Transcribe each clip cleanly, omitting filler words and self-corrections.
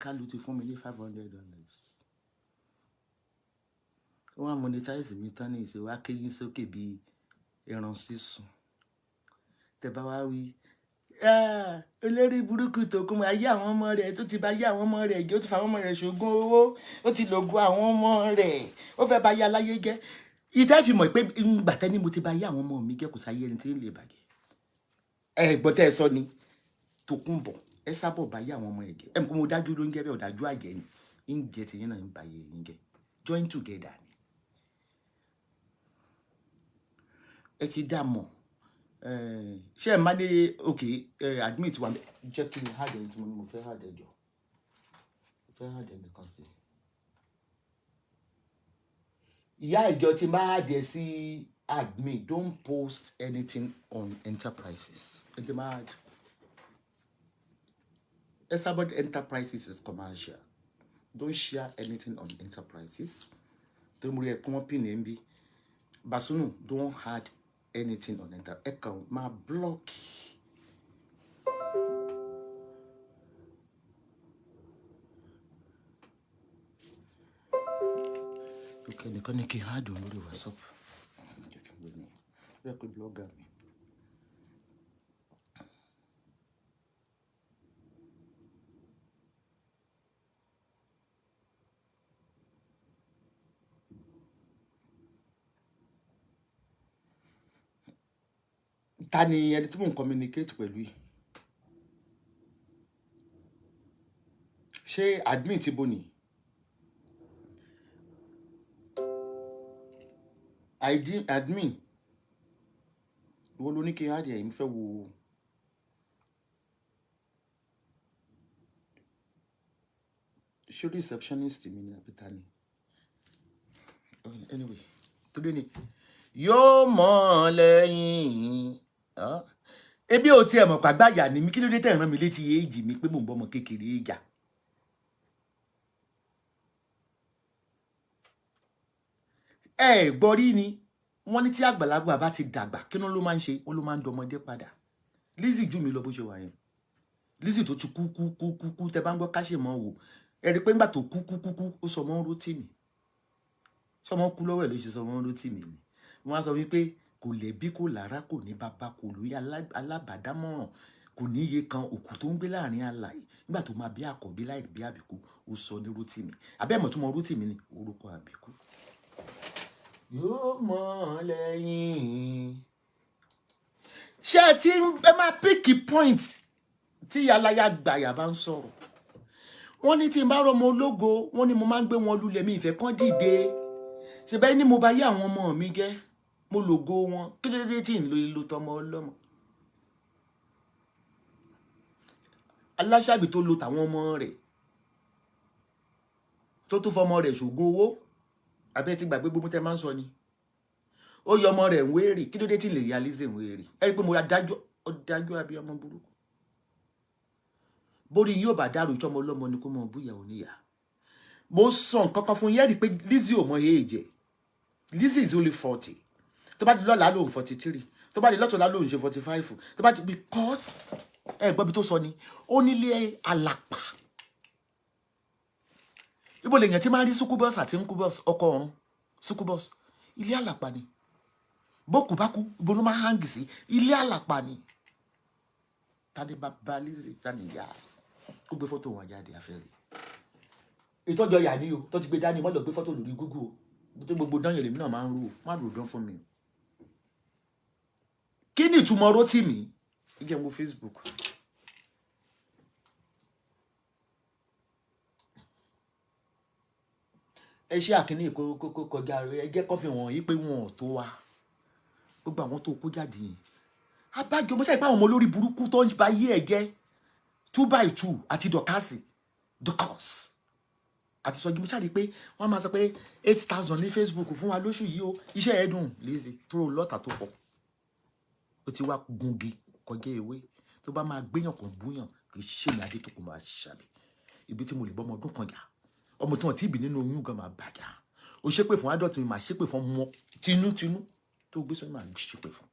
Kalu ti fún mi ní $500. Wọ́n monetize mi tán ní ìṣe wá kéyìn sókè bí ẹran sísun. Tẹ́ bá wá wí olórí burúkú tó kún ayé àwọn ọmọ rẹ̀ tó ti bá yé àwọn ọmọ rẹ̀ jẹ́ ó ti fa àwọn ọmọ rẹ̀ ṣògùn owó ó ti lògùn àwọn ọmọ rẹ̀ ó fẹ́ bá yé aláyé jẹ́ ìtẹ́ fi mọ̀ pé ìgbà tẹ́ni mo ti bá yé àwọn ọmọ mi jẹ́ kò sáyé ẹni tí ń lè bàjẹ́ gbọ́tẹ́ ẹ sọ ni Tòkunbọ̀ Esabod bá yé àwọn ọmọ ẹ̀ jẹ́ mo dájú ló ń jẹ́ bẹ́ẹ̀ ọ̀dájú àjẹ́ ni ń jẹ́ tìyín náà ń bá yé yín jẹ́ join together ni ẹ ti dá mọ̀ ṣé ẹ máa ní admit wa jẹ́ kí ni hard ẹni tí mo fẹ́ hard ẹjọ́ nìkan sí ìyá ìjọ ti máa dẹ̀ sí admit don't post anything on enterprises ẹ ti máa Esabod enterprises is commercial don't share anything on enterprises tó mú rí ẹ kí wọ́n pín ní ẹbí Basunu don't hard anything on enter account my block okay nìkan ní kí hard on lórí WhatsApp ẹ kò blogger mi ta ni ẹni tí mò ń communicate pẹ̀lú yìí ṣé admin ti bo ni admin wo ló ní kí á dẹ̀ yìí fẹ́ wo ṣé receptionist mi ni àbíta ni anyway today ni yóò mọ̀ lẹ́yìn ebi ò tiẹ̀ mọ̀ pàgbáyà ni mi kí ló dé tẹ̀ rán mi létí èjì mi pé mò ń bọ́ ọmọ kékeré ìjà gbọ́ rí ni wọ́n ní tí àgbàlagbà bá ti dàgbà kí ló máa ń ṣe ó ló máa ń dọmọdé padà Lizzy jù mí lọ bó ṣe wà yẹn Lizzy tó ti kú tẹ bá ń gbọ́ káṣe mọ́ wò ẹ rí i pé ńgbà tó kú ó sọ mọ́ Rótìmí sọmọ kú lọ́wọ́ ẹ̀ ló ṣe sọ mọ́ Rótìmí ni wọ́n á sọ wípé kò lẹ́bí kò lára kò ní bàbá kò lóyè alábàádámọ̀ràn kò ní iye kan òkú tó ń gbé láàrin alàyè nígbà tó máa bí àkọ́bí láì bí àbíkú ó sọ ní Rótìmí abẹ́mọ̀ tó mọ Rótìmí ni orúkọ àbíkú yóò mọ̀ lẹ́yìn ṣé ẹ ti ẹ máa píkì point tí aláya gbàyà bá ń sọ̀rọ̀ wọ́n ní tí n bá rọmọ ológo wọ́n ní mo máa ń gbé wọn lulẹ̀ mi ìfẹ́ kán dìde ṣe bẹ́ẹ̀ ni mo bá yé àwọn ọmọ mi jẹ́ mo lògo wọn kí ló dé tí ń lo ìlú tọmọ ọlọ́mọ aláṣàbí tó lo tàwọn ọmọ rẹ̀ tó tún fọmọ rẹ̀ ṣògo owó abẹ́ ti gbàgbé gbogbo tẹ́ máa ń sọ ni ó yọ ọmọ rẹ̀ ń wéèrè kí ló dé tí lè ya Lizzy ń wéèrè ẹ rí i pé mo dájọ́ àbí ọmọ burúkú bórí yóò bá dárò ìtọ́mọ ọlọ́mọ ni kó mọ búyà oníyà mo sọ nǹkan kan fún yẹ́n rí i pé Lizzy ò mọ èèjẹ Lizzy is only 40 tó bá di lọ́la lóhùn 43 tó bá di lọ́tọ̀ọ́lá lóhùn ṣe 45 tó bá di because ẹ gbọ́ bí tó sọ ni ó nílé àlàpà ibo lèèyàn tí máa rí sukubus àti nkubus ọkọ ọ̀run sukubus ilé àlàpà ni bókù bá kú ibo ló máa hangi sí ilé àlàpà ni tani bàbá Lizzy tani ìyá ó gbé fọ́tò wọn jáde afẹ́rẹ́ ìtọ́jọ yà ní o tó ti gbé dání mọ́ lọ gbé fọ́tò lórí Google o tó gbogbo dán yẹn lèmi náà máa ń rú o má rò dán fún mi kí ni ìtumọ̀ Rótìmí ìjẹun wo Facebook ẹ ṣe àkíní kọjá ẹ jẹ́ kó fi wọ̀n yí pé wọn ò tó wa gbogbo àwọn tó kó jáde yẹn abájọ mo ṣe pé àwọn ọmọ olórí burúkú tó ń ba yé ẹ jẹ́ 2x2 àti dọkásì dọkọs àti sọ jùmọ̀ ṣáà pé wọ́n máa sọ pé 8,000 ní Facebook fún wa lóṣù yìí o iṣẹ́ ẹ̀ dùn Lizzy tó lọ́tà tó pọ̀ ó ti wá gungi kọjá ewé tó bá máa gbéyàn kan búyàn kì í ṣe ní adé tó kò máa ṣàbí ibi tí mo lè bọ́ ọmọ ọdún kan jà ọmọ tí wọn ti bì nínú oyún gan máa bàjá o ṣépè fún adult mi máa ṣépè fún ọmọ tinútinú tó gbé sọ máa ṣépè fún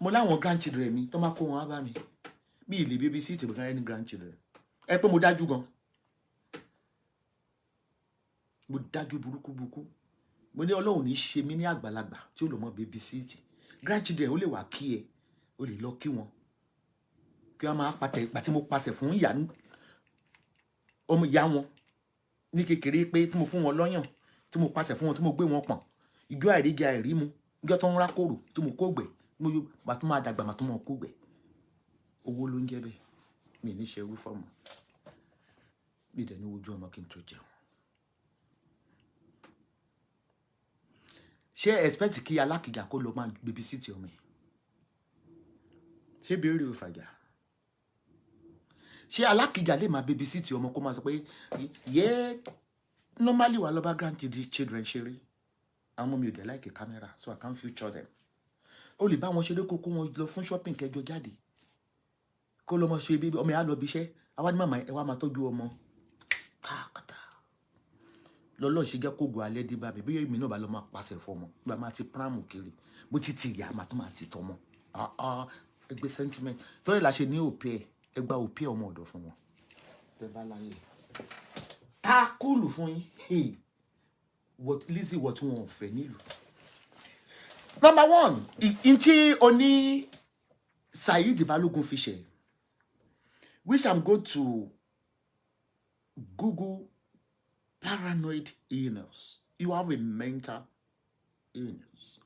mo láwọn grandchildren mi tó máa kó wọn wá bá mi bí ilé baby sí ìtìbọn ẹni grandchildren ẹ pé mo dájú gan, mo dájú burúkú mo ní Ọlọ́run ní ṣe mí ní àgbàlagbà tí ó lọ mọ baby sit grandchildren ó lè wá kí ẹ ó lè lọ kí wọn kí wọn máa pàtẹ ìgbà tí mo pàṣẹ fún ìyá ọmọ ìyá wọn ní kékeré pé tí mo fún wọn lọ́yàn tí mo pàṣẹ fún wọn tí mo gbé wọn pọ̀n ìjọ àìrígi àìrímu ìjọ tó ń rákòrò tí mo kógbẹ mo yọ bá tó máa dàgbà má tó máa kógbẹ owó ló ń jẹ bẹ́ẹ̀ mi ní ṣe irú fọmọ mi dẹ̀ ní ojú ọmọ kí n tó jẹun. ṣé expect kí alákìjà kó lọ máa baby sit ọmọ ẹ ṣé béèrè ò fàjà ṣé alákìjà lè máa baby sit ọmọ kó máa sọ pé yẹ normally wà lọ́ba grandchildren ṣeré àwọn ọmọ mi ò dẹ̀ like camera so I can't feature them ó lè bá wọn ṣeré kó wọn lọ fún shopping kẹjọ jáde kó lọ mọ ṣe bí ọmọ yà lọ bí iṣẹ́ àwa ní màmá ẹ wá máa tọ́jú ọmọ káàkiri lọ́lọ́ ṣe jẹ́ kó gun alẹ́ dé bá mi bí èmi náà bá lọ máa pàṣẹ fọmọ bá máa ti pírámù kiri mo ti ìyá máa tó máa ti tọmọ ẹgbẹ́ sentiment tọ́lẹ̀ la ṣe ní òpè ẹgbà òpè ọmọ ọ̀dọ̀ fún wọn tẹ bá láyé ta kúlù fún yín Lizzy wọ tí wọn ò fẹ́ nílùú. Number one ntí oní Saheed Balogun fi ṣe which I'm going to Google paranoid illness. You have a mental illness.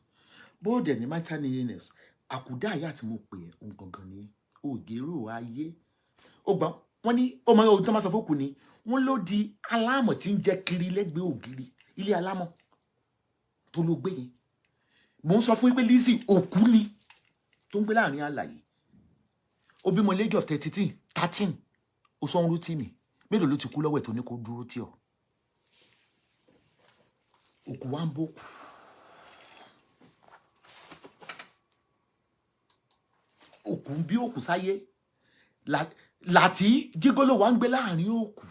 Both the mental illness. Àkùdá àyà tí mo pè é gangan ni ògèrò ayé. Ó gbà wọ́n ní ó máa ń tó máa sọ fókù ni wọ́n ló di alámọ̀ tí ń jẹ́ kiri lẹ́gbẹ̀ẹ́ ògiri ilé alámọ̀ tó ló gbé yẹn. Mo ń sọ fún yín pé Lizzy òkú ni tó ń gbé láàrin àlàyé. Ó bímọ lẹ́jọ́ 13 ó sọ ń rú tì mí mélòó ló ti kú lọ́wọ́ ẹ̀ tó ní kó dúró tì ọ́. Òkú wa ń bókù. Òkú bí òkú sáyé láti jígólò wa ń gbé láàrin òkú.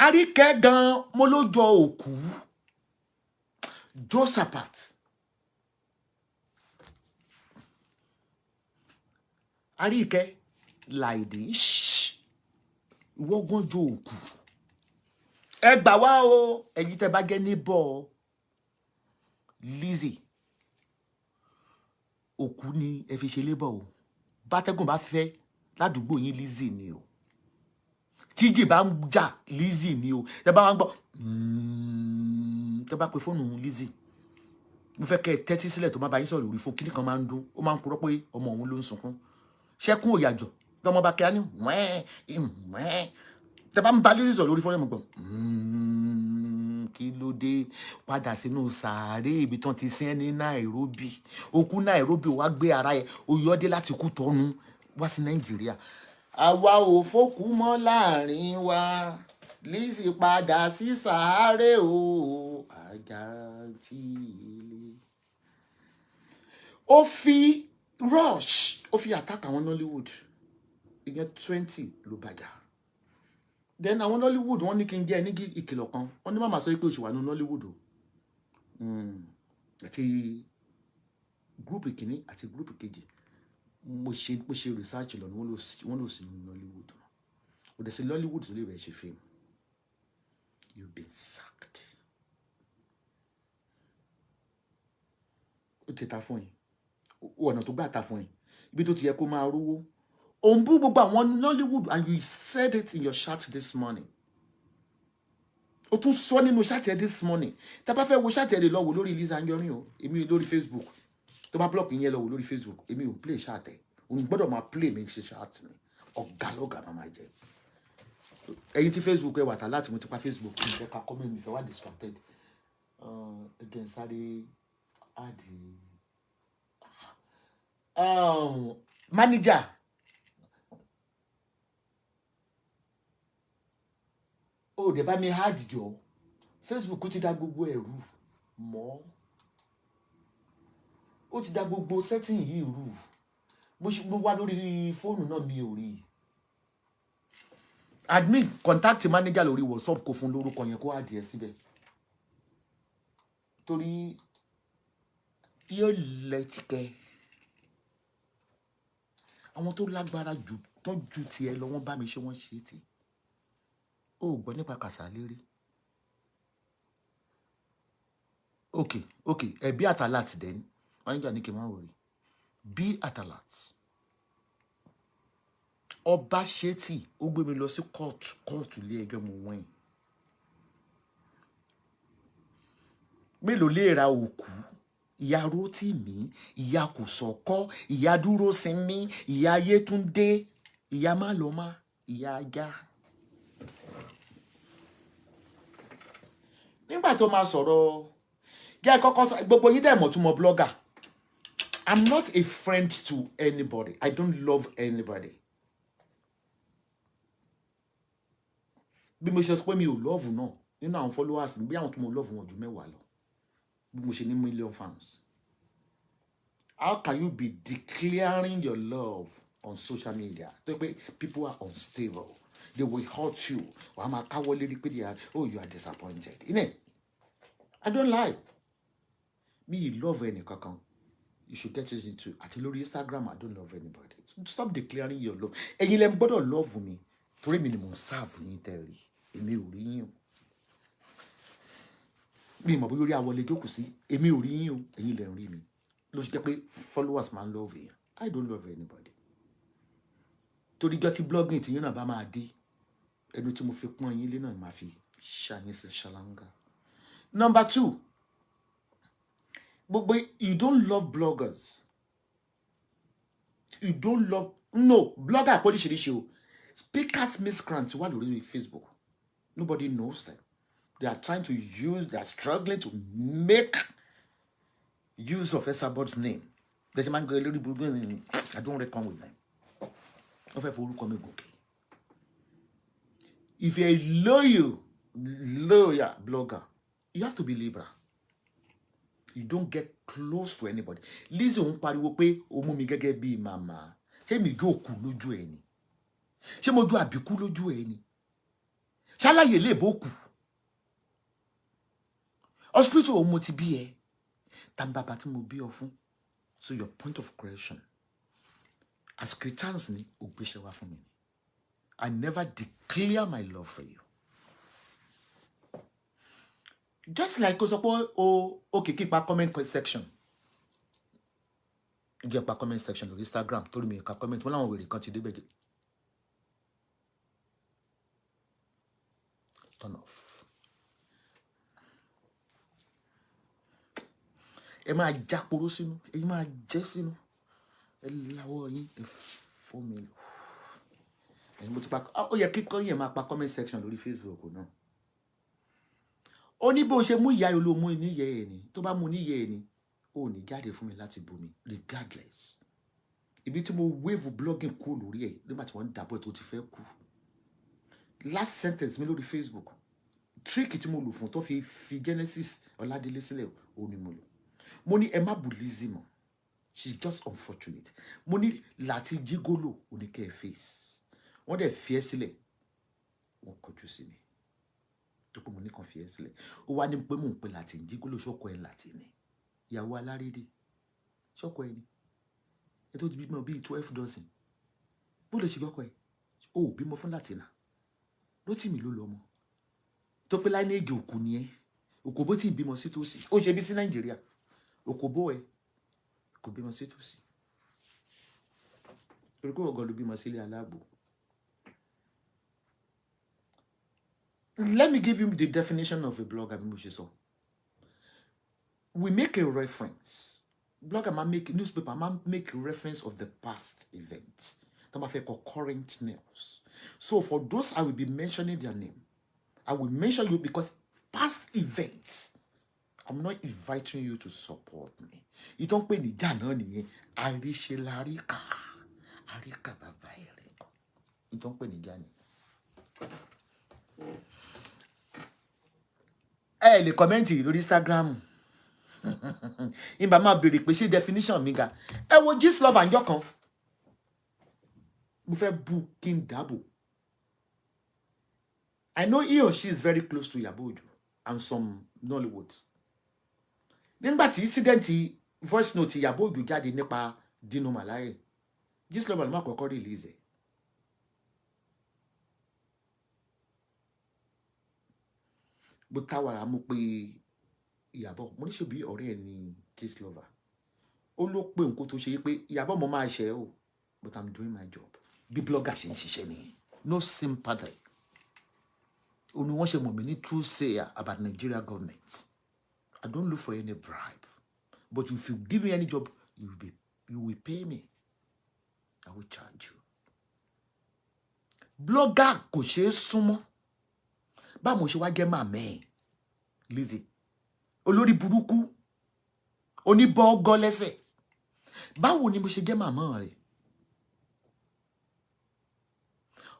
Àríkẹ́ gan mo ló jọ òkú. Josaphat. Àríkẹ́ láìdí ìwọ́gbọ́n jọ òkú. Ẹ gbà wá o ẹ̀yin tẹ́ bá jẹ́ níbọ̀ Lizzy òkú ni ẹ fi ṣe lébọ̀ o bátẹ́gùn bá fẹ́ ládùúgbò yín Lizzy ni o tíjì bá ń jà Lizzy ni o tẹ́ bá wá ń gbọ́ tẹ́ bá pe fóònù Lizzy mo fẹ́ kẹ́ ẹ tẹ́tí sílẹ̀ tó má bá yín sọ̀rọ̀ lórí fóònù kíní kan máa ń dún ó máa ń purọ́ pé ọmọ òun ló ń sunkún ṣẹ́kún òyàjọ̀ tọmọ bá kẹ́ á ní wẹ́ẹ́ tẹ́ bá ń bá Lizzy sọ̀rọ̀ lórí fóònù gbọ́ kí ló dé padà sínú sàárè ibi tán ti sin ní Nairobi òkú Nairobi wá gbé ara ẹ̀ oyọ́dé láti kú tọ́nu wá sí Nàìjíríà àwa ò fókù mọ́ láàrin wa Lizzy padà sí sàárè o àjàntí ilé. Ó fi rush ó fi attack àwọn Nollywood ìyẹn 20 ló bàjá. Then àwọn Nollywood wọ́n ní kí n jẹ́ ní ìkìlọ̀ kan wọ́n ní màmá sọ pé oṣù wà ní Nollywood o àti group ìkíní àti group kejì mo ṣe research lọ wọ́n lò sí Nollywood o dẹ̀ sí Nollywood tó lè bẹ̀ ṣe fíìmù. You've been sacked. Ó ti ta fún yín ọ̀nà tó gbà ta fún yín ibi tó ti yẹ kó máa rówó. On bú gbogbo àwọn Nollywood and you said it in your chat this morning. O tún sọ nínú chat this morning. Tá bá fẹ́ wo chat lè lọ wò lórí Lizzy Anjorin o. Èmi lórí Facebook. Tó bá block yẹn lọ wò lórí Facebook. Èmi ò play chat ẹ. O gbọ́dọ̀ máa play mi ṣe chat ni. Ọ̀gá lọ́gà máa jẹ. Ẹ̀yin tí Facebook ẹ wà tá láti mo ti pa Facebook. Mo fẹ́ ka comment mi fẹ́ wá distracted. Again sáré manager ó dẹ̀ bá mi hard jọ Facebook ti dá gbogbo ẹ̀rù mọ́ ó ti dá gbogbo setting yìí rú mo wá lórí fóònù náà mi ò rí admin contact manager lórí WhatsApp kó fún lórúkọ yẹn kó adìẹ síbẹ̀ torí yóò lẹ́tìkẹ́ àwọn tó lágbára jù tó ju tiẹ̀ lọ wọ́n bá mi ṣe wọ́n ṣe tì ó gbọ́ nípa Kàsálí. Okay ẹ bí Atalat dẹ̀ ni wọ́n nígbà ní kí n má wòrí bí Atalat ọba ṣe tì ó gbé mi lọ sí kóòtù ilé ẹjọ́ mo wọ́n mélòó lè ra òkú ìyá Rótìmí ìyá Kòsọ́kọ́ ìyá Dúrósinmí ìyá Yétúndé ìyá Málọ́má ìyá ajá. Nígbà tó máa sọ̀rọ̀ jẹ́ kọ́kọ́ sọ gbogbo yín dẹ̀ mọ̀ tún mọ blogger. I'm not a friend to anybody. I don't love anybody. Bí mo ṣe sọ pé mi ò love náà nínú àwọn followers bí àwọn tó mo love wọn ju mẹ́wàá lọ. Bí mo ṣe ní million fans. How can you be declaring your love on social media? People are unstable. They will hurt you. Oh, you are disappointed. I don't lie. Me, love any kakan. You should get it into. At Instagram, I don't love anybody. Stop declaring your love. And you let me love me. To minimum serve me tell you. Me, my boy, I will let you see. And you let me. Look, followers man love you. I don't love anybody. To the dirty blogging, you know, Bama Adi. And you to move your point, you know, my fee. Shiny Shalanga. Number 2. But you don't love bloggers. You don't love blogger polish issue. Speakers miscreants what do you Facebook? Nobody knows them. They are trying to use, they are struggling to make use of Esabod's name. There's a man going I don't reckon with them. If you're a loyal blogger, you have to be Libra. You don't get close to anybody. Lizzy on pariwo pé o mú mi gẹ́gẹ́ bí mama. Ṣé mi go kú lójú ẹ ni? Ṣé mo do àbíkú lójú ẹ ni? Ṣàlàyé lè boku. Hospital o mo ti bí ẹ. Tan bàbá tí mo bí ọ fún. So your point of creation. As Christians ni o gbéṣẹ́ wá fún mi. I never declare my love for you. Just like okay, keep a comment section. You get a comment section on Instagram. Told me a comment. Well, I will continue to turn off. Am I Jack Porosino? Am I Jessino? Oh, yeah, keep going. My comment section on Facebook. No. Oni bó ṣe mú ìyá yolo mú ní yẹ ni tó bá mú ní yẹ ni ó ní jáde fún mi láti bú mi regardless ibi tí mo wave blogging kú lórí ẹ nígbà tí wọ́n dàbọ̀ tó ti fẹ́ kú last sentence mi lórí Facebook trick tí mo lò fún tó fi Genesis Ọládélé sílẹ̀ ó ní mo lò mo ní ẹ má bú Lizzy mọ́ she's just unfortunate mo ní láti jígolo ó ní kẹ́ face wọ́n dẹ̀ fi ẹ́ sílẹ̀ wọ́n kọjú sí mi tó pé mo ní confidence le ó wá ní pé mo ń pè láti jígolo soko ẹ láti ni ìyàwó alárédè soko ẹ ni e tó ti bí mo bí 12 dozen bó lè ṣe goko ẹ ó bí mo fún láti na ló tì mí ló lọ mo tó pé lineage òkú ni ẹ òkòbó tí bí mo sí tó sí ó ṣe bí sí Nàìjíríà òkòbó ẹ kò bí mo sí tó sí torí ko ogo ló bí mo sí ilé aláàbò. Let me give you the definition of a blogger. We make a reference. Blogger man make newspaper man make reference of the past events. Current news. So for those I will be mentioning their name. I will mention you because past events. I'm not inviting you to support me. You don't pay ni jana ni arishe larika. Arika baba ere. You don't pay ni jani. Le comment lórí Instagram. Imba ma béèrè pé ṣé definition mi ga. Wo Gist Love Anjorin kan. Mo fẹ́ bú King Dabo. I know he or she is very close to Esabod and some Nollywood. Nígbà tí incident voice note Esabod jáde nípa Dino Malaye. Gist Love ma kọ́kọ́ release. bó táwàrà mú pé Ìyábọ̀ mo ní ṣe bí ọ̀rẹ́ ẹ̀ ní case lover ó ló pé nǹkan tó ṣe pé Ìyábọ̀ mo máa ṣe o but I'm doing my job bí blogger ṣe ń ṣiṣẹ́ nìyẹn no sympathy ó ní wọ́n ṣe mọ̀ mí ní true sayer about Nigeria government. I don't look for any bribe but if you give me any job you will pay me. I will charge you. Blogger kò ṣe é súnmọ́ bá mo ṣe wá jẹ́ màmá ẹ̀ Lizzy olórí burúkú oníbọ́gọ́ lẹ́sẹ̀ báwo ni mo ṣe jẹ́ màmá rẹ̀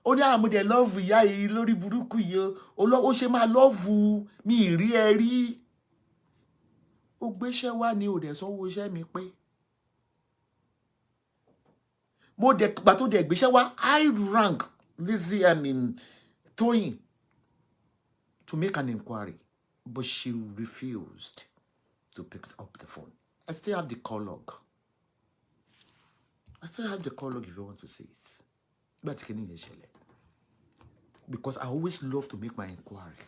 ó ní àmúdẹ lọ́ọ̀fù ìyá yìí lórí burúkú yìí ó ṣe máa lọ́ọ̀fù mi ìrí ẹ rí ó gbéṣẹ́ wá ní òdẹ̀ sanwó iṣẹ́ mi pé mo dẹ̀ gbà tó dẹ̀ gbéṣẹ́ wá high rank Lizzy Toyin to make an inquiry but she refused to pick up the phone. I still have the call log. I still have the call log if you want to see it. But can you share it? Because I always love to make my inquiry.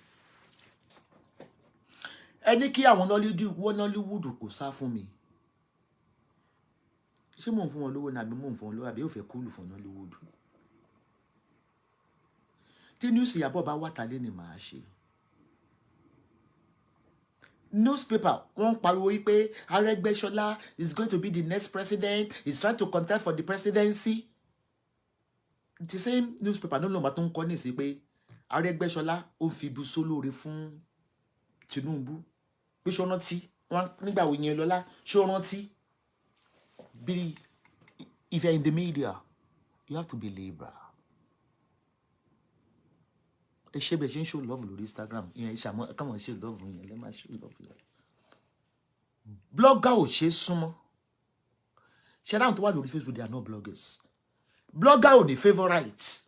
Ẹni kí àwọn Nollywood kò sá fún mi. Ṣé mò ń fún wọn lówó ní àbí mò ń fún wọn lówó àbí ó fẹ́ kúlù fún Nollywood? Tí news Ìyábọ̀ bá wà tálé ni màá ṣe. Newspaper wọ́n pariwo wípé Arẹ́gbẹ́ṣọlá is going to be the next president. He's trying to contest for the presidency. The same newspaper no lọ́mọ tó ń kọ́ ní sí pé Arẹ́gbẹ́ṣọlá ó fi ibu sólóore fún Tinubu. Pé ṣó rántí wọ́n nígbà wo yẹn lọ́lá ṣó rántí. If you're in the media, you have to be liberal. Ẹ ṣe bẹ̀ ṣe ń show love lórí Instagram. Ìyẹn ìṣàmọ́ káwọn ṣe love yẹn lẹ́ máa show love yẹn. Blogger ò ṣe súnmọ́. Ṣé dáhùn tó wà lórí Facebook, they are not bloggers. Blogger ò ní favorite.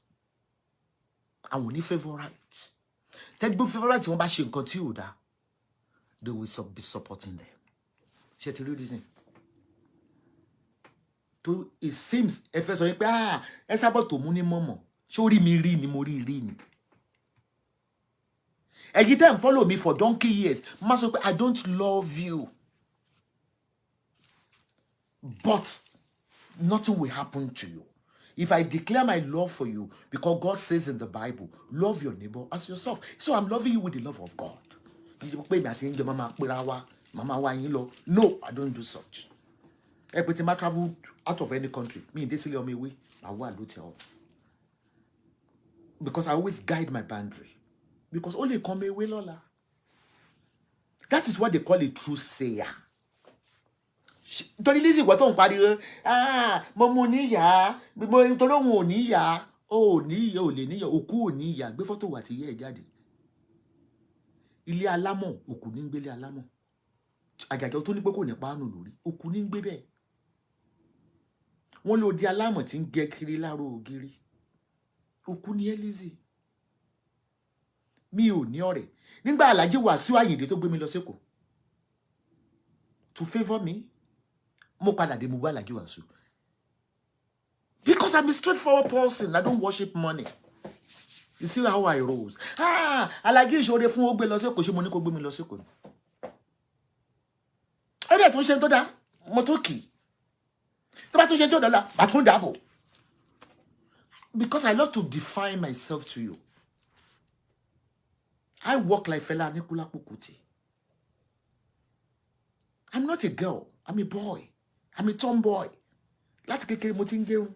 Àwọn ò ní favorite. Tẹ́gbẹ́ favorite wọ́n bá ṣe nǹkan tí ò dáa, they will be supporting them. Ṣé ti rí reason? To it seems ẹ fẹ́ sọ pé Esabod tó mú ní mọ̀mọ̀ ṣé orí mi rí ni mo rí ni. Ẹ̀yin tẹ́ ń follow me for donkey years má sọ pé I don't love you but nothing will happen to you if I declare my love for you because God says in the Bible love your neighbor as yourself. So I'm loving you with the love of God. No, I don't do such. Every time I travel out of any country, me they say on my way, I will tell. Because I always guide my boundary. Because only come away, Lola. That is what they call a true sayer. Torí Lizzy what on pariwo mo mo ni ya mo torí òun ò ní ya ó ní ya ò lè ní ya òkú ò ní ya gbé photo wà tí yẹ jáde ilé alámọ̀ òkú ní gbélé alámọ̀ àjàjà tó ní pé kò ní paanu lórí òkú ní gbé bẹ́ẹ̀ wọ́n lò di alámọ̀ tí ń gé kiri láàrò ògiri òkú ní Lizzy mi ò ní ọ̀rẹ́ nígbà Alhaji Wasiu Ayinde tó gbé mi lọ Èkó to favor me mo padà dé mo wá Alhaji Wasiu because I'm a straightforward person. I don't worship money. You see how I rose. Alhaji ìṣòro fún ó gbé lọ Èkó ṣé mo ní kó gbé mi lọ Èkó ni ó dẹ̀ tún ṣe tó dá mo tó kì í tó bá tún ṣe tó dọ́là bá tún dàbò because I love to define myself to you. I walk like Fela Anikulapo Kuti. I'm not a girl. I'm a boy. I'm a tomboy. Láti kékeré mo ti ń gẹrun.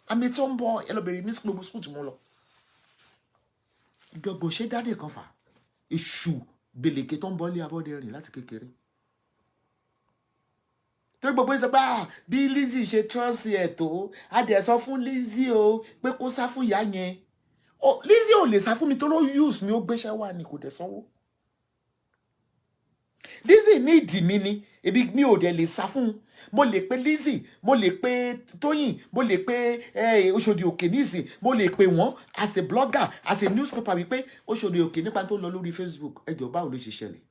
I'm a tomboy. Ẹ lọ bẹ̀rẹ̀ ní gbogbo school tí mo lọ. Gbogbo ṣe dáadé kan fà. Èṣù beleke tó ń bọ́ lé abọ́dé rìn láti kékeré. Torí gbogbo ìsọ pé bí Lizzy ṣe trust ẹ̀ tó, a dẹ̀ sọ fún Lizzy o pé kó sá fún ìyá yẹn. Lizzy ò lè sá fún mi tó ló use mi ó gbéṣẹ́ wà ní kò dẹ̀ sanwó. Lizzy ní ìdí mi ni ebi mi ò dẹ̀ lè sá fún mo lè pe Lizzy mo lè pe Tóyìn mo lè pe Oṣòdì Òkè nísìn mo lè pe wọ́n as a blogger as a newspaper wípé Oṣòdì Òkè nípa tó lọ lórí Facebook ẹ jọ̀ọ́ báwo ló ṣe ṣẹlẹ̀.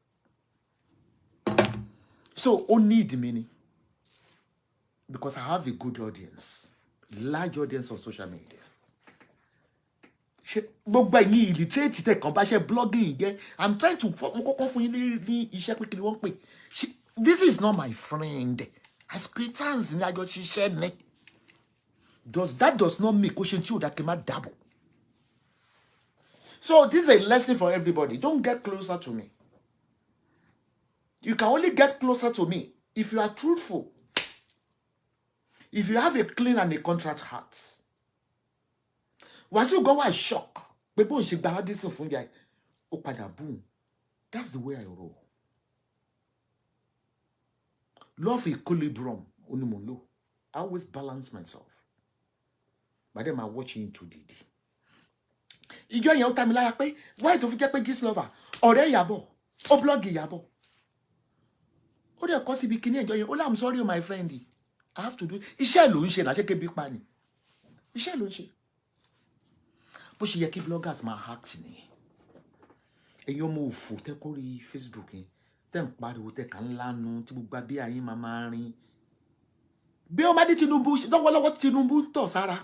So ó ní ìdí mi ni because I have a good audience, large audience on social media. gbogbo ẹ̀yin illiterate tẹ̀ kàn bá ṣe blogging jẹ́. I'm trying to kọ́kọ́ fún yín ní iṣẹ́ pé kí ni wọ́n pè. This is not my friend. As Christians ní àjọ ṣiṣẹ́ ní. That does not make kó ṣe tí ò dá kí n má dábò. So this is a lesson for everybody. Don't get closer to me. You can only get closer to me if you are truthful. If you have a clean and a contrite heart. Once you go, I shock. People she gba this fún ya. O padà boom. That's the way I roll. Love equilibrium. Onimolo. I always balance myself. But then I'm watching too didi. Ìjọ yẹn ó ta mi lára pé why tó fi jẹ́ pé gist lover ọ̀rẹ́ Ìyábọ̀ ó blog Ìyábọ̀. Ó dẹ̀ kọ́ síbi kíní ìjọ yẹn ó I'm sorry my friend. I have to do iṣẹ́ ló ń ṣe náà ṣe kébi pa ni. Iṣẹ́ ló ń ṣe. Bó ṣe yẹ kí bloggers máa hack ni. Ẹ̀yin ọmọ òfò tẹ́ kórí Facebook yẹn tẹ́ ń pariwo tẹ́ kàn lánú tí gbogbo abí ayé máa rin. Bí ó má dé Tinubu lọ́wọ́lọ́wọ́ Tinubu ń tọ̀ sára.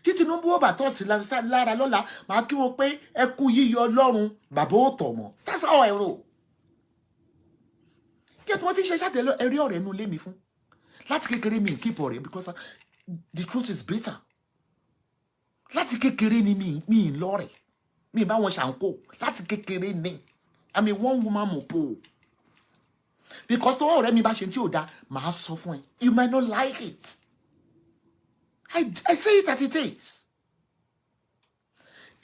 Tí Tinubu ó bá tọ̀ sí lára lọ́la máa kí wọn pé ẹ kú yíyọ Ọlọ́run bàbá ó tọ̀ mọ́. That's how I roll. Kí ẹ tí wọ́n ti ṣe ṣàtẹ̀lẹ́ ẹ̀rí ọ̀rẹ́ inú ilé mi fún. Láti kékeré mi keep ọ̀rẹ́ because the truth is bitter. Láti kékeré ni mi lọ́rẹ̀. Mi bá wọn ṣàǹkó. Láti kékeré ni. I'm a one woman mopo. Because tó ọ̀rẹ́ mi bá ṣe tí ò dá màá sọ fún ẹ. You might not like it. I say it as it is.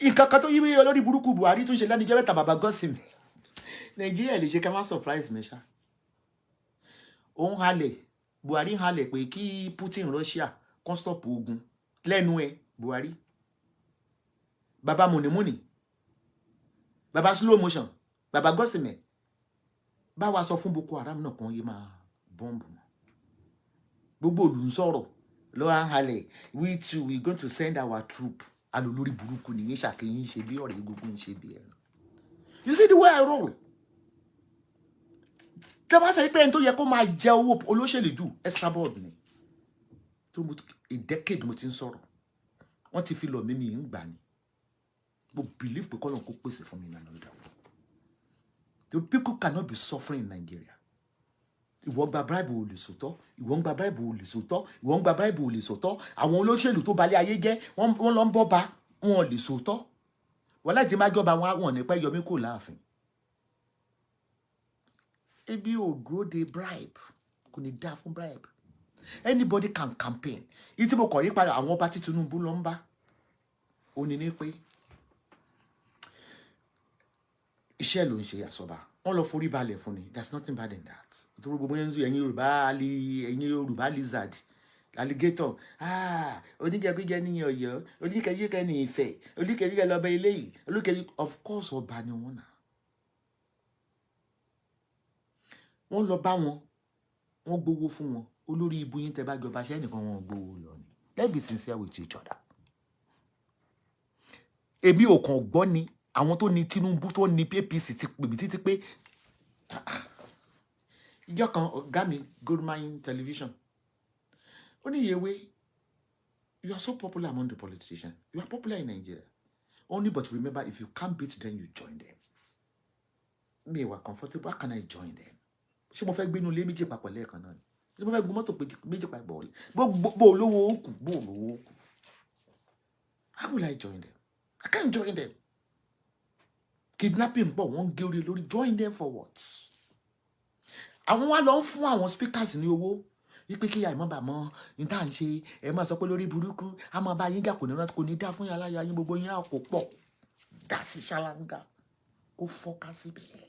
Nǹkan kan tó yí mi olórí burúkú Buhari tó ṣe lẹ́nu jẹ́ mẹ́ta bàbá gọ́sìn mi. Nàìjíríà lè ṣe ká má surprise mi ṣá. Òun halẹ̀ Buhari halẹ̀ pé kí Putin Russia kó stop ogun lẹ́nu ẹ̀ Buhari. Bàbá Mùnìmùnì. Bàbá slow motion. Bàbá gọ́sìn mi. Bá wa sọ fún Boko Haram náà kan yé máa bọ́ǹbù. Gbogbo olù ń sọ̀rọ̀. Lower Hale, we too, we're going to send our troop. Alolori buruku ni ṣàkíyìn ṣe bí ọ̀rẹ́ gbogbo ń ṣe bí ẹ. You see the way I roll. Tẹ́ bá ṣe pé ẹni tó yẹ kó máa jẹ owó olóṣèlú jù Esabod ni. Tó mo a decade mo ti ń sọ̀rọ̀. Wọ́n ti fi lọ mi ń gbà ni. Mo believe pé kọ́lọ́n kó pèsè fún mi nínú ìdá. The people cannot be suffering in Nigeria. Ìwọ gba bribe ò lè sòtọ́, ìwọ ń gba bribe ò lè sòtọ́, ìwọ ń gba bribe ò lè sòtọ́. Àwọn olóṣèlú tó balẹ̀ ayé jẹ́ wọ́n lọ ń bọ́ ba wọn ò lè sòtọ́. Wọ́n láti má jọba wọn ní pẹ́ yọmí kò láàfin. Ebi ò dúró de bribe, kò ní dá fún bribe. Anybody can campaign. Ìtí mo kọ̀ rí padà àwọn ọba tí Tinubu lọ ń bá. Ó ní ní pé iṣẹ́ ló ń ṣe àsọba. Wọ́n lọ forí balẹ̀ fún ni. There's nothing bad in that. Ìtòrò gbogbo yẹn ń sọ ẹ̀yin Yorùbá lizard alligator oníkẹ́kíkẹ́ ní Ọ̀yọ́ oníkẹ́kíkẹ́ ní Ifẹ̀ oníkẹ́kíkẹ́ lọ́bẹ̀ eléyìí olùkẹ́kíkẹ́ of course ọba ni wọ́n náà. Wọ́n lọ bá wọn wọ́n gbowó fún wọn olórí ibu yín tẹ́ bá jọba ṣẹ́ nìkan wọn gbowó lọ ni. Let's be sincere with each other. Èmi ò kàn gbọ́ ni àwọn tó ní Tinubu tó ní APC ti pè mí títí pé ìjọ kan ọ̀gá mi Goldmine television ó ní Yewe, you are so popular among the politicians, you are popular in Nigeria only, but remember if you can't beat them you join them. Me were comfortable, how can I join them? Ṣé mo fẹ́ gbénu lé méjì papọ̀ lẹ́ẹ̀kan náà ni? Ṣé mo fẹ́ gbé mọ́tò méjì papọ̀ bó olówó òkú bó olówó òkú? How will I join them? I can't join them. Kidnapping pọ̀ wọ́n gé orí lórí, join them for what? Àwọn wá lọ ń fún àwọn speakers ní owó wípé kí àìmọ́ bà mọ́ ní tá à ń ṣe ẹ máa sọ pé lórí burúkú a máa bá yín jà kò ní dá fún yàrá yín gbogbo yín àpò pọ̀ dá sí ṣáláńgá kó fọ́ká síbẹ̀.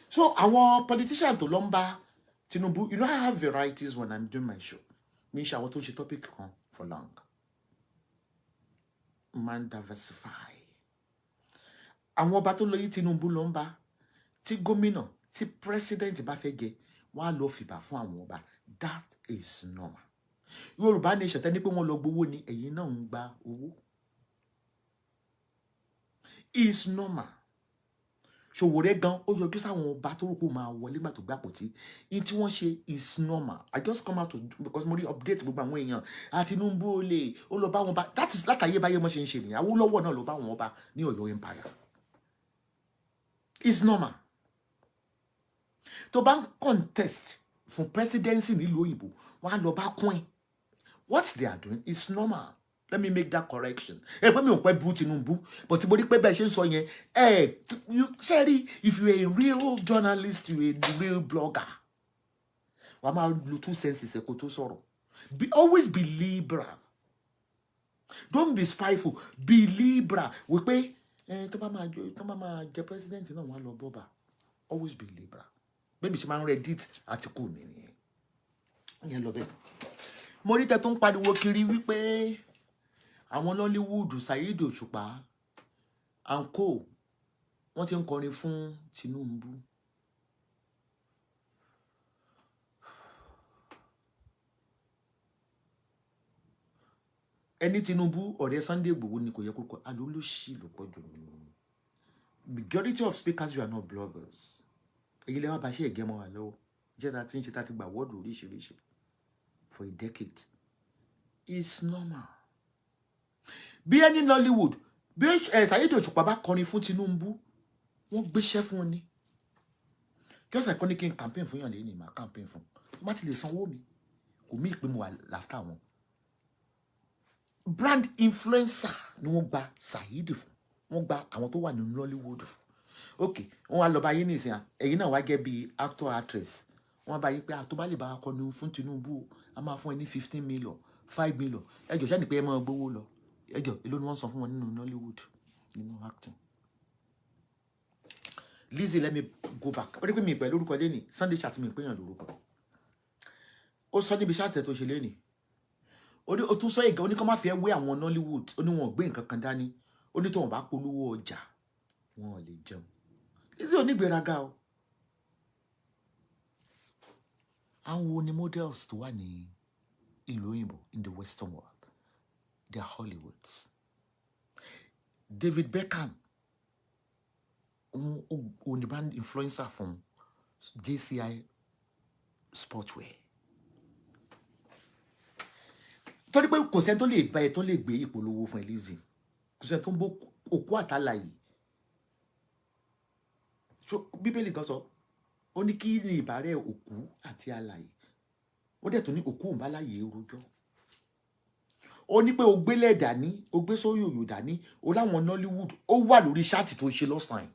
So àwọn politician tó lọ ń bá Tinubu, you know I have varieties when I'm doing my show. Mi ṣe àwọn tó ṣe topic kan for long. Man diversify. Àwọn ọba tó lọ yí Tinubu lọ ń bá tí gómìnà tí president bá fẹ́ gẹ wọ́n á lọ fìbà fún àwọn ọba. That is normal. Yorùbá nation tẹ́ ní pé wọ́n lọ gbowó ni ẹ̀yin náà ń gba owó. It's normal. Ṣòwòrẹ́ gan ó yọjú sáwọn ọba tó rò pé ó máa wọlé gbà tó gbà pòtí in tí wọ́n ṣe is normal. I just come out to because mo rí update gbogbo àwọn èèyàn àti Tinubu olè ó lọ bá wọn bá that is látàyè báyé wọ́n ṣe ń ṣe nìyẹn. Awólọ́wọ̀ náà ló bá wọn ọba ní Ọ̀yọ́ empire. It's normal. Tó bá ń contest fún presidency nílùú òyìnbó wọ́n á lọ bá queen. What they are doing is normal. Let me make that correction. Pé mi ò pẹ́ bú Tinubu, but mo rí pé bẹ́ẹ̀ ṣe ń sọ yẹn, sorry, if you're a real journalist, you're a real blogger, wàá máa lo 2 senses kó tó sọ̀rọ̀. Always be liberal. Don't be spiteful. Be liberal. Wípé tó bá máa jẹ president náà wọ́n á lọ bọ́bà. Always be liberal. Bẹ́ẹ̀ mi ṣe máa ń Reddit article mi nìyẹn. Ìyẹn lọ bẹ́ẹ̀. Mo rí tẹ́ tó ń pariwo kiri wípé àwọn Nollywood Saheed Òṣùpá and co wọ́n ti ń kọrin fún Tinubu. Ẹni Tinubu ọ̀rẹ́ Sunday Igboho ni kò yẹ kó kọ alólùsí ló pọ̀ jù nínú. Majority of speakers you are not bloggers. Èyí lẹ́wọ́ bá ṣe ẹ̀gẹ́ mọ́ wa lọ́wọ́. Jẹ́ta tí ń ṣe tá ti gbà wọ́ọ̀dù oríṣiríṣi for a decade. It's normal. Bí ẹni Nollywood bí Saheed Òṣùpá bá kọrin fún Tinubu wọ́n gbéṣẹ́ fún ni. Just like ní kí n campaign fún yàn lẹ́yìn máa campaign fún. Má ti lè sanwó mi kò mí ìpè mo wà láfta wọn. Brand influencer ni wọ́n gba Saheed fún. Wọ́n gba àwọn tó wà ní Nollywood fún. Okay, wọ́n wá lọ bá yín nísìn ẹ̀yin náà wá gẹ́ bí actor actress. Wọ́n bá yín pé tó bá lè bá kọrin fún Tinubu a máa fún ẹ ní 15 million 5 million. Ẹjọ́ ṣẹ́ ni pé ẹ máa gbowó lọ. Ẹjọ́ èló ni wọ́n san fún wọn nínú Nollywood nínú acting. Lizzy, let me go back. Ó rí pé mi pẹ̀lú orúkọ lẹ́nìí Sunday chat mi pé yàn lórúkọ. Ó sọ níbi chat tó ṣe lẹ́nìí. Ó tún sọ ìgbà ó ní kó má fi ẹ wé àwọn Nollywood. Ó ní wọn ò gbé nǹkan kan dání. Ó ní tó wọn bá polówó ọjà wọn ò lè jẹun. Lizzy ò ní gbéraga o. Àwọn wo ni models tó wà ní ìlú òyìnbó in the western world? They are Hollywoods. David Beckham on the brand influencer from JCI Sportswear. Torí pé kò sẹ́ni tó lè bá ẹ tó lè gbé ìpolówó fún Lizzy. Kò sẹ́ni tó ń bó òkú àtàlàyé. So Bíbélì kan sọ ó ní kí ni ìbárẹ́ òkú àti alààyè. Ó dẹ̀ tún ní òkú òǹbá láàyè rojọ́. Ó ní pé o gbélé dání, o gbé sóyòyò dání, o láwọn Nollywood, ó wà lórí ṣáàtì tó ṣe lọ́sàn-án.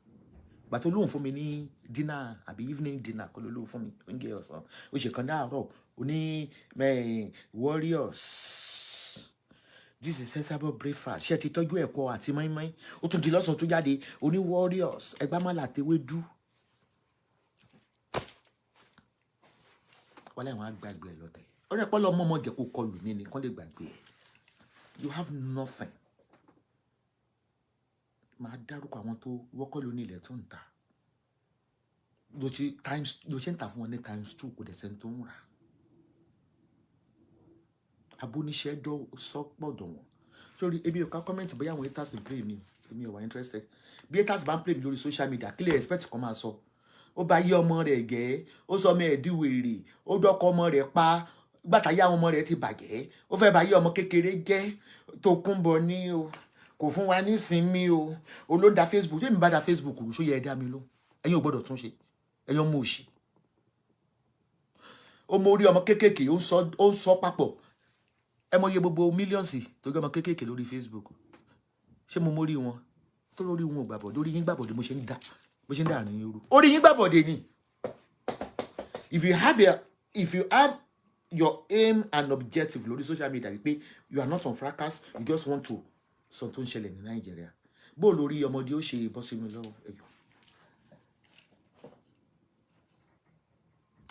Gbà tó lóhùn fún mi ní dinner àbí evening dinner kó ló lóhùn fún mi oúnjẹ ọ̀sán. Ó ṣe kan láàárọ̀, ó ní warriors. This is Esabod breakfast. Ṣé ti tọ́jú ẹ̀kọ́ àti mọ́ínmọ́ín? Ó tún di lọ́sàn-án tó jáde, ó ní warriors. Ẹgbá má là tewé dú. Wọ́n láwọn á gbàgbé ẹ lọ́tẹ̀. Ó rẹ̀ pọ́ lọ́mọ ọmọ jẹ́ kó kọlù mí ni kán lè gbàgbé ẹ. You have nothing. Máa dárúkọ àwọn tó wọ́kọ́ lóní ilẹ̀ tó ń ta. Ló ṣe ń tà fún wọn ní ×2 kò dẹ̀ sẹ́ni tó ń rà. Abóníṣẹ́ sọ́pọ̀dọ̀ wọn. Sórí ebi ò ká kọ́mẹ́ntì bóyá àwọn haters ń play mi. Èmi ò wá interested. Bí haters bá ń play mi lórí social media, kí lè expect kan máa sọ. Ó bá yé ọmọ rẹ̀ gẹ́, ó sọ ọmọ ẹ̀ di wèrè, ó dọ́kọ ọmọ rẹ̀ pa, gbàtà yá ọmọ rẹ̀ ti bàjẹ́, ó fẹ́ bá yé ọmọ kékeré jẹ́, tó kún bọ̀ ní o, kò fún wa ní sinmi o, olóńdà Facebook, tí èmi bá da Facebook rú, ṣó yẹ ẹ dá mi ló, ẹ̀yin ò gbọ́dọ̀ tún ṣe, ẹ̀yin ọmọ òṣì. Ó mọ orí ọmọ kékèké, ó ń sọ papọ̀, ẹ mọ iye gbogbo mílíọ̀nsì tó gbé ọmọ kékèké lórí Facebook. Ṣé mo mórí wọn? Tó lórí wọn ò gbàbọ̀dé, orí yín gbàbọ̀dé mo ṣe ń dà àárín irú. Orí yín gbàbọ̀dé ni. If you have your aim and objective lórí social media wípé you are not on fracas, you just want to sọ tó ń ṣẹlẹ̀ ní Nàìjíríà. Bó lórí ọmọdé ó ṣe bọ́ sí mi lọ́wọ́ ẹ̀yọ́.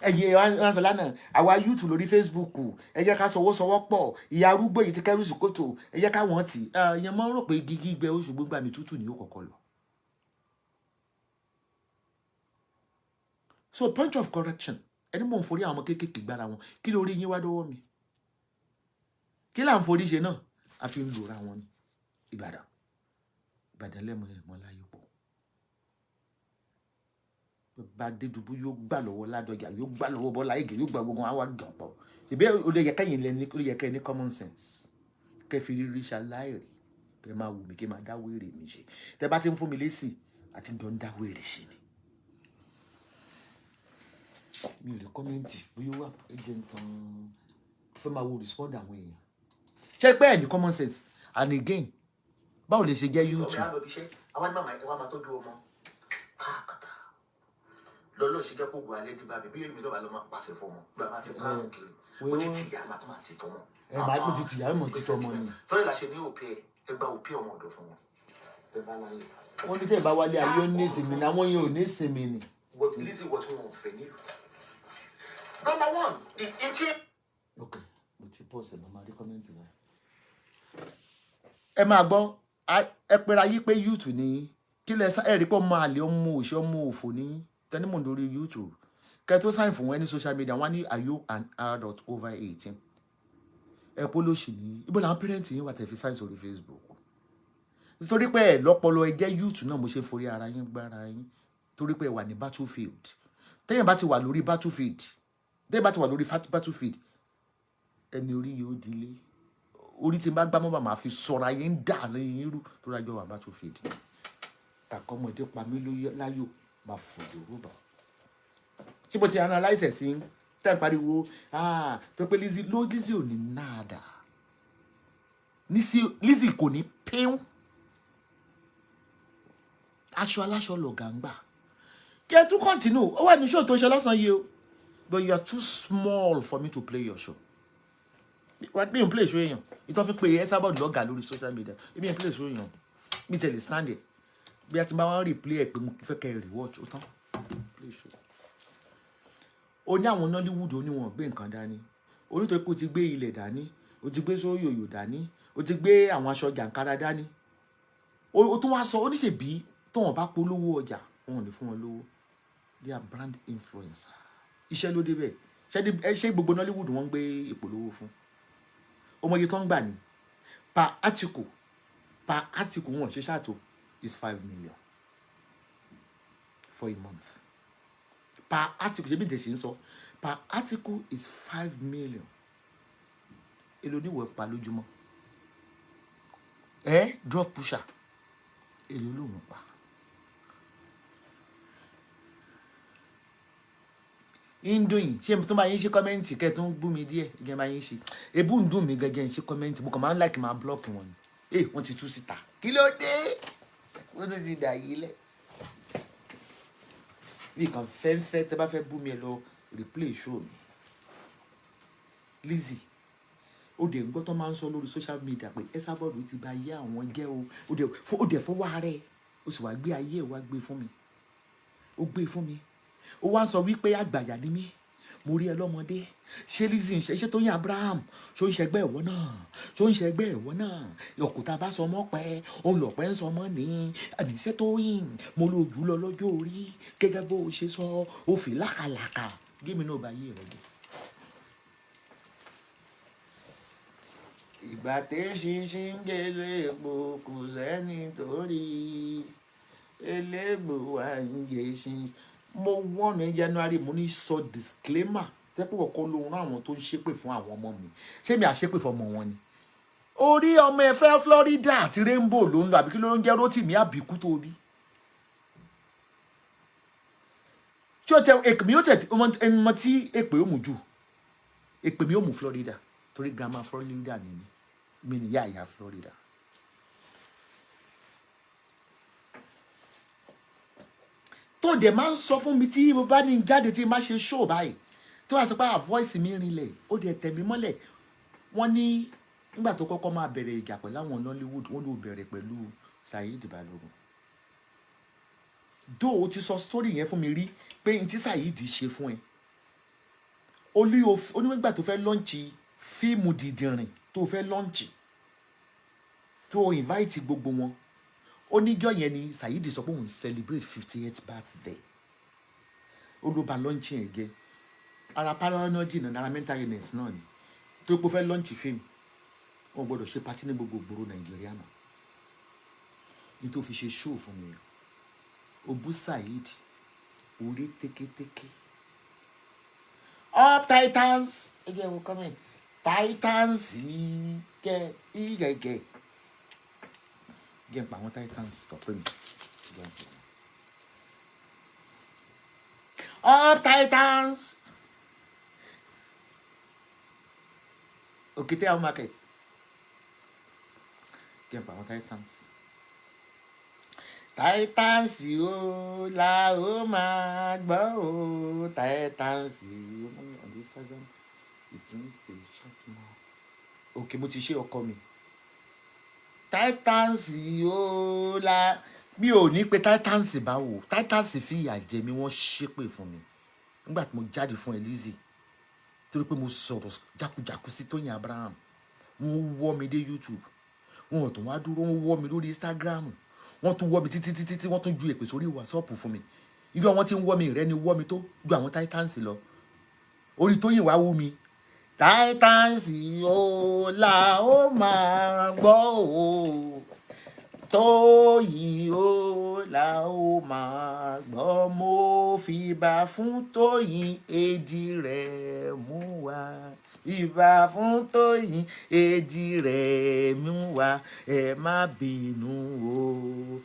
Ẹ̀yin ẹ̀wọ̀n lánàá àwa YouTube lórí Facebook ẹ jẹ́ ká sọwọ́ pọ̀ ìyá arúgbó yìí ti kẹ́rù sí kòtò ẹ jẹ́ ká wọ́n tì ẹ̀yàn máa ń rò pé gígí gbẹ oṣù gbogbo àmì tútù ni ó kọ̀kọ́ lọ. So point of correction ẹni mò ń forí àwọn ọmọ kéékèèké gbára wọn kí lórí yín wá dọ́wọ́ mi kí là ń forí ṣe náà a fi ń lòra wọn ní Ìbàdàn lẹ́mọ̀ ẹ̀mọ́ láyé pọ̀ bá Adédùbú yóò gbà lọ́wọ́ Ládọjà yóò gbà lọ́wọ́ Bọ́lá Ìgè yóò gbà gbogbo àwọn àgbọn pọ̀ ìbí ó lè yẹ kẹ́yìn lẹ́ni ó lè yẹ kẹ́ ní common sense kẹ́ fi rírí ṣaláìrí kẹ́ máa wù mí kẹ́ máa dá wèrè mi ṣe tẹ́ bá ti ń fún mi lésì àti jọ ń dá wèrè ṣe ni. mi ò lè kọ́mẹ́ǹtì bóyá wà ẹ̀jẹ̀ nǹkan fẹ́ máa wo respond àwọn èèyàn ṣé pé ẹ̀ ní common sense and again báwo lè ṣe jẹ́ YouTube. àwọn ní màmá ẹ wá máa tọ́jú ọmọ káàkiri lọ́lọ́ ṣe jẹ́ kó gbọ́ alẹ́ dí bábí bí èmi lọ́ba ló máa pàṣẹ fún wọn bá máa ti kọ́ àwọn kiri ó ti tìyà máa tó máa ti tọ́ wọn. ẹ máa gbé ti tìyà mọ̀ ti tọ́ ọmọ ni. tọ́lẹ̀ la ṣe ní òpè ẹgbà òpè ọmọ ọ̀dọ̀ fún wọn. wọ́n ní tẹ́ ẹ bá wálé ayé ó ní ìsinmi ni àwọn yẹn ò ní ìsinmi ni. Lizzy wọ́n tún wọn fẹ́ nílùú. Number one the engine. ok mo ti pọ̀ ṣẹ̀ mọ́ máa rí kọ́mẹ́ntì náà. ẹ máa gbọ́ ẹ pera yí pé YouTube ni kí lẹ ẹ rí pé ọmọ àlè ọmọ òṣì ọmọ òfò ní tẹnimọ̀ lórí YouTube kẹ tó sáìn fún wọn ní social media wọn ní are you an adult over 18 ẹ polóṣì ní ibo làwọn parent yín wà tẹ fi sáìn sórí Facebook nítorí pé ẹ lọ́pọlọ ẹ jẹ́ YouTube náà mo ṣe forí ara yín gbára yín torí pé ẹ wà ní battlefield tẹ́yìn bá ti wà lórí battlefield ẹni orí yóò dilé orí tí n bá gbámọ́ bá máa fi sọ̀rọ̀ ayé ń dà lẹ́yìn irú tó rájọ́ wà battlefield tàkọ́mọdé pa mí láyò máa fòdò rúbà ṣé bó ti analyze sí tẹ́ ń pariwo tó pé Lizzy ò ní nada Lizzy kò ní pín aṣọ aláṣọ lọ̀gá ń gbà kí ẹ tún continue ó wà ní show tó ṣe lọ́sàn-án yìí o but you are too small for me to play your show wọ́n bí n play show èèyàn ìtọ́ fi pé Esabod lọ́gà lórí social media ebi n play show èèyàn mi tẹ̀lé stand it bí a ti bá wọn replay ẹ̀ pé mo fẹ́ kẹ́ ẹ rewatch ó tán play show. ó ní àwọn Nollywood ó ní wọn gbé nǹkan dání onítorí pé ó ti gbé ilẹ̀ dání ó ti gbé sóyòyò dání ó ti gbé àwọn aṣọ jàǹkárá dání ó tún wá sọ oníṣèbí tó wọn bá polówó ọjà wọn ò ní fún wọn lówó they are brand influencer iṣẹ́ ló débẹ̀ ṣé gbogbo Nollywood wọ́n ń gbé ìpolówó fún ọmọ iye tó ń gbà ní per article wọn ṣe ṣàtò is 5 million for a month per article ṣe bí tẹ̀sí ń sọ per article is 5 million èlò oníwọ̀ pa lójúmọ́ drop pusher èlò olóhùn pa indoyin ṣé tó bá yín ṣe kọ́mẹ́ǹtì kẹ́ tó ń bú mi díẹ̀ gẹ́gẹ́ bá yín ṣe ebú ń dùn mí gẹ́gẹ́ ń ṣe kọ́mẹ́ǹtì mo kàn máa ń like máa block wọn ni wọ́n ti tú síta kí ló dé wọ́n tún ti dà yí lẹ̀ bí kan fẹ́ńfẹ́ tẹ́ bá fẹ́ bú mi ẹ lọ replay show mi Lizzy ó dẹ̀ ń gbọ́ tó máa ń sọ lórí social media pé Esabod ti ba ayé àwọn jẹ́ o ó dẹ̀ fọwọ́ ara ẹ̀ ó sì wá gbé ayé ẹ̀ wá gbé fún mi ó gbé fún mi ó wá ń sọ wípé àgbàyà ni mí mo rí ẹ lọ́mọdé ṣé Lizzy ń ṣe iṣẹ́ tó yín Abraham ṣó ń ṣẹgbẹ́ ẹ̀wọ́ náà òkúta bá sọmọ pẹ́ olùpẹ́ ń sọmọ ní àdìsẹ́ tó yín mo lò jù lọ lọ́jọ́ orí gẹ́gẹ́ bó o ṣe sọ ó fi lákàlàkà gémi náà bá yé rẹ dé. ìgbà tẹ́ ṣinṣin ń gèlè epo kò sẹ́ni torí elégbò wà ń gé ṣinṣin mo wọ́n ní January mo ní sọ disclaimer tẹ́pẹ́ wọ́n ló rán àwọn tó ń ṣépè fún àwọn ọmọ mi ṣé mi àṣépè fún ọmọ wọn ni orí ọmọ ẹ̀fẹ́ Florida àti Rainbow ló ń lọ àbí kí ló ń jẹ́ Rótìmí àbíkú tó bí tí ó tẹ èpè mi ó tẹ ẹmọ tí èpè ó mú jù èpè mi ó mú Florida torí grandma Florida mi ni ìyá Florida. tó dẹ̀ máa ń sọ fún mi tí mo bá ní jáde tí má ṣe show báyìí tó wá sọ pé voice mi rinlẹ̀ ó dẹ̀ tẹ̀ mí mọ́lẹ̀ wọ́n ní nígbà tó kọ́kọ́ máa bẹ̀rẹ̀ ìjà pẹ̀lú àwọn Nollywood wọ́n ló bẹ̀rẹ̀ pẹ̀lú Saheed Balogun dó o ti sọ story yẹn fún mi rí pé n tí Saheed ṣe fún ẹ onígbà tó fẹ́ lọ́ǹchì fíìmù dìdìrìn tó fẹ́ lọ́ǹchì tó invite gbogbo wọn oníjọ́ yẹn ni Saheed sọ pé òun celebrate 58th birthday ó ló ba lọ́ǹchì yẹn gẹ́ ara paranoid náà ara mental illness náà ni tó pé fẹ́ lọ́ǹchì fíìmù wọn gbọ́dọ̀ ṣe pátí ní gbogbo gbòòrò Nàìjíríà náà ní tó fi ṣe show fún mi ó bú Saheed ó orí tékétéké. Up Titans. Again, we'll come in. Titans. Get pa àwọn Titans stop me. Up Titans. Okay, tell market. Get pa àwọn Titans. Titans o la o máa gbọ́ o Titans o on the Instagram ìtún ti ṣọ́ọ̀tì mọ́. Okay, mo ti ṣe ọkọ mi. Titans o la mi ò ní pé Titans báwo Titans fi ìyà jẹ mi wọ́n ṣépè fún mi nígbà tí mo jáde fún Lizzy torí pé mo sọ̀rọ̀ jákujàku sí Tóyìn Abraham wọ́n wọ́ mi dé YouTube wọ́n tún wá dúró wọ́n wọ́ mi lórí Instagram wọ́n tún wọ́ mi títí wọ́n tún ju èpè sórí WhatsApp fún mi ibi àwọn tí ń wọ́ mi rẹ ni wọ́ mi tó ju àwọn Titans lọ orí Tóyìn wá wú mi Titans o la ó máa gbọ́ o Tóyìn o la ó máa gbọ́ mo fi bá fún Tóyìn èdì rẹ̀ mú wá ìbà fún Tóyìn èdì rẹ̀ mú wá ẹ má bínú o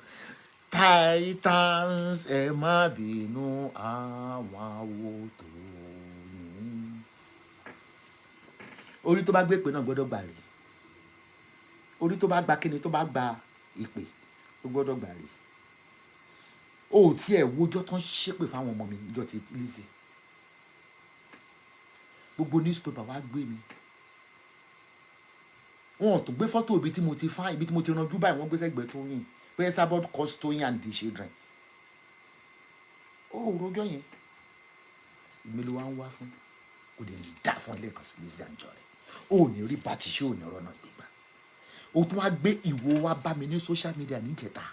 Titans ẹ má bínú àwọn àwo Tóyìn. Orí tó bá gbé ìpè náà gbọ́dọ̀ gbà rè orí tó bá gba kíni tó bá gba ìpè tó gbọ́dọ̀ gbà rè o tí ẹ wojọ́ tán ṣépè fáwọn ọmọ mi ìjọ ti Lizzy gbogbo newspaper wá gbé mi wọn tó gbé fọ́tò ibi tí mo ti fá ibi tí mo ti ranjú báyìí wọ́n gbé sẹ́gbẹ̀ẹ́ Tóyìn pé Esabod cause Tóyìn and the children ó rojọ́ yẹn ìmẹ́lò wa ń wá fún kò dé dá fún ilé ẹ̀kọ́ sí Lizzy Anjorin ó ní rí bá ti ṣe ò ní rọ́nà gbígbà ó tún wá gbé ìwo wá bá mi ní social media níjẹta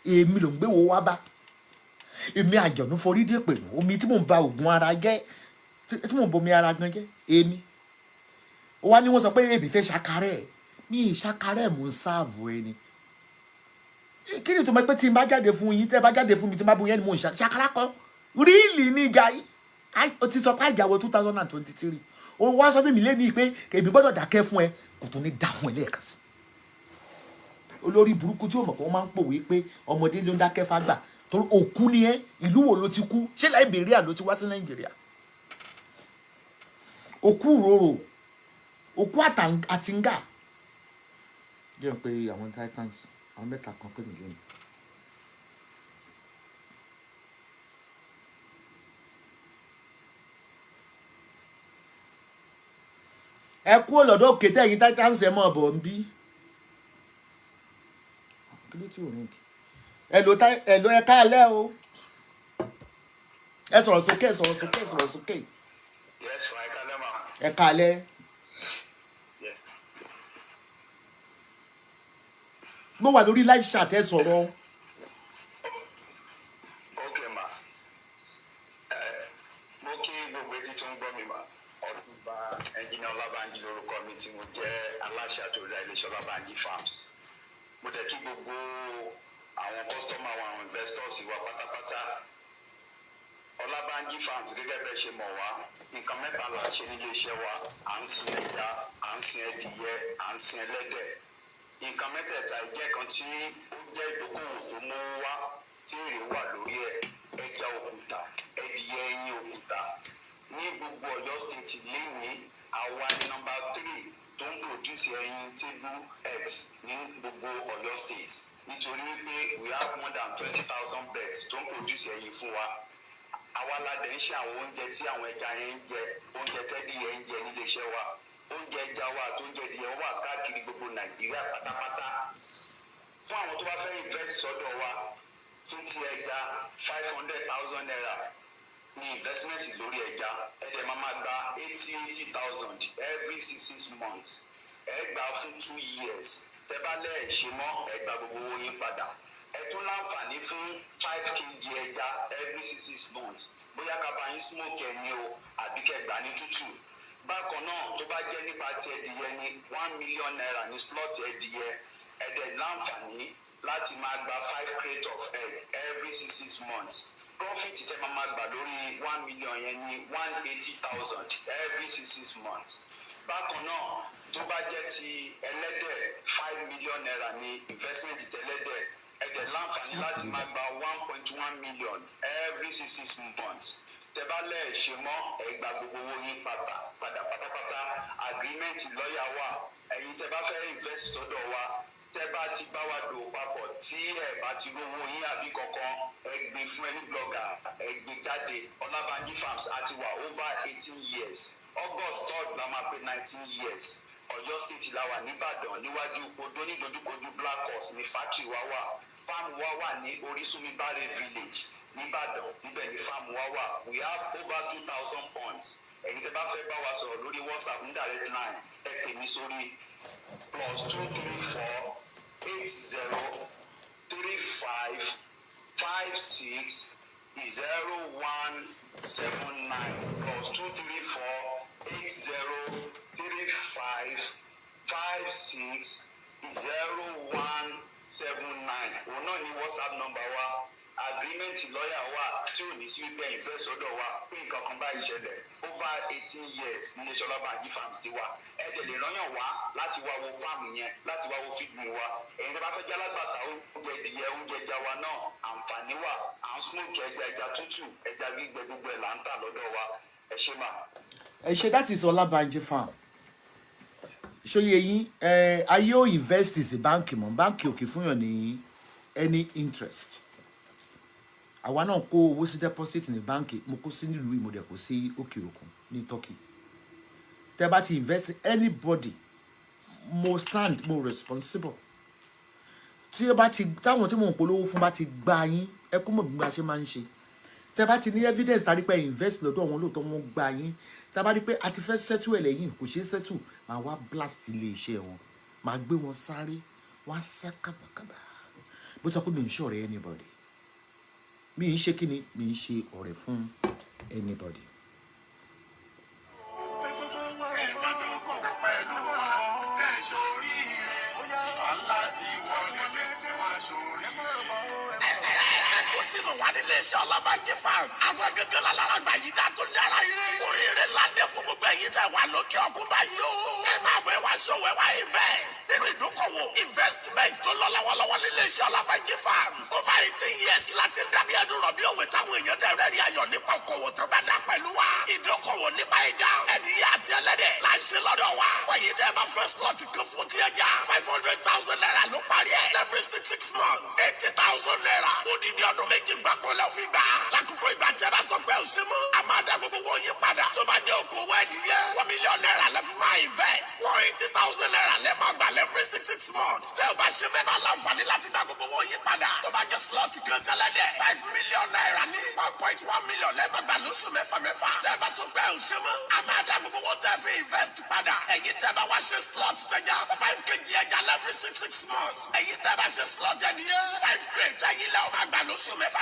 èmi ló ń gbé wo wá bá èmi àjọ̀nú forí dé pè mí omi tí mò ń ba oògùn ara jẹ́ tí mò ń bomi ara gan jẹ́ èmi ó wá ní wọ́n sọ pé èmi fẹ́ ṣàkárẹ̀ mi ìṣàkárẹ̀ mò ń sáàvù ẹni kí ni tó mọ̀ pé tí n bá jáde fún yín tẹ́ bá jáde fún mi tí n bá bu yẹn ni mò ń ṣàkárá kọ́ ríìlì ní ìjà yìí ó ti sọ pé àjàwọ̀ 2023 ó wá sọ fún mi lé ní pé èmi gbọ́dọ̀ dákẹ́ fún ẹ kò tún ní dá fún ẹ lẹ́ẹ̀kan sí olórí burúkú tí ó mọ̀ pé wọ́n máa ń pòwe pé ọmọdé ló ń dákẹ́ fágbà torí òkú ni ẹ ìlú wo ló ti kú ṣé Liberia ló ti wá sí Nàìjíríà òkú rorò òkú àtìngà jẹ́ pé àwọn Titans àwọn mẹ́ta kan pè mí lónìí. ẹ kú ọlọ́dọ̀ òkè tẹ̀yìn Titans ẹ mọ̀ bọ̀ ń bí ẹ ló ẹ káalẹ́ o ẹ sọ̀rọ̀ sókè sọ̀rọ̀ sókè sọ̀rọ̀ sókè. Yes, ẹ káalẹ́ ma. ẹ káalẹ́. mo wà lórí live chat ẹ sọ̀rọ̀. Ok ma mo kí gbogbo etí tó ń gbọ́ mi ma Ọ̀túnba ẹnjìnà Ọlábánjí lórúkọ mi tí mo jẹ́ aláṣẹ àtòrí iléeṣẹ́ Ọlábánjí Farms mo dẹ̀ kí gbogbo àwọn kọ́sítọ́mù àwọn investors wa pátápátá Ọlábánjí Farms gẹ́gẹ́ bẹ́ẹ̀ ṣe mọ̀ wá nǹkan mẹ́ta là ń ṣe nílé iṣẹ́ wa à ń sin ẹja à ń sin ẹdìyẹ à ń sin ẹlẹ́dẹ̀ nǹkan mẹ́tẹ̀ẹ̀ta jẹ́ kan tí ó jẹ́ ìdókòwò tó mú wá tí èrè wà lórí ẹ̀ ẹja òkúta ẹdìyẹ ẹyin òkúta ní gbogbo Ọ̀yọ́ state lẹ́yìn àwa ní nọ́mbà 3 tó ń produce ẹyin table eggs ní gbogbo Ọ̀yọ́ state nítorí wípé we have more than 20,000 birds tó ń produce ẹyin fún wa àwa la dẹ̀ ń ṣe àwọn oúnjẹ tí àwọn ẹja yẹn ń jẹ oúnjẹ tẹ́díyẹ ń jẹ nílé iṣẹ́ wa oúnjẹ ẹja wa àti oúnjẹ ẹdìyẹ wà káàkiri gbogbo Nàìjíríà pátápátá fún àwọn tó bá fẹ́ invest sọ́dọ̀ wa fún ti ẹja 500,000 naira ní investment lórí ẹja ẹ̀dẹ̀ máa gba 80,000 every 6 months ẹ gbà fún 2 years tẹ́ bá lẹ̀ ṣe mọ́ ẹ gba gbogbo owó yín padà ẹ tún láǹfààní fún 5 kg ẹja every 6 months bóyá ká bá yín smoke ẹ ní o àbí kẹ́ gbà ní tútù bákan náà tó bá jẹ́ nípa ti ẹdìyẹ ní 1 million naira ní slot ẹdìyẹ ẹ̀dẹ̀ láǹfààní láti máa gba 5 crate of egg every 6 months profit tẹ máa gbà lórí 1 million yẹn ní 180,000 every 6 months. Bákan náà tó bá jẹ́ ti ẹlẹ́dẹ̀ 5 million naira ní investment tẹ́lẹ́dẹ̀ ẹ̀dẹ̀ láǹfààní láti máa gba 1.1 million every 6 months. Tẹ́ bá lẹ̀ ṣe mọ́ ẹ gba gbogbo owó yín padà pátápátá agreement lọ́ọ̀yà wà ẹ̀yin tẹ́ bá fẹ́ invest sọ́dọ̀ wa tẹ́ bá ti bá wa dò papọ̀ tí ẹ bá ti rówó yín àbí kankan ẹ gbé fún ẹni blogger ẹ gbé jáde Ọlábànjí Farms àti wà over 18 years August 3rd la máa pé 19 years Ọ̀yọ́ state la wà nìbàdàn níwájú odò nídojúkojú Black Horse ní factory wa wà farm wa wà ní Orísunmibáre village nìbàdàn níbẹ̀ ní farm wa wà we have over 2,000 ponds ẹ̀yin tẹ́ bá fẹ́ bá wa sọ̀rọ̀ lórí WhatsApp ní direct line ẹ pè mí sórí +234 80 35 56 0179 +234 80 35 56 0179 òun náà ní WhatsApp number wa agreement lọ́ọ̀yà wa tí ò ní sí wípé invest ọ̀dọ̀ wa pé nǹkan kan bá ìṣẹ̀lẹ̀ over 18 years ní iléeṣẹ́ Ọlábànjí Farms ti wà ẹ̀dẹ̀ lè rányàn wá láti wá wo fáàmù yẹn láti wá wo fídíò wa ẹ̀yin tó bá fẹ́ jálágbàtà oúnjẹ ìdíyẹ oúnjẹ ẹja wa náà àǹfààní wà à ń smoke ẹja tútù ẹja gbígbẹ gbogbo ẹ̀ là ń tà lọ́dọ̀ wa ẹ ṣé mà. ẹ ṣe that is Ọlábànjí Farm ṣóyè yín ayé ò invest sí báǹkì mọ́ báǹkì òkè fúnyàn ní any interest àwa náà kó owó sí deposit ní báǹkì mo kó sí nílùú ìmọ̀dẹ̀ kó sí òkè òkun ní Turkey tẹ́ bá ti invest anybody mo stand mo responsible tí ẹ bá ti táwọn tí mò ń polówó fún bá ti gba yín ẹ kó mọ̀ bí a ṣe máa ń ṣe tẹ́ bá ti ní evidence tàbí pé invest lọ́dọ̀ wọn lóòótọ́ wọn gba yín tẹ́ bá rí pé a ti fẹ́ settle ẹ̀ lẹ́yìn kò ṣeé settle máa wá blast ilé iṣẹ́ wọn máa gbé wọn sáré wá sá kábàkábà bó sọ pé mi ń ṣọ̀rẹ́ anybody mi ń ṣe kíni mi ń ṣe ọ̀rẹ́ fún anybody. wà nílé iṣẹ́ Ọlábànjí Farms. Àwọn gẹ́gẹ́ lálára gbà yí dá tó dára ire. Oríire ládé fún gbogbo ẹ̀yin tẹ̀ wà lókè ọkùn báyìí o. Ẹ máa bọ̀ ẹ wá ṣòwò ẹ wá invest. Nínú ìdókòwò investment tó lọ lọ́wọ́lọ́wọ́ nílé iṣẹ́ Ọlábànjí Farms. Over 18 years láti ń dábí ẹdun rọ̀ bí òwe táwọn èèyàn dẹ̀rẹ́ rí ayọ̀ nípa okòwò tó bá dá pẹ̀lú wa. Ìdókòwò nípa ẹja, ẹdìyẹ àti ẹlẹ́dẹ̀ là ń ṣe lọ́dọ̀ wa. Fọyín tẹ́ bá first lot kan fún ti ẹja. 500,000 naira ló parí ẹ̀. Every 6 months. 80,000 naira. Odidi ọdún méjì gbàgbọ́ lẹ́ fi gbà. Lákòókò ìgbà tí ẹ bá sọ pé ò ṣe mọ́. A máa dá gbogbo wọn yín padà. Tó bá jẹ́ okòwò ẹdìyẹ. 1 million naira lẹ́ fi máa invest. 180,000 naira lẹ́ máa gbà every 6 months. Tẹ́ ò bá ṣe bẹ́ẹ̀ máa láǹfààní láti dá gbogbo wọn yín padà. Tó bá jẹ́ slot kan tẹ́lẹ̀dẹ̀. 5 million naira ní. 1.1 million lẹ́ máa gbà lóṣù mẹ́fà. Tẹ́ ẹ bá sọ pé ò ṣe mọ́. A máa dá gbogbo wọn tẹ́ fi invest padà. Ẹ̀yin tẹ́ bá wá ṣe slot tẹ́jà 5 kg ẹja every 6 months. Ẹ̀yin tẹ́ bá ṣe slot ẹdìyẹ 5 crates ẹ̀yin lẹ́ o máa gbà lóṣù mẹ́fà.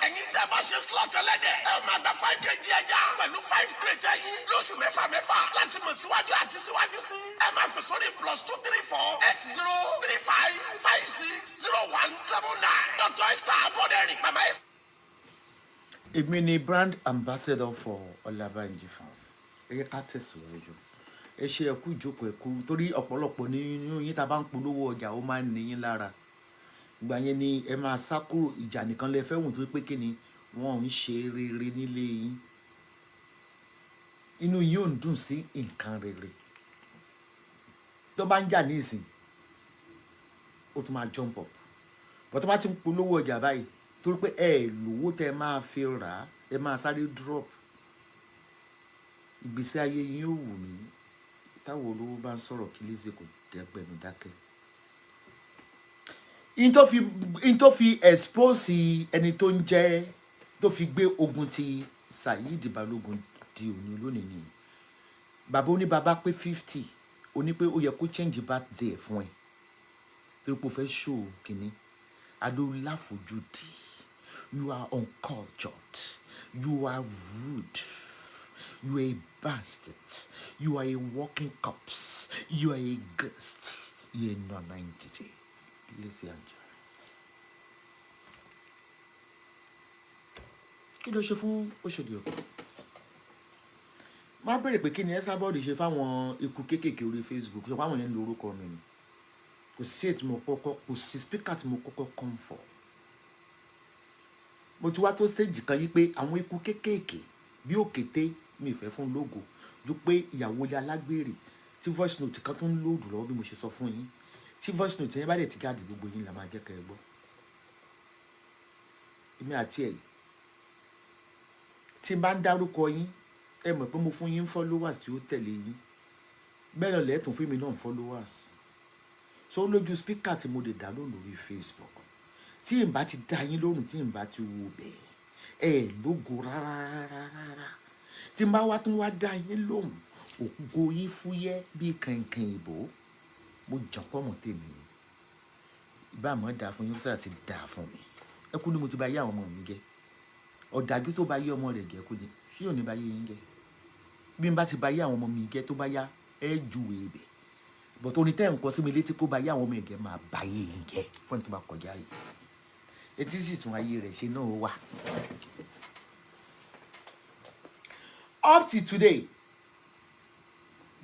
Ẹ̀yin tẹ́ bá ṣe slot ẹlẹ́dẹ̀ ẹ máa gbà 5 kg ẹja pẹ̀lú 5 crates ẹ̀yin lóṣù mẹ́fà. Láti mọ̀ síwájú àti síwájú sí. Ẹ máa pè sórí +234 8035 560179. Dr. Esther Abọ́dẹ̀rìn Mama Esther. Èmi ni brand ambassador for Ọlábànjí Farm. Ẹ yẹ ká tẹ̀síwájú. Ẹ ṣe ẹkú ìjókòó ẹkú torí ọ̀pọ̀lọpọ̀ nínú yín tá a bá ń polówó ọjà ó máa ń ní yín lára. Ìgbà yẹn ni ẹ máa sá kúrò ìjà nìkan lẹ fẹ́ wùn tó pé kí ni wọ́n ń ṣe rere nílé yín. Inú yín ò ń dùn sí nǹkan rere. Tó bá ń jà ní ìsìn, ó tún máa jump up. But tó bá ti ń polówó ọjà báyìí torí pé ẹ lówó tẹ máa fi rà á ẹ máa sáré drop. Ìgbésí ayé yín ò wù mí táwọn olówó bá ń sọ̀rọ̀ kí Lizzy kò dẹ́gbẹ̀mí dákẹ́. In tó fi expose ẹni tó ń jẹ́ tó fi gbé ogun ti Saheed Balógun di òní lónìí ni bàbá oníbàbá pé 50 ó ní pé ó yẹ kó change birthday fún ẹ torí pé ó fẹ́ show kìíní adóláfojúdi. You are uncultured. You are rude. You are a bastard. You are a walking corpse. You are a ghost. You are a non-entity. Lizzy Anjorin. kí ló ṣe fún Òṣòdì Òkè? Má bèrè pé kí ni Esabod ṣe fáwọn ikú kéékèèké orí Facebook ṣe fáwọn yẹn ń lo orúkọ mi ni. Kò sí ètò mo kọ́kọ́, kò sí speaker tí mo kọ́kọ́ come for. Mo ti wá tó stage kan yí pé àwọn ikú kéékèèké bí òkété mi ìfẹ́ fún lógo ju pé ìyàwó ilé alágbèrè tí voice note kan tó ń lòdù lọ́wọ́ bí mo ṣe sọ fún yín. Tí voice note yẹn bá dẹ̀ ti gáàdì gbogbo yín la máa jẹ́ kẹ́ ẹ gbọ́. Èmi àti ẹ̀ tí n bá ń dárúkọ yín ẹ mọ̀ pé mo fún yín followers tí ó tẹ̀lé yín. Bẹ́ẹ̀ náà lẹ́ẹ̀tún fún mi náà followers. So lójú speaker tí mo lè dá lórí Facebook. Tí n bá ti dá yín lóhùn tí n bá ti wo bẹ́ẹ̀ lógo rárá. Tí n bá wá tún wá dá yín lóhùn ògo yín fúyẹ́ bí kankan ìbò mo jọpọ̀ mọ́ tèmi ni. Ìbá mọ̀ dá fún yín sáà ti dá fún mi. Ẹ kú ni mo ti bá yé àwọn ọmọ mi jẹ́. Ọ̀dájú tó bá yé ọmọ rẹ̀ jẹ́ kú ni ṣé ò ní bá yé yín jẹ́. Bí n bá ti bá yé àwọn ọmọ mi jẹ́ tó bá yá ẹ júwe ibẹ̀. But oní tẹ́ nǹkan sí mi létí kó bá yé àwọn ọmọ ẹ̀gẹ́ máa bá yé yín jẹ́ fún ẹni tó bá kọjá yìí. Etí sì tún ayé rẹ̀ ṣe náà wà. Up to today,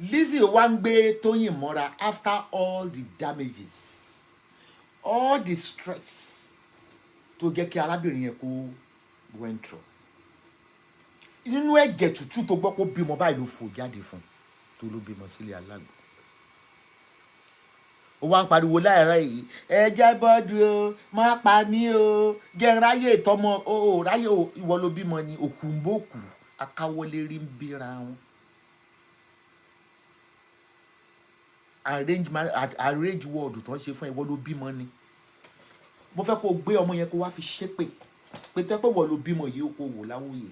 Lizzy wá ń gbé Tóyìn mọ́ra after all the damages, all the stress tó jẹ́ kí arábìnrin yẹn kó went through. Nínú ẹ̀jẹ̀ tútù tó gbọ́ pé ó bímọ báyìí ló fò jáde fún tó ló bímọ sílé alágbó. Ó wá ń pariwo láìra yìí Esabod o má pa mí o jẹ́ ráyè ìtọ́mọ o ráyè ìwọ ló bímọ ni òkú ń bòkú akáwọlé rí ń bíra wọn. Arrange word tó ń ṣe fún ìwọ ló bímọ ni. Mo fẹ́ kó gbé ọmọ yẹn kó wá fi ṣépè pé tẹ́ pé ìwọ ló bímọ yìí ó kó wò láwòye.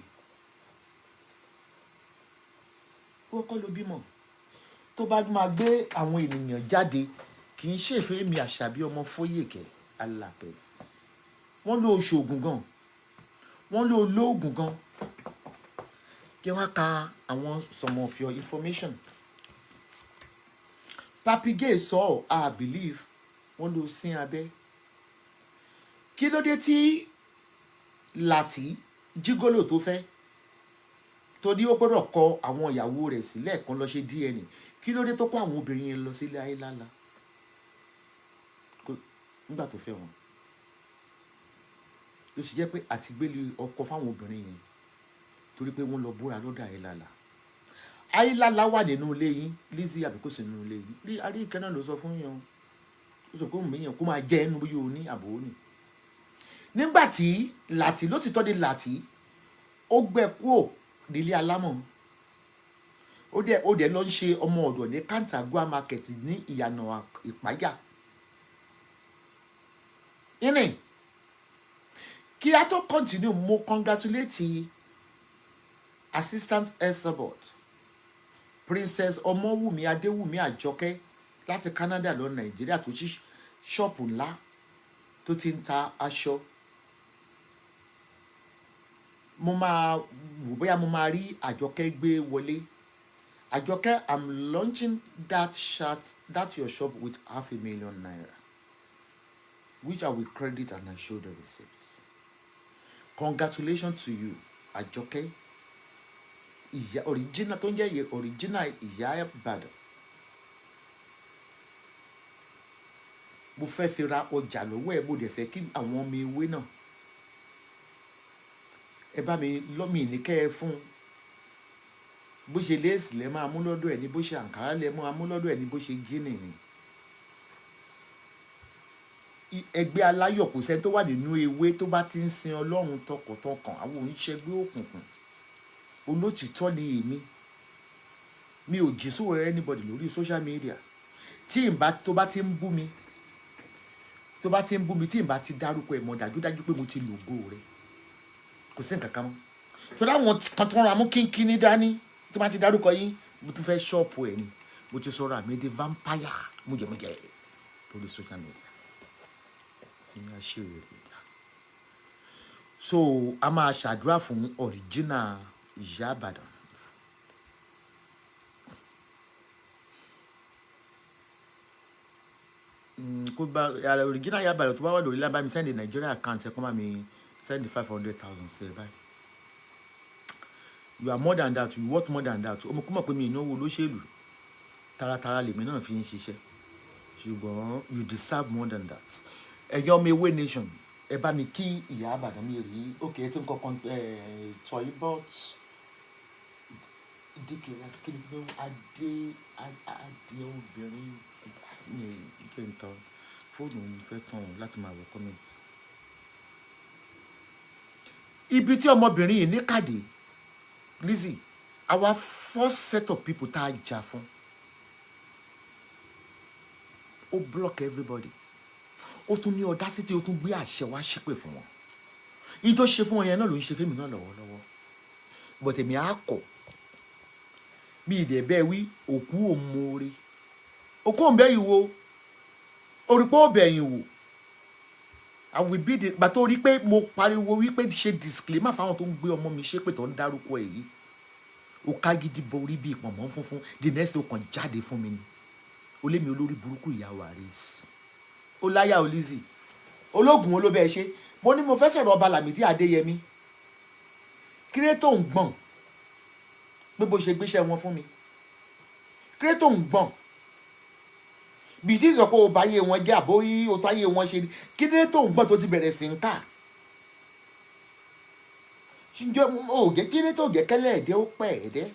Ó kọ́ ló bímọ. Tó bá máa gbé àwọn ènìyàn jáde kì í ṣèfé mi Àṣàbí ọmọ Fóyèkẹ́ Alákẹ́. Wọ́n lo oṣoògùn gan. Wọ́n lo olóògùn gan. Kí wọ́n ka àwọn some of your information. Papi Gay sọ I believe wọ́n lo sin abẹ́. Kí ló dé tí Láti jígólò tó fẹ́ torí ó gbọ́dọ̀ kọ àwọn ìyàwó rẹ̀ sílẹ̀ kan lọ ṣe DNA. Kí ló dé tó kó àwọn obìnrin yẹn lọ sílé ayé lálá nígbà tó fẹ́ wọn. Tó sì jẹ́ pé àti gbélé ọkọ fáwọn obìnrin yẹn torí pé wọ́n lọ búra lọ́dọ̀ Ayélálá. Ayélálá wà nínú ilé yín Lizzy àbí kò sí nínú ilé yín. Rí Aríkẹ́ náà ló sọ fún yẹn. Ó sọ pé òun yẹn kó máa jẹ́ ẹnu bí yóò ní àbò ó ní. Nígbà tí Láti ló ti tọ́ de Láti ó gbẹ kúò nílé alámọ̀. Ó dẹ̀ lọ ń ṣe ọmọ ọ̀dọ̀ ní Kantagua market ní ìyànà Ìpájà. Ìní kí a tó continue mo congratulate assistant Esabod Princess Ọmọwùmí Adéwùmí Àjọkẹ́ láti Canada lọ Nàìjíríà tó ṣí ṣọ́ọ̀pù ńlá tó ti ń ta aṣọ. Mo máa wò bóyá mo máa rí Àjọkẹ́ gbé wọlé. Àjọkẹ́, I'm launching that your shop with $500,000 naira, which I will credit and I show the receipts. Congratulations to you, Àjọkẹ́. Ìyá original tó ń jẹ́ original ìyá Ìbàdàn. Mo fẹ́ fi ra ọjà lọ́wọ́ ẹ̀, mo dẹ̀ fẹ́ kí àwọn ọmọ ewé náà ẹ bá mi lọ́mì ní kẹ́ ẹ fún. Bó ṣe léèsì lẹ máa mú lọ́dọ̀ ẹ̀ ní bó ṣe àǹkárá lẹ máa mú lọ́dọ̀ ẹ̀ ní bó ṣe gíní ni. Ẹgbẹ́ aláyọ̀ kò sẹ́ni tó wà nínú ewé tó bá ti ń sin Ọlọ́run tọkàntọkàn. Àwọn oníṣẹ́gbẹ́ òkùnkùn olótìtọ́ ni èmi. Mi ò jí sóòrè anybody lórí social media. Tí tó bá ti ń bú mi tí n bá ti dárúkọ ẹ̀ mọ́ dájúdájú pé mo ti lògo rẹ̀. Kò sí nǹkan kan mọ́. So dáwọn kan tó ń ra mú kínkínní dání tí wọ́n ti dárúkọ yín mo tún fẹ́ ṣọ́ọ̀pù ẹ̀ ni. Mo ti sọ̀rọ̀ àmì di vampire mújẹmújẹ lórí social media. Ìyẹn ṣe èrè dá. So a máa ṣàdúrà fún original ìyá Ìbàdàn. Kó bá original ìyá Ìbàdàn tó bá wà lórí lábá mi send the Nigeria account ẹ̀ kó má mi send the 500,000 sí ẹ báyìí. you are more than that, you worth more than that. Ọmọ kó mọ̀ pé mi ìnáwó olóṣèlú taratara lèmi náà fi ń ṣiṣẹ́, ṣùgbọ́n you deserve more than that. Ẹ̀yin ọmọ ewé nation, ẹ bá mi kí ìyá àbàdàn mi rí òkè ẹ tí nǹkan kan tọ́ yí bọ́t dìkìrì kí ni adé obìnrin ní kí n tọ́ fóònù mi fẹ́ tán láti máa wọ kọ́mẹ̀ntì. Ibi tí ọmọbìnrin yìí ní kàdé Lizzy, our first set of people tá a jà fún ó block everybody, ó tún ní audacity, ó tún gbé àṣẹ wá ṣépè fún wọn. Yín tó ṣe fún wọn yẹn náà ló ń ṣe fẹ́mi náà lọ́wọ́lọ́wọ́, but èmi á kọ̀ bí ìdè bẹ́ẹ̀ wí òkú òmòore òkú òǹbẹ́yìn wo orípò òbẹ̀yìn wò. I will be the but ó rí pé mo pariwo wípé ṣe disclaimer fáwọn tó ń gbé ọmọ mi ṣépè tó ń dárúkọ ẹ̀ yìí, ó ká gidi bo orí bíi pọ̀nmọ́ funfun, the next day ó kàn jáde fún mi ni ó lé mi olórí burúkú ìyàwó àrèsì ó láyà ó Lizzy ológun wo ló bẹ́ẹ̀ ṣe. Mo ní mo fẹ́ sọ̀rọ̀ ọba Lámìdí Adéyẹmí, kílé tó ń gbọ̀n pé bó ṣe gbéṣẹ́ wọn fún mi, kílé tó ń gbọ̀n bí tí ìsọ̀kò ọba ayé wọn jẹ́ àbóyí òtún ayé wọn ṣe, kílé tó ń gbọ̀n tó ti bẹ̀rẹ̀ sí ń kà ṣùgbọ́n ó jẹ́ kílé tó jẹ́ kẹ́lẹ́ ẹ̀dẹ́ ó pẹ́ ẹ̀dẹ́.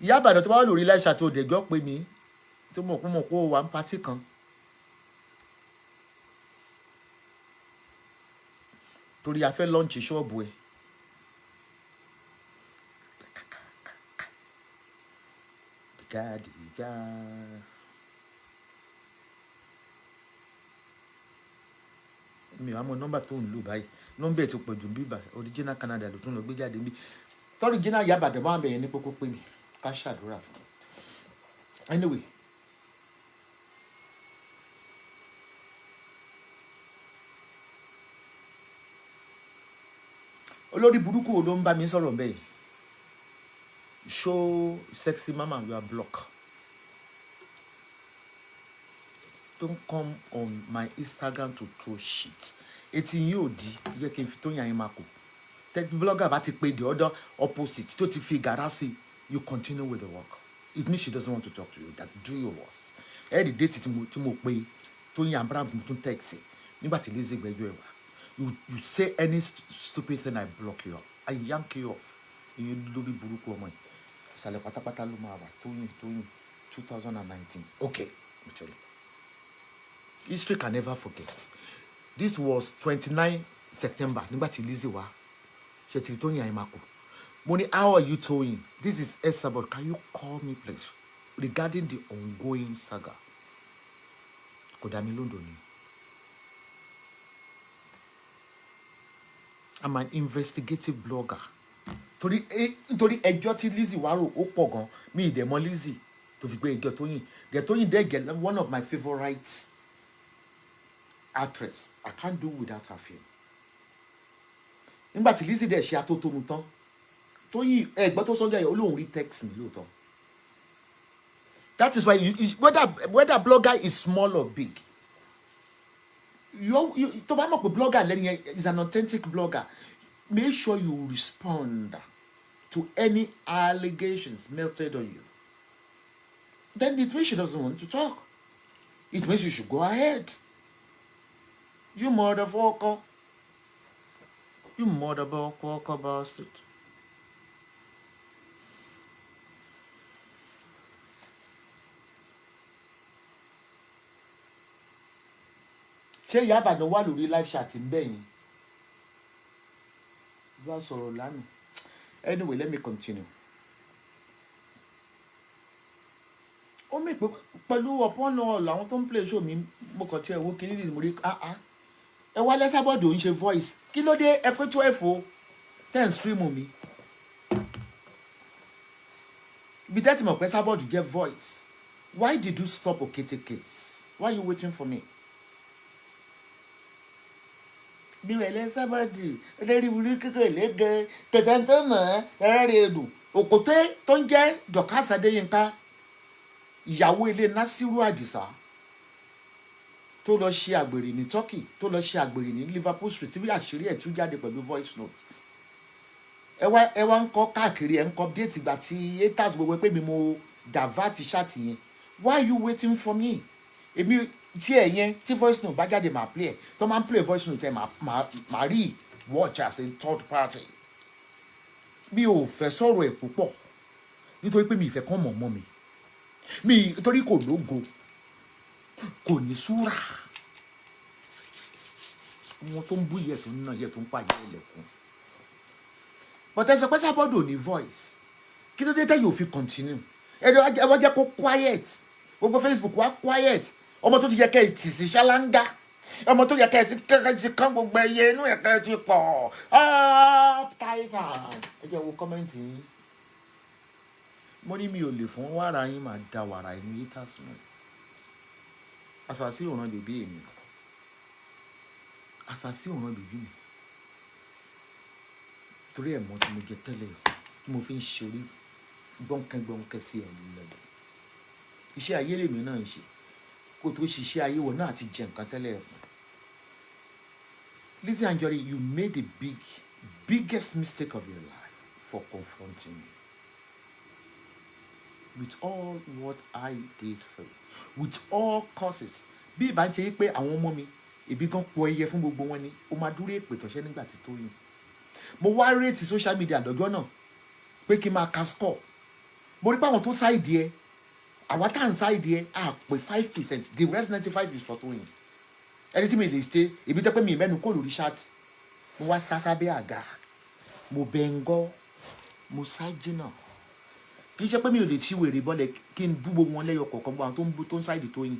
Ìyá àbàdàn tó bá wà lórí láìsà tó dẹ̀jọ́ pé mi tó mọ̀ pé wà ń patí kan torí a fẹ́ lọ́ǹchì ṣọ́ọ̀bù ẹ̀. Mi ò mọ nọ́mbà tó ń lò báyìí, nọ́mbà ẹ̀ tó pọ̀ jù ń bíbà original Canada ló tún lọ gbé jáde níbí tọ́rí jìnnà Ìyá àbàdàn máa ń bẹ̀yẹn ní kókó pé mi ká ṣàdúrà fún un. Anyway, olórí burúkú wo ló ń bá mi sọ̀rọ̀ bẹ́ẹ̀ yìí? Show sexy mama you are blocked. Don't come on my Instagram to throw shit. Etí yín ò di yẹ kí n fi tó yàn yín máa kó. Tech blogger bá ti pè the other opposite tó ti fi gàrà sí, you continue with the work. It means she doesn't want to talk to you. That do your worst. Every date tí mo pè tó yàn Abraham mo tún text nígbà tí Lizzy gbẹ́jọ́ ẹ̀ wá. You say any stupid thing, I block you up. I yank you off. You lórí burúkú ọmọ yìí. Ìsàlẹ̀ pátápátá ló máa wà tóyìn 2019. Okay, actually. History can never forget. This was 29 September. Nígbà tí Lizzy wá. Ṣé ti Tóyìn Àyìnmákò. Mo ní, how are you Tóyìn? This is Esabod. Can you call me please? Regarding the ongoing saga. Kò dá mi lóńdó ni. I'm an investigative blogger. Torí ẹjọ́ tí Lizzy wá rò ó pọ̀ gan. Mi ìdẹ̀ mọ̀ Lizzy tó fi gbé ẹjọ́ Tóyìn. The Tóyìn dẹ̀ get one of my favorite actress. I can't do without her film. Nígbà tí Lizzy dẹ̀ ṣe atótónu tán. Tóyìn ẹgbẹ́ tó sọ́jà yẹn olóhùn rí text mi lóòótọ́. That is why whether blogger is small or big. Tó bá mọ̀ pé blogger lẹ́ni yẹn is an authentic blogger. Make sure you respond to any allegations melted on you. Then it means she doesn't want to talk. It means you should go ahead. You motherfucker. You motherfucker bastard. Ṣé Ìyá Ìbàdàn wà lórí live chat ń bẹ̀yìn? Bá sọ̀rọ̀ lánàá. Anyway, let me continue. Ó mì pé pẹ̀lú upon all àwọn tó ń play show mi mo kàn tí ẹ wo kí nídìí mo rí ẹ wá lẹ́sàbọ̀d ò ń ṣe voice kí ló dé ẹ pé 12 o 10 stream mi. Bí tẹ́tí mọ̀ pé Esabod get voice. Why did you stop Okete case? Why are you waiting for me? Bí wẹ̀lẹ́ Esabod lórí burú kékeré lẹ́gẹ̀ẹ́ tẹ̀sán tó mọ̀ ẹ́ rẹ̀ dùn. Òkòtẹ́ tó ń jẹ́ Dorcas Adéyínká ìyàwó ilé Nasiru Àdìsá tó lọ ṣe àgbèrè ní Turkey tó lọ ṣe àgbèrè ní Liverpool Street bí àṣírí ẹ̀ tú jáde pẹ̀lú voice note. ẹ wá ń kọ́ káàkiri ẹ ń kọ́ update ìgbà tí haters gbogbo pé mi mo divert chat yẹn. Why are you waiting for me? Èmi tí ẹ yẹn tí voice note bá jáde máa play ẹ tó máa ń play voice note ẹ máa rí watch as a third party. Mi ò fẹ́ sọ̀rọ̀ ẹ̀ púpọ̀ nítorí pé mi ìfẹ́ kàn mọ̀ mọ́ mi nítorí kò lógo kò ní súrà wọn tó ń bú yẹ tó ń nà yẹ tó ń pàjẹ́ ilẹ̀kùn. But ẹ sọ pé Esabod ò ní voice kí ló dé tẹ́ yóò fi continue ẹ wá jẹ́ kó quiet gbogbo Facebook wá quiet ọmọ tó ti yẹ kẹ́ ẹ tì sí ṣáláńgá ọmọ tó yẹ kẹ́ ẹ ti kán gbogbo ẹyẹ inú ẹ̀ kẹ́ ẹ ti pọ̀ titan. Ẹ jẹ́ wo kọ́mẹ́ǹtì yín mo ní mi ò lè fún wàrà yín máa da wàrà inú haters mi àṣàṣì òràn bèbí mi àṣàṣì òràn bèbí mi torí ẹ̀ mọ́ tí mo jẹ tẹ́lẹ̀ tí mo fi ń ṣorí gbọ́nkẹ́gbọ́nkẹ́ sí ẹ̀ lẹ́lẹ̀ iṣẹ́ ayé lèmi náà ń ṣe kó tó ṣiṣẹ́ ayé wọ̀ náà ti jẹ nǹkan tẹ́lẹ̀ fún. Lizzy Anjorin, you made the biggest mistake of your life for confronting me with all what I did for you with all causes. Bí ìbá ń ṣe pé àwọn ọmọ mi ìbí kan pọ̀ ẹyẹ fún gbogbo wọn ni ó máa dúró èpè tọ̀ṣẹ́ nígbà tí tó yìn. Mo wá rètí social media lọ́jọ́ náà pé kí n máa ka score mo rí pé àwọn tó ṣáìdì ẹ àwa tá à ń ṣáìdì ẹ á pé 5% the rest 95 is for Toyin. Ẹni tí mi lè ṣe ibi tẹ́ pé mi mẹ́nu kò lórí ṣáàtì mo wá sá sábẹ́ àga mo bẹ́ngọ́ mo sá jìnnà kì í ṣe pé mi ò lè ti wèrè bọ́lẹ̀ kí n bú gbogbo wọn lẹ́yọ kọ̀ọ̀kan gbogbo àwọn tó ń ṣáìdì Toyin.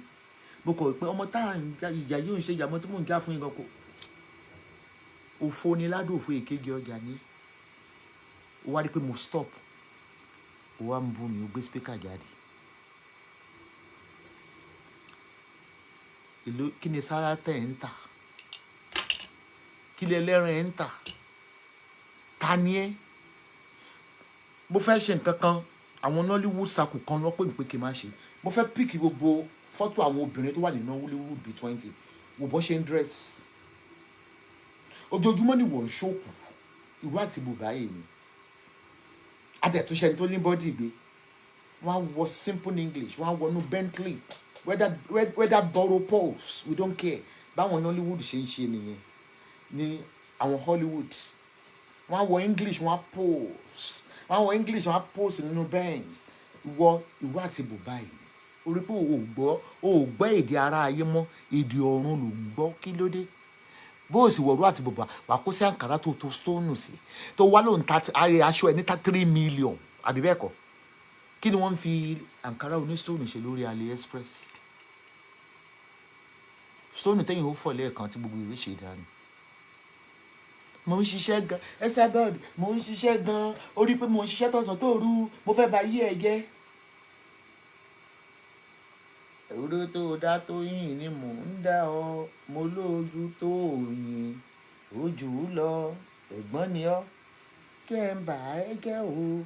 Mo kọ̀ pé ọmọ tá à ń ìjà yóò ń ṣe ìjà mọ́ tí mò ń já fún yín gan kó òfo ni ládùn òfo èkéjì ọjà ní ó wá rí pé mo stop ó wá ń bú mi ó gbé speaker jáde ìlú kí ni sára tẹ̀ ń tà kí lẹ lẹ́rìn ẹ̀ ń tà ta ni ẹ́ mo fẹ́ ṣe nǹkan kan àwọn Nollywood circle kan lọ pé mi pé kí n má ṣe mo fẹ́ píkì gbogbo fọ́tò àwọn obìnrin tó wà ní Nollywood bíi 20 wò bọ́ ṣe ń dress ojoojúmọ́ ni wọ́n ń ṣòkù ìró àti bùbá yìí ni adẹ̀túnṣe tó ní bọ́dì gbé wọ́n á wọ simple English wọ́n á wọnú Bentley whether borrow pose we don't care báwọn Nollywood ṣe ń ṣe nìyẹn ní àwọn Hollywood wọ́n á wọ English wọ́n á pose wọ́n á wọ English wọ́n á pose nínú Benz wọ ìró àti bùbá yìí orí pé o gbọ́ èdè ara ayé mọ́ èdè ọ̀run ló ń gbọ́ kí ló dé bó o sì wọ̀rọ̀ àti bùbá wà kó sí àǹkárá tó stone sí tó wá lóun aṣọ ẹ̀ ní 3 million àbí bẹ́ẹ̀ kọ́ kí ni wọ́n ń fi àǹkárá oní stone ṣe lórí AliExpress stone tẹ́yìn ó fọ̀ lẹ́ẹ̀kan tí gbogbo ìwé ṣe dání. Mo ń ṣiṣẹ́ gan Esabod mo ń ṣiṣẹ́ gan ó rí pé mo ń ṣiṣẹ́ tọ̀sán tó rú mo fẹ́ ba yí ẹ jẹ́. Òru tó dá Tóyìn ni mò ń dá ọ mo lójú Tóyìn ojú lọ ẹ̀gbọ́n ni ọ kẹ́ ń bà ẹ́ jẹ́ o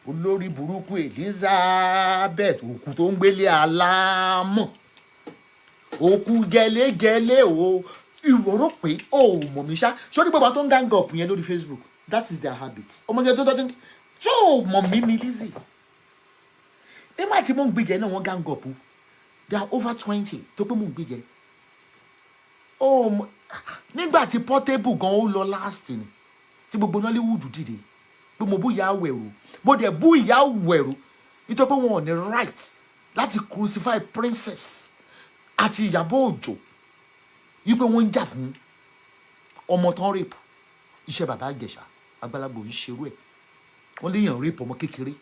olórí burúkú Elizabeth òkú tó ń gbélé aláàmọ̀ òkú gẹ́lẹ́gẹ́lẹ́ o ìrọ̀rọ̀ pé o mọ̀ mí ṣá ṣó ní gbogbo àwọn tó ń gang up yẹn lórí Facebook that is their habit ọmọdé tó tọ́jú ṣó mọ̀ mí mi Lizzy nígbà tí mò ń gbìjẹ náà wọ́n gang up they are over 20 tó pé mò ń gbìjẹ nígbà tí Portable gan ó lọ last ni tí gbogbo Nollywood dìde pé mo bú ìyá Àwẹ̀rù mo dẹ̀ bú ìyá Àwẹ̀rù nítorí pé wọn ò ní right láti crucify princess àti Ìyábọ̀ Òjó yí pé wọ́n ń jà fún ọmọ tán rape iṣẹ́ bàbá Ìjẹ̀ṣà àgbàlagbà ò ń ṣerú ẹ̀ wọ́n léèyàn rape ọmọ kékeré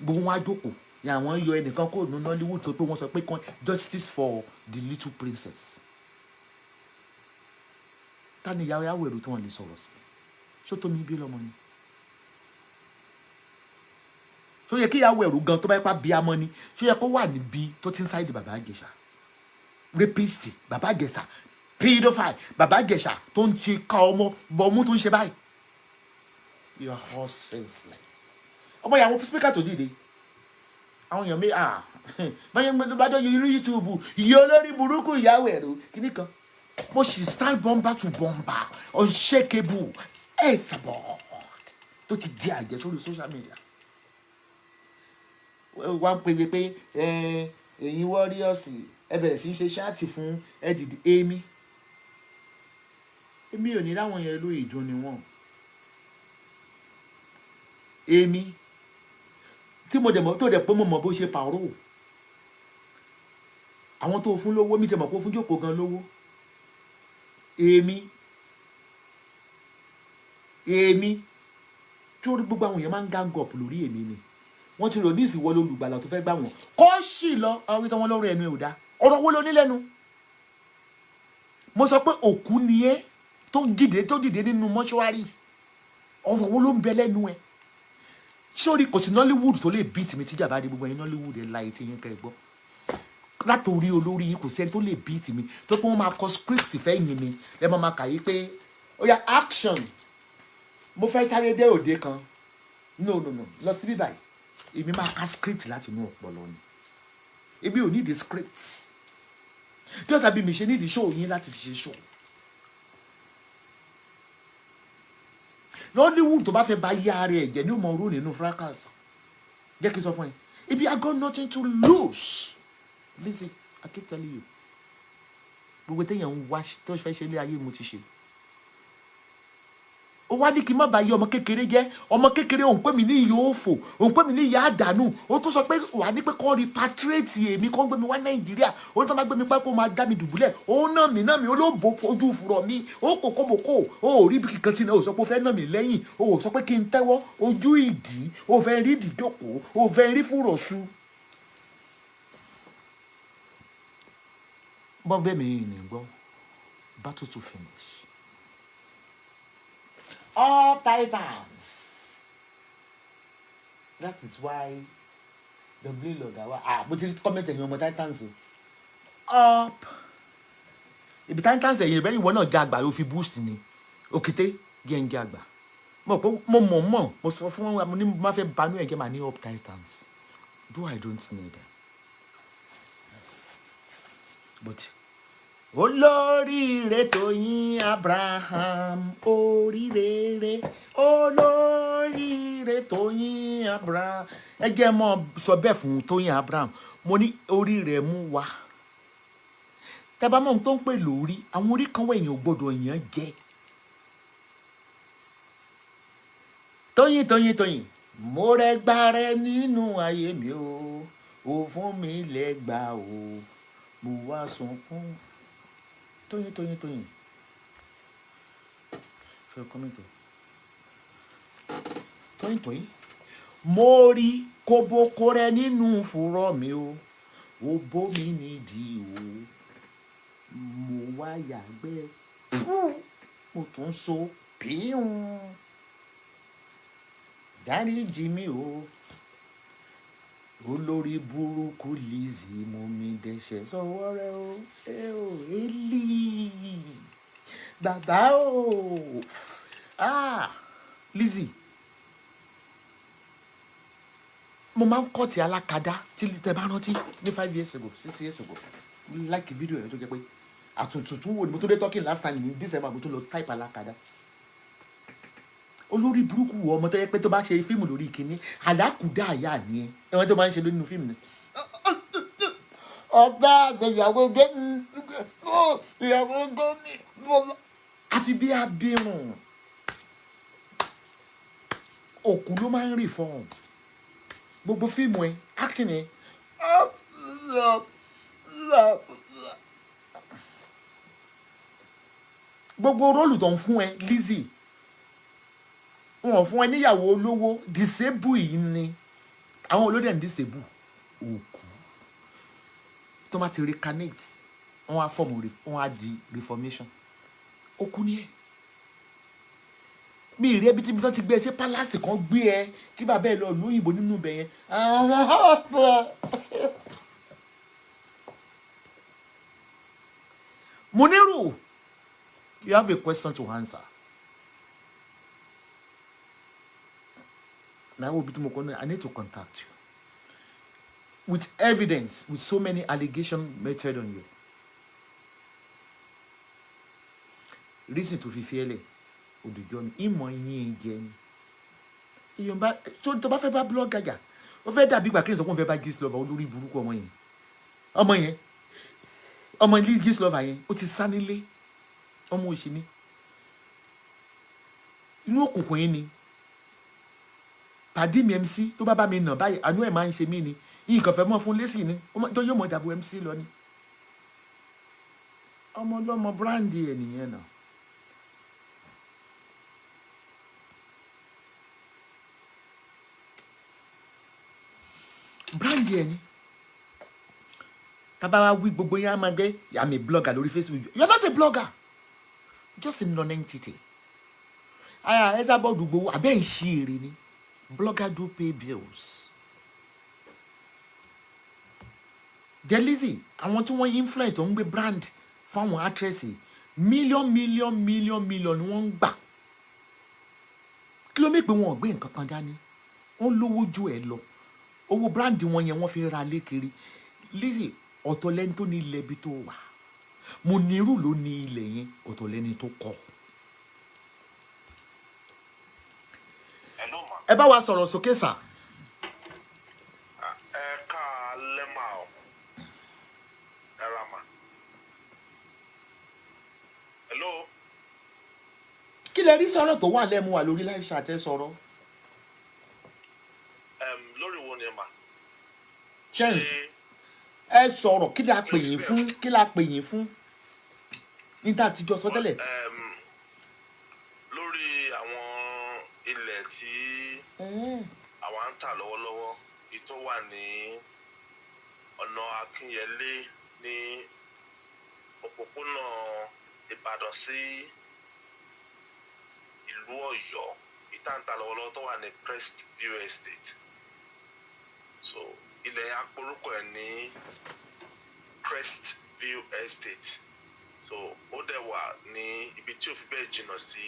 gbogbo wọn á jókòó yà wọ́n yọ ẹnìkan kó nu Nollywood tó pé wọ́n sọ pé justice for the little princess ta ni ìyá Àwẹ̀rù tí wọ́n lè sọ̀rọ̀ sí ṣó tó mi bí lọ́mọ ni ṣó yẹ kí ìyá Àwẹ̀rù gan tó bá yẹ pa bí amọ́ ni ṣó yẹ kó wà níbi tó ti ń sáìdì bàbá Ìjẹ̀ṣà rapist bàbá Ìjẹ̀ṣà pedophile bàbá Ìjẹ̀ṣà tó ń ti ka ọmọ bọ̀mú tó ń ṣe báyìí you are all senseless ọmọ ìyàwó speaker tó dìde àwọn èèyàn mi báyẹn bá dọ́ YouTube ìyá olórí burúkú ìyá Àwẹ̀rù kìíní kan mo sì stand bomber to bomber unshakable Esabod tó ti di àjẹ́ sórí social media. Wá ń pè pé ẹ̀yin warriors ẹ bẹ̀rẹ̀ sí í ṣe ṣáàtì fún ẹ̀dìdì èmi ò ní láwọn yẹn lóye ìdún ni wọ́n. Èmi tí mo dẹ̀ mọ̀ tó dẹ̀ pé mo mọ̀ bó ṣe pàrọ̀ àwọn tó fún lówó mi tẹ̀ mọ̀ pé ó fún jókòó gan lówó. Èmi tí ó rí gbogbo àwọn èèyàn máa ń gang up lórí èmi ni wọ́n ti rò ní ìsìnwọ́ lólùgbàlà tó fẹ́ gbà wọ́n kọ́ sì lọ àwọn ìtàn wọn lọ́rọ̀ ẹnu ẹ̀ ò dá ọ̀rọ̀ wo ló ní lẹ́nu. Mo sọ pé òkú ni ẹ́ tó dìde nínú mọ́ṣúárì ọ̀rọ̀ wo ló ń bẹ lẹ́nu ẹ̀. Sórí kò sí Nollywood tó lè beat mi tíjà bá dé gbogbo ẹ̀yin Nollywood ẹ̀ láì tí yín kẹ́ ẹ gbọ́ látòrí olórí yín kò sẹ́ni tó lè beat mi tó pé wọ́n máa kọ script fẹ́ yìn mi ẹ máa kà yí pé ó yá action mo fẹ́ sáré dé òde kan no lọ sí bíbáyìí èmi máa ka script láti inú ọpọlọ ni èmi ò need the script tí ó tàbí mi ṣe need show yín láti fi ṣe show. Nollywood tó bá fẹ́ bá yá ara ẹ̀ jẹ́ ní ó mọ orú nínú fracas jẹ́ kí n sọ fún ẹ ibi I got nothing to lose. Lizzy, I keep telling you gbogbo téèyàn ń wá tó fẹ́ ṣe ilé ayé mo ti ṣe. Ó wá ní kí n má bàa yí ọmọ kékeré jẹ́ ọmọ kékeré òun pè mí ní ìyá òfò òun pè mí ní ìyá àdánù ó tún sọ pé wà ní pé kọ́ repatriate èmi kọ́ ń gbé mi wá Nàìjíríà ó tún máa gbé mi pẹ́ kó máa dá mi dùbúlẹ̀ ó náà mi olóòbò ojú fúrọ̀ mi ó kòkóbòkó ó rí bí kíkan tí náà ó sọ pé ó fẹ́ náà mi lẹ́yìn ó sọ pé kí n tẹ́wọ́ ojú ìdí ó fẹ́ rí ìdíjókòó ó fẹ́ rí fúrọ̀ su. Bọ́ bẹ́ẹ̀ mi yìí ní gbọ́ battle to finish. All Titans. That is why the blue logo. But you comment on your Titans. Up. If Titans ẹ̀yin bẹ́ẹ̀ ìwọ náà jẹ́ àgbà yóò fi boost ni. Òkété jẹ́ ń jẹ́ àgbà. Mo sọ fún wọn mo ní má fẹ́ banú ẹ̀jẹ̀ mà ní up Titans. Do I don't need them. But olóríire Tóyìn Abraham oríire olóríire Tóyìn Abraham ẹ jẹ́ mọ́ sọ bẹ́ẹ̀ fún Tóyìn Abraham mo ní oríire mú wá tẹ́bá mọ́ tó ń pè lórí àwọn orí kan wẹ̀yìn ò gbọ́dọ̀ èèyàn jẹ́ Tóyìn mo rẹ gbà rẹ nínú ayé mi o ò fún mi lẹ́gbàá o mo wá sunkún. Tóyìn. Fẹ́ kọ́mẹ́ntì. Tóyìn. Mo rí kóbókó rẹ nínú fúrọ̀ mi o. Ó bó mi nídìí o. Mo wá yàgbẹ́. Mo tún so píhùn. Dáríjì mi o. Olórí burúkú Lizzy mú mi dẹ́ṣẹ̀ sọ́wọ́ rẹ o Eli bàbá o Lizzy mo máa ń kọ́ ti alákadá tí tẹ bá rántí ní 5 years ago 6 years ago like video yẹn tó jẹ́ pé àtúntún wo ni mo tó dé talking last time ní December mo tó lọ type alákadá olórí burúkú ọmọ tó yẹ pé tó bá ṣe fíìmù lórí ìkíní àdákùdá àyà ni ẹwọn tó máa ń ṣe nínú fíìmù ni. ọba ìyàwó gómìn àfi bí abirùn òkú ló máa ń rí fọ́ọ̀mù gbogbo fíìmù ẹ acting ẹ gbogbo róòlù tó ń fún ẹ Lizzy wọn fún ẹ níyàwó olówó disable yìí ni àwọn olóde ń disable òkú tó máa ti recarnate wọn á fọmù wọn á di reformation òkú ni ẹ mi ì rí ẹbí tí mi tó ti gbé ẹ sí palace kan gbé ẹ kí bàbá ẹ lọ lóyìnbó nínú ibẹ̀ yẹn Muniru, you have a question to answer. Now I need to contact you with evidence, with so many allegations made on you. Listen to Fifiele Odujon. Imo yin again. èèyàn bá tó bá fẹ́ bá blogger jà ó fẹ́ dàbí ìgbà kí n sọ pé wọ́n fẹ́ bá Gistlover olórí burúkú ọmọ yẹn ọmọ Gistlover yẹn ó ti sá nílé ọmọ òṣì ni inú òkùnkùn yín ni pàdé mi MC tó bá mi nà báyìí àánú ẹ̀ máa ń ṣe mí ni nǹkan fẹ́ mọ́ fún lẹ́sìn ni tó yóò mọ̀ dàbò MC lọ ni ọmọ ọlọ́mọ brandy ẹ̀ nìyẹn náà. brandy ẹ̀ ni tábà wí gbogbo yẹn á máa gbé I'm a blogger lórí Facebook you're not a blogger just a non-entity. Esabod gbowó abẹ́ ń ṣí èrè ni blogger do pay bills. Lizzy àwọn tí wọ́n influence tó ń gbé brand fáwọn actress million ni wọ́n ń gbà kí ló mẹ́ pé wọn ò gbé nǹkan kan dání wọ́n lówó ju ẹ̀ lọ owó brand wọn yẹn wọ́n fi ra lé kiri. Lizzy ọ̀tọ̀ lẹ́ni tó ní ilẹ̀ ibi tó wà Muniru ló ní ilẹ̀ yẹn ọ̀tọ̀ lẹ́ni tó kọ́. ẹ bá wa sọ̀rọ̀ sókè sà. ẹ ká lẹ́mà ọ̀ ẹ ra mà. hello. kí lẹ rí sọ̀rọ̀ tó wà lẹ́mu wà lórí láì ṣàtẹ́ sọ̀rọ̀. lórí wo ni ẹ mà. chance ẹ sọ̀rọ̀ kí la pè yín fún níta àtijọ́ sọ tẹ́lẹ̀. lórí àwọn ilẹ̀ tí àwa ń tà lọ́wọ́lọ́wọ́ ìtọ́ wà ní ọ̀nà Akínyẹlé ní òpópónà Ìbàdàn sí ìlú Ọ̀yọ́ ìtàǹtà lọ́wọ́lọ́wọ́ tó wà ní Crestview Estate. So ilẹ̀ aporúkọ ẹ̀ ní Crestview Estate. So ó dẹ̀ wà ní ibi tí ó fi bẹ́ẹ̀ jìnnà sí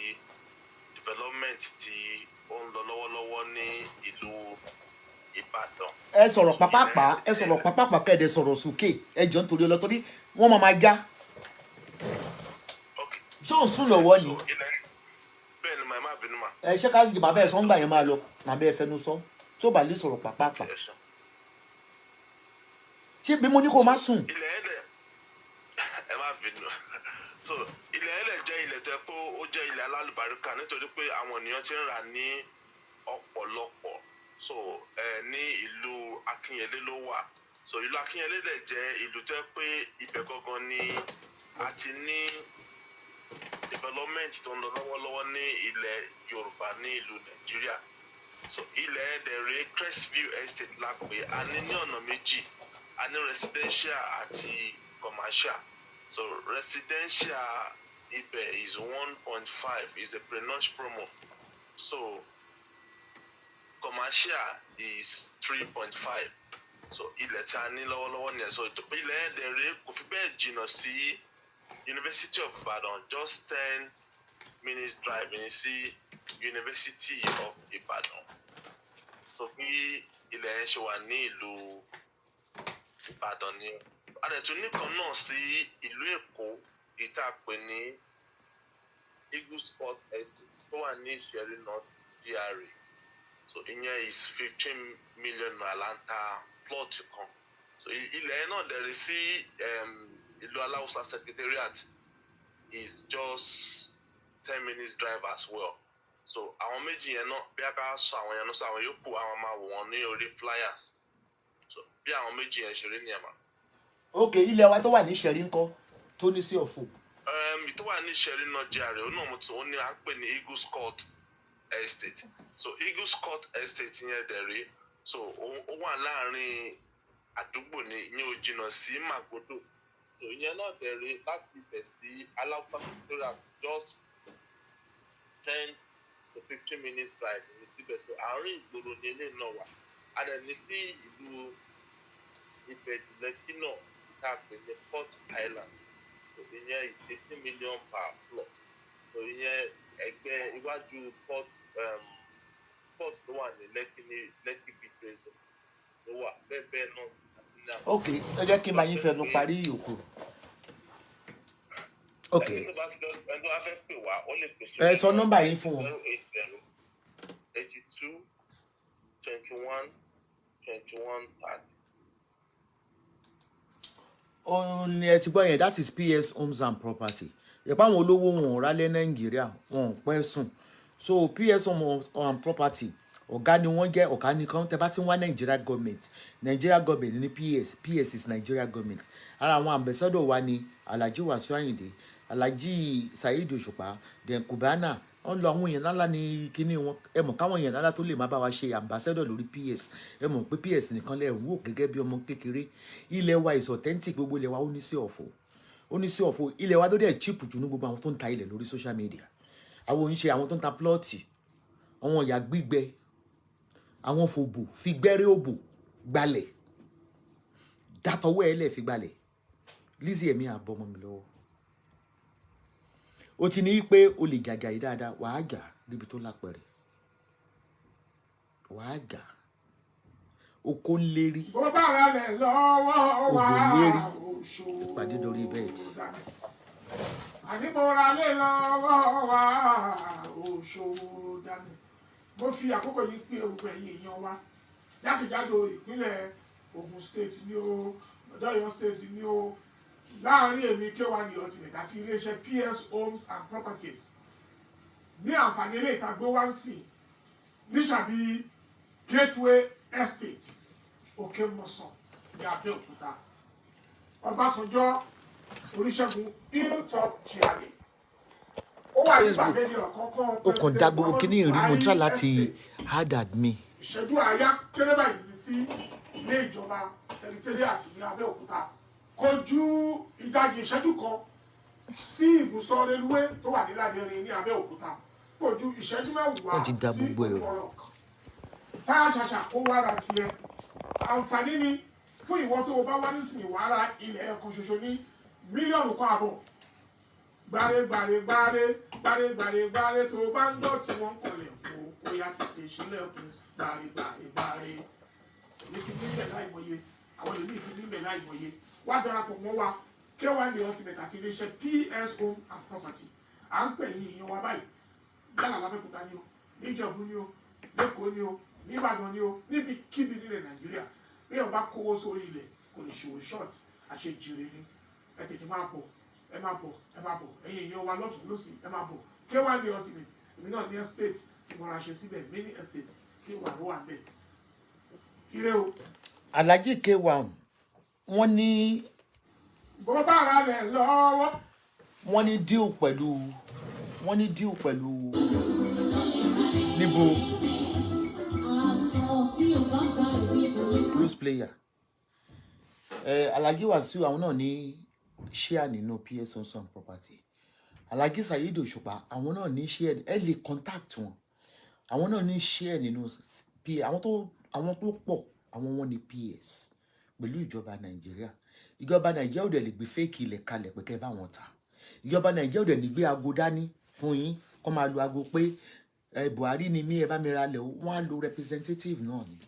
development tí ó ń lọ lọ́wọ́lọ́wọ́ ní ìlú Ìbàdàn. ẹ sọ̀rọ̀ pápápá kẹ́ẹ̀dẹ̀ sọ̀rọ̀ sókè ẹ jọ nítorí ọlọ́tọ́rí wọ́n máa já. ṣé òun sùn lọ́wọ́ ni. bẹ́ẹ̀ ni màá bínú mà. ẹ ṣé ká bàbá ẹ̀ sọ́ngbà yẹn máa lọ bàbá ẹ̀ fẹnu sọ tó bá lè sọ̀rọ̀ pápápá. ṣé bí mo ní kó má sùn. ilẹ̀ ẹ̀dẹ̀ ẹ má bínú so ilẹ̀ ẹ̀dẹ̀ jẹ́ ilẹ̀ tó yẹ pé ó jẹ́ ilẹ̀ alálùbáríkà nítorí pé àwọn ènìyàn ti ń rà ní ọ̀pọ̀lọpọ̀ so ní ìlú Akínyẹlé ló wà so ìlú Akínyẹlé dẹ̀ jẹ́ ìlú tó yẹ pé ibẹ̀ gangan ni a ti ní development tó ń lọ lọ́wọ́lọ́wọ́ ní ilẹ̀ Yorùbá ní ìlú Nàìjíríà so ilẹ̀ ẹ̀dẹ̀ rẹ̀ Crestview Estate la pè a ní ọ̀nà méjì a ní residential àti commercial so residential ibẹ̀ is 1.5 is a pre-launch promo so commercial is 3.5 so ilẹ̀ tí a ní lọ́wọ́lọ́wọ́ nìyẹn so ilẹ̀ ẹ̀dẹ̀ rẹ̀ kò fi bẹ́ẹ̀ jìnnà sí University of Ibadan just 10 minutes drive ní sí University of Ibadan so bí ilẹ̀ yẹn ṣe wà ní ìlú Ìbàdàn ni adẹ̀tún nìkan náà sí ìlú Èkó ìta pè ní Eagle Sport Estate tó wà ní Ìṣẹ̀rí North GRA so ìyẹn is 15 million naira plot kan so ilẹ̀ yẹn náà dẹ̀rẹ̀ sí ìlú Aláùsá Secretariat is just 10 minutes drive as well so àwọn méjì yẹn náà bí a ká sọ àwọn yẹn náà sọ àwọn yòókù àwọn máa wò wọn ní orí flyers so bí àwọn méjì yẹn ṣe rí ní ẹ̀ma. ok ilẹ̀ wa tó wà ní Ìṣẹ̀rí ńkọ́ tó ní sí ọ̀fọ̀. tó wà ní Ìṣẹ̀rí náà jẹ́ àrẹ òun náà mo ti ó ní à ń pè ní Eagle Court Estate so Eagle Court Estate yẹn dẹ̀ rí so ó wà láàrin àdúgbò ní ó jìnnà sí Màgódò so ìyẹn náà dẹ̀ rí láti ibẹ̀ sí Aláùsá Victoria just 10 to 15 minutes drive ní síbẹ̀ so àárín ìgboro ní ilé náà wà a dẹ̀ ní sí ìlú Ìbẹ̀jú-Lẹ́kí náà tá a pè ní Port Island so ìyẹn is 18 million per plot so ìyẹn ẹgbẹ́ iwájú port tó wà ní Lẹ́kí beach resort ló wà bẹ́ẹ̀ náà sí àbílẹ̀. ok ẹ jẹ́ kí n máa yín fẹnu parí ìyókù. ok ẹni tó bá fẹ́ pè wá ó lè pèsè. ẹ sọ nọ́mbà yín fún wọn. 080 82 2130. òun ni ẹ ti gbọ́ yẹn, that is PS Homes and Property. ìpá àwọn olówó wọn ò rálẹ̀ Nàìjíríà wọn ò pẹ́ sùn. So PS Homes and Property ọ̀gá ni wọ́n jẹ́, ọ̀gá nìkan tẹ́ bá ti ń wá Nigeria government ní PS is Nigeria government. Ara àwọn ambassador wa ni Alhaji Wasiu Ayinde, Alhaji Saheed Òṣùpá, then Cubana. wọ́n lọ àwọn èèyàn ńlá ní kíní wọn. ẹ mọ̀ káwọn èèyàn ńlá tó lè má bá wa ṣe ambassador lórí PS. ẹ mọ̀ pé PS nìkan lẹ̀ ń wò gẹ́gẹ́ bí ọmọ kékeré. ilẹ̀ wa is authentic, gbogbo ilẹ̀ wa ó ní sí ọ̀fọ̀. ilẹ̀ wa ló dẹ̀ cheap jù ní gbogbo àwọn tó ń ta ilẹ̀ lórí social media. àwọn oníṣe àwọn tó ń ta plọ́ọ̀tì, àwọn ìyá gbígbẹ, àwọn fòbò fi gbẹ́rẹ́ òbò gbalẹ̀, dátọwọ́ ẹ̀ lẹ̀ fi gbalẹ̀. Lizzy ẹ̀mí àbọ̀mọ́ mi lọ́wọ́. ó ti ní pé o lè gàgà yìí dáadáa, wàá gà níbi tó lápẹ̀rẹ̀, wàá gà. oko ń lérí, bó bá ra lẹ̀ lọ́wọ́ wa òbò lérí, oṣù ìpàdé lórí bẹ́ẹ̀dì. àní mo ra lẹ̀ lọ́wọ́ wa oṣù dání. mo fi àkókò yìí pé orúkọ ẹ̀yin èèyàn wa jákèjádò ìpínlẹ̀ Ògùn state ní o, Ọ̀yọ́ state ní o, láàrin èmi K1 The Ultimate àti iléeṣẹ́ PS Homes and Properties ní àǹfààní ilé ìtagbó wá ń sìn níṣàbí Gateway Estate Òkè Mọ̀sán ní Abẹ́òkúta. Ọbásanjọ́ Olúṣẹ́gun Hilltop GRA. ó wà ní gbàgede ọ̀kọ̀ọ̀kan ó kàn dá gbogbo kíní ìrí mo try láti hard admin. ìṣẹ́jú àáyá kéré báyìí ní sí ilé ìjọba secretariat ní Abẹ́òkúta. Kò ju ìdajì ìṣẹ́jú kan sí ibùsọ̀ reluwé tó wà ní Ládẹrin ní Abẹ́òkúta. Kò ju ìṣẹ́jú mẹ́wàá wọ́n ti dá sí gbogbo ẹ̀rọ. ìgbọ̀rọ̀. Táyà ṣàṣà ó wá ra tiẹ̀. Àǹfààní ni fún ìwọ tó o bá wá nísìnyí wàá ra ilẹ̀ ẹ̀kan ṣoṣo ní mílíọ̀nù kan àbọ̀. Gbáre tó o bá ń gbọ́ tí wọ́n ń kọlẹ̀ kó o yá tètè sílẹ̀kùn gbáre. Èmi ti níbẹ̀ láìmọye, àwọn èmi ti níbẹ̀ láìmọye. Wá darapọ̀ mọ́ wa K1 The Ultimate àti iléeṣẹ́ PS Homes and Property. À ń pè yín ìyẹn wa báyìí. Yálà l'Abẹ́òkúta ni o, níjẹ̀bú ni o, lẹ́kọ̀ọ́ ni o, níbàdàn ni o, níbikíbi nílẹ̀ Nàìjíríà. Bí o bá kówó sórí ilẹ̀ kò lè ṣòwò short àṣejìrè ni. Ẹ tètè máa bọ̀, ẹ máa bọ̀. Ẹ̀yin ìyẹn wa lọ́tùn lósì ẹ máa bọ̀. K1 The Ultimate. Èmi náà ní estate tí mo ra ṣe síbẹ̀, mini estate kí wà ló wà bẹ́ẹ̀. Ire o. Alhaji K1 wọ́n ní bó bá ra lẹ̀ lọ́wọ́. wọ́n ní deal pẹ̀lú níbo blues player. Alhaji Wasiu àwọn náà ní share nínú PS Homes and Property. Alhaji Saheed Òṣùpá àwọn náà ní share, ẹ lè contact wọn. àwọn náà ní share nínú àwọn tó pọ̀ àwọn wọn ní PS pẹ̀lú ìjọba Nàìjíríà. Ìjọba Nàìjíríà ò dẹ̀ lè gbé fake ilẹ̀ kalẹ̀ pé kẹ́ bá wọn ta. Ìjọba Nàìjíríà ò dẹ̀ ní gbé aago dání fún yín kó máa lo aago pé Buhari ni mí ẹ bá mi ra lẹ̀ wọ́n á lo representative náà ni.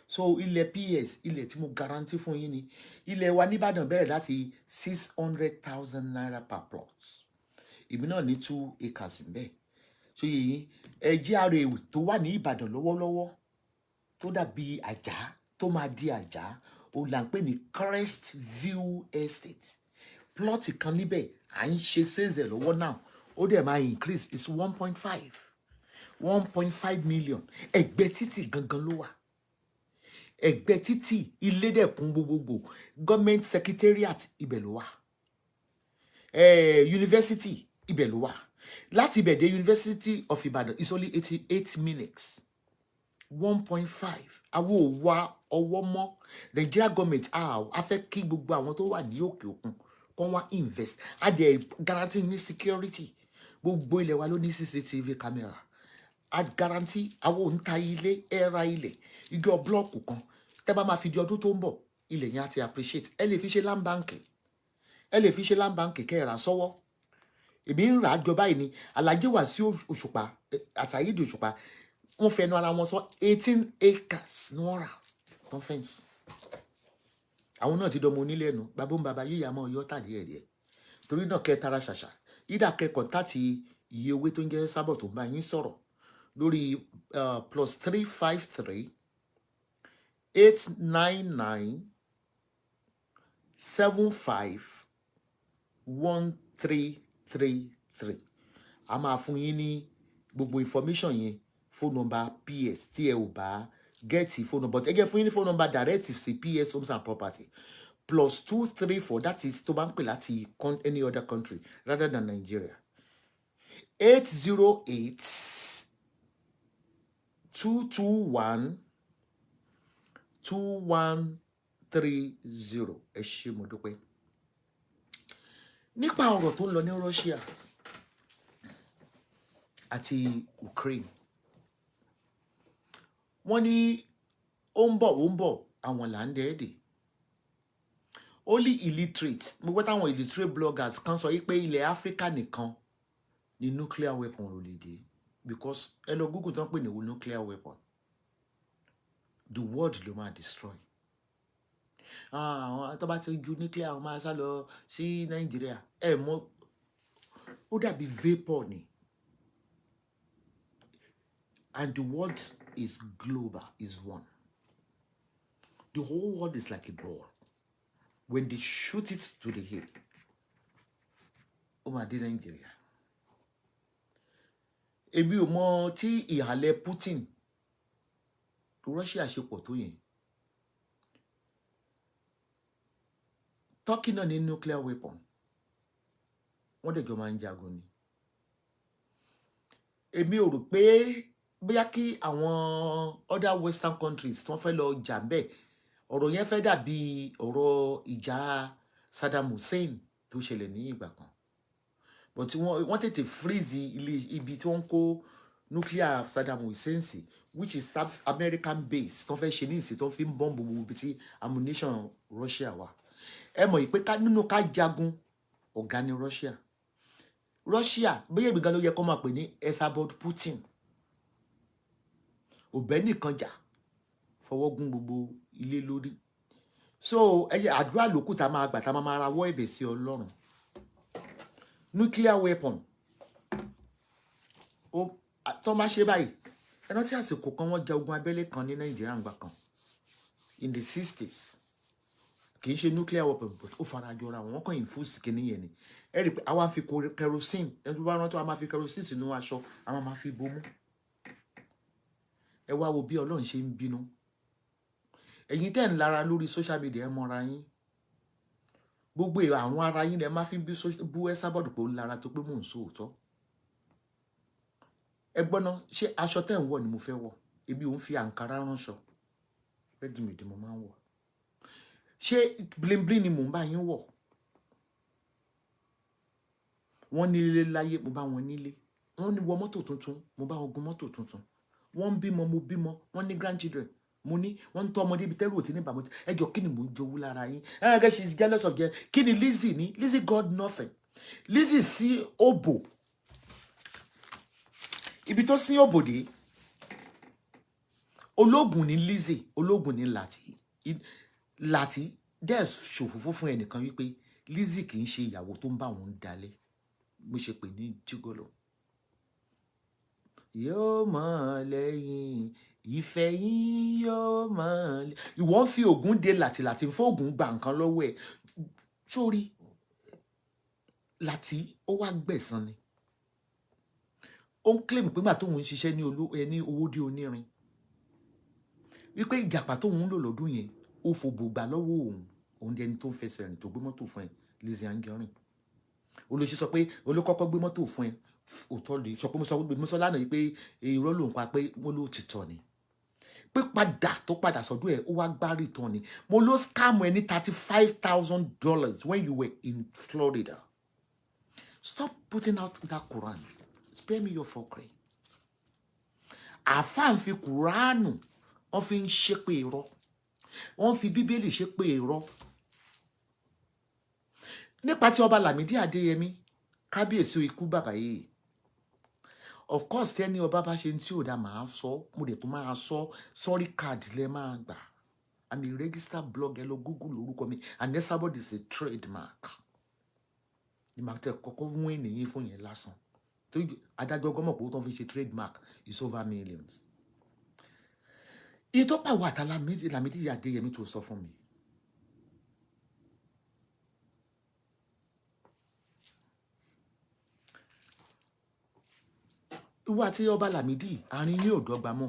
So ilẹ̀ PS ilẹ̀ tí mo guarantee fún yín ni ilẹ̀ wa nìbàdàn bẹ̀rẹ̀ láti 600,000 naira per plot. Èmi náà ní 2 acres níbẹ̀. So yìí GRA tó wà ní Ìbàdàn lọ́wọ́lọ́wọ́ tó dàbí àjà tó máa di àjà ó là ń pè ní Crest View Estate. Plot kan níbẹ̀ à ń ṣe sales lọ́wọ́ náà ó dẹ̀ máa increase is 1.5 million. Ẹgbẹ́ títì gangan ló wà. Ẹgbẹ́ títì ilé dẹ̀kun gbogbogbò government secretariat ibẹ̀ ló wà. University ibẹ̀ ló wà. Láti ibẹ̀ dé University of Ibadan is only 88 minutes. 1.5 àwọn ò wá ọwọ́ mọ́. Nigeria government a fẹ́ kí gbogbo àwọn tó wà ní òkè òkun kó wá invest. A dẹ̀ guarantee ní security. Gbogbo ilẹ̀ wa ló ní CCTV camera. A guarantee àwọn ò ń ta ilé ẹ̀ra ilẹ̀ igi blọọkù kan tẹ́ bá máa fi di ọdún tó ń bọ̀ ilẹ̀ yẹn á ti appreciate. Ẹ lè fi ṣe land bank kẹ́ ẹ rà sọ́wọ́. Èmi ń rà á jọ báyìí ni Alhaji Wasiu Òṣùpá Saheed Òṣùpá wọ́n fẹnu ara wọn sọ 18 acres ní wọ́n rà tán fẹ́ǹsì. Àwọn náà ti dọmọ onílé ẹnu bàbá ń bàbá yíyá mọ́ ọyọ́ tàdí ẹ̀rí. Torí náà kẹ́ tara ṣàṣà ìdá kẹ́ kọ̀ǹtàtì iye owó tó ń jẹ́ Esabod tó ń bá yín sọ̀rọ̀ lórí +353 899 751333. A máa fún yín ní gbogbo information yẹn, phone number PS tí ẹ ò bá get phone number, ẹ jẹ́ fún yín ní phone number direct sí PS Homes and Property +234, that is tó bá ń pè láti any other country rather than Nigeria. 808 221 2130. Ẹ ṣé mo dúpẹ́. Nípa ọ̀rọ̀ tó ń lọ ní Russia àti Ukraine, wọ́n ní ó ń bọ̀ àwọn là ń dẹ́ẹ̀dẹ̀. Only illiterate, mo gbọ́ táwọn illiterate bloggers kan sọ yí pé ilẹ̀ Áfíríkà nìkan ni nuclear weapon ò lè dé, because ẹ lọ Google tán pè ní nuclear weapon, the world ló máa destroy. Àwọn tó bá ti ju nuclear wọn máa sá lọ sí Nàìjíríà, ẹ mọ̀ ó dàbí vapor ni. And the world is global, is one. The whole world is like a ball. When they shoot it to the hill, ó máa dé Nàìjíríà. Èmi ò mọ̀ tí ìhàlẹ̀ Putin Russia ṣe pọ̀ tó yẹn. Turkey náà ní nuclear weapon, wọ́n dẹ̀ jọ máa ń jagun ni. Èmi ò rò pé bóyá kí àwọn other western countries tí wọ́n fẹ́ lọ jà bẹ́ẹ̀, ọ̀rọ̀ yẹn fẹ́ dàbí ọ̀rọ̀ ìjà Saddam Hussein tó ṣẹlẹ̀ ní ìgbà kan, but wọ́n tètè freeze ibi tí wọ́n kó nuclear Saddam Hussein sí, which is American base tó fẹ́ ṣe ní ìsìn tó fi ń bọ́ǹbù gbogbo ibi tí ammunition Russia wà. Ẹ mọ̀ pé nínú ká jagun ọ̀gá ní Russia bóyá èmi gan ló yẹ kó máa pè ní Esabod Putin. Òbẹ́ nìkan jà fọwọ́ gún gbogbo ilé lórí. So ẹyẹ àdúrà lókù tá máa gbà tá máa rawọ́ ẹ̀bẹ̀ sí Ọlọ́run. Nuclear weapon tó máa ṣe báyìí, ẹ rántí àsìkò kan wọ́n ja ogun abẹ́lé kan ní Nàìjíríà ńgbà kan in the 60s. Kì í ṣe nuclear weapon, but ó fara jọra wọn kàn infuse kìíní yẹn ni. Ẹ rí i pé àwa fi kerosene, ẹ tó bá rántí a máa fi kerosene sínú aṣọ, a máa fi bomú. Ẹ wá wo bí Ọlọ́run ṣe ń bínú. Ẹ̀yin tẹ́ ń lára lórí social media ẹ mọ́ra yín. Gbogbo àwọn ara yín lẹ máa fi bú Esabod pé ó ń lára tó pé mò ń sòótọ́. Ẹ gbọ́ná, ṣé aṣọ tẹ́ ń wọ̀ ni mo fẹ́ wọ̀? Ebi ò ń fi àǹkárá ránṣọ. Ready-made mo máa ń wọ̀. Ṣé bling bling ni mò ń bá yín wọ̀? Wọ́n ní ilé láyé, mo bá wọn nílé. Wọ́n ní wọ mọ́tò tuntun, mo bá wọn gun mọ́tò tuntun. Wọ́n ń bímọ, mo bímọ. Wọ́n ní grandchildren, mo ní. Wọ́n ń tọ́ ọmọdé ibi tẹ́rù òtí ní bàbá. Ẹ jọ kí ni mò ń jowú lára yín? I guess she's jealous of you. Kí ni Lizzy ní? Lizzy got nothing. Lizzy sí òbò. Ibi tó sí òbò dé. Ológun ní Lizzy, ológun ní Láti dẹ̀ ṣòfófó fún ẹnìkan wípé Lizzy kì í ṣe ìyàwó tó ń bá wọn dalẹ̀. Mo ṣe pè ní jígọ́lọ̀. Yóò mọ̀ lẹ́yìn ìfẹ́ yín yóò mọ̀ lẹ́yìn. Ìwọ ń fi ògùn de Láti ń fọ́ ògùn gba nǹkan lọ́wọ́ ẹ̀. Sórí Láti ó wá gbẹ̀san ni. Ó ń claim pé nígbà tóun ń ṣiṣẹ́ ní owó dé onírin, wípé ìjàpá tóun ń lò lọ́dún yẹn ó fòbò gbà lọ́wọ́ òun dẹni tó ń fẹsẹ̀ rìn tó gbé mọ́tò fún ẹ, Lizzy Anjorin. Olóṣì sọ pé olókọ́kọ́ gbé mọ́tò fún ẹ, òótọ́ lè sọ pé mo sọ lánàá yìí pé irọ́ ló ń pa pé mo ló ti tọ̀ ni. Pé padà sọ́dọ̀ ẹ̀ ó wá gbá return ni. Mo ló scam ẹ ní $35,000 when you were in Florida. Stop putting out that Quran. Spare me your fuckery. Àfáà ń fi Kùránù, wọ́n fi ń ṣépè irọ́. Wọ́n fi Bíbélì ṣépè irọ́. Nípa tí ọba Lámídì Adéyẹmí, kábíyèsí ikú bàbá yìí. Of course, tẹ́ni ọba bá ṣe tí ò dá máa sọ, mo dẹ̀ tó máa sọ, sorry card lẹ máa gbà. I'm a registered blogger, lọ Google orúkọ mi, and Esabod is a trademark. Ìmàtẹ̀ kọ́kọ́ fún ènìyàn fún yẹn lásán. Adájọ́ gọ́mọ̀ pé ó tán fi ṣe trademark is over millions. iye tó pàwọ́ àtà Lámídì Adéyẹmí tó sọ fún mi. ìwọ àti ọba Lámídì àárín yín ò dọ́gba mọ́.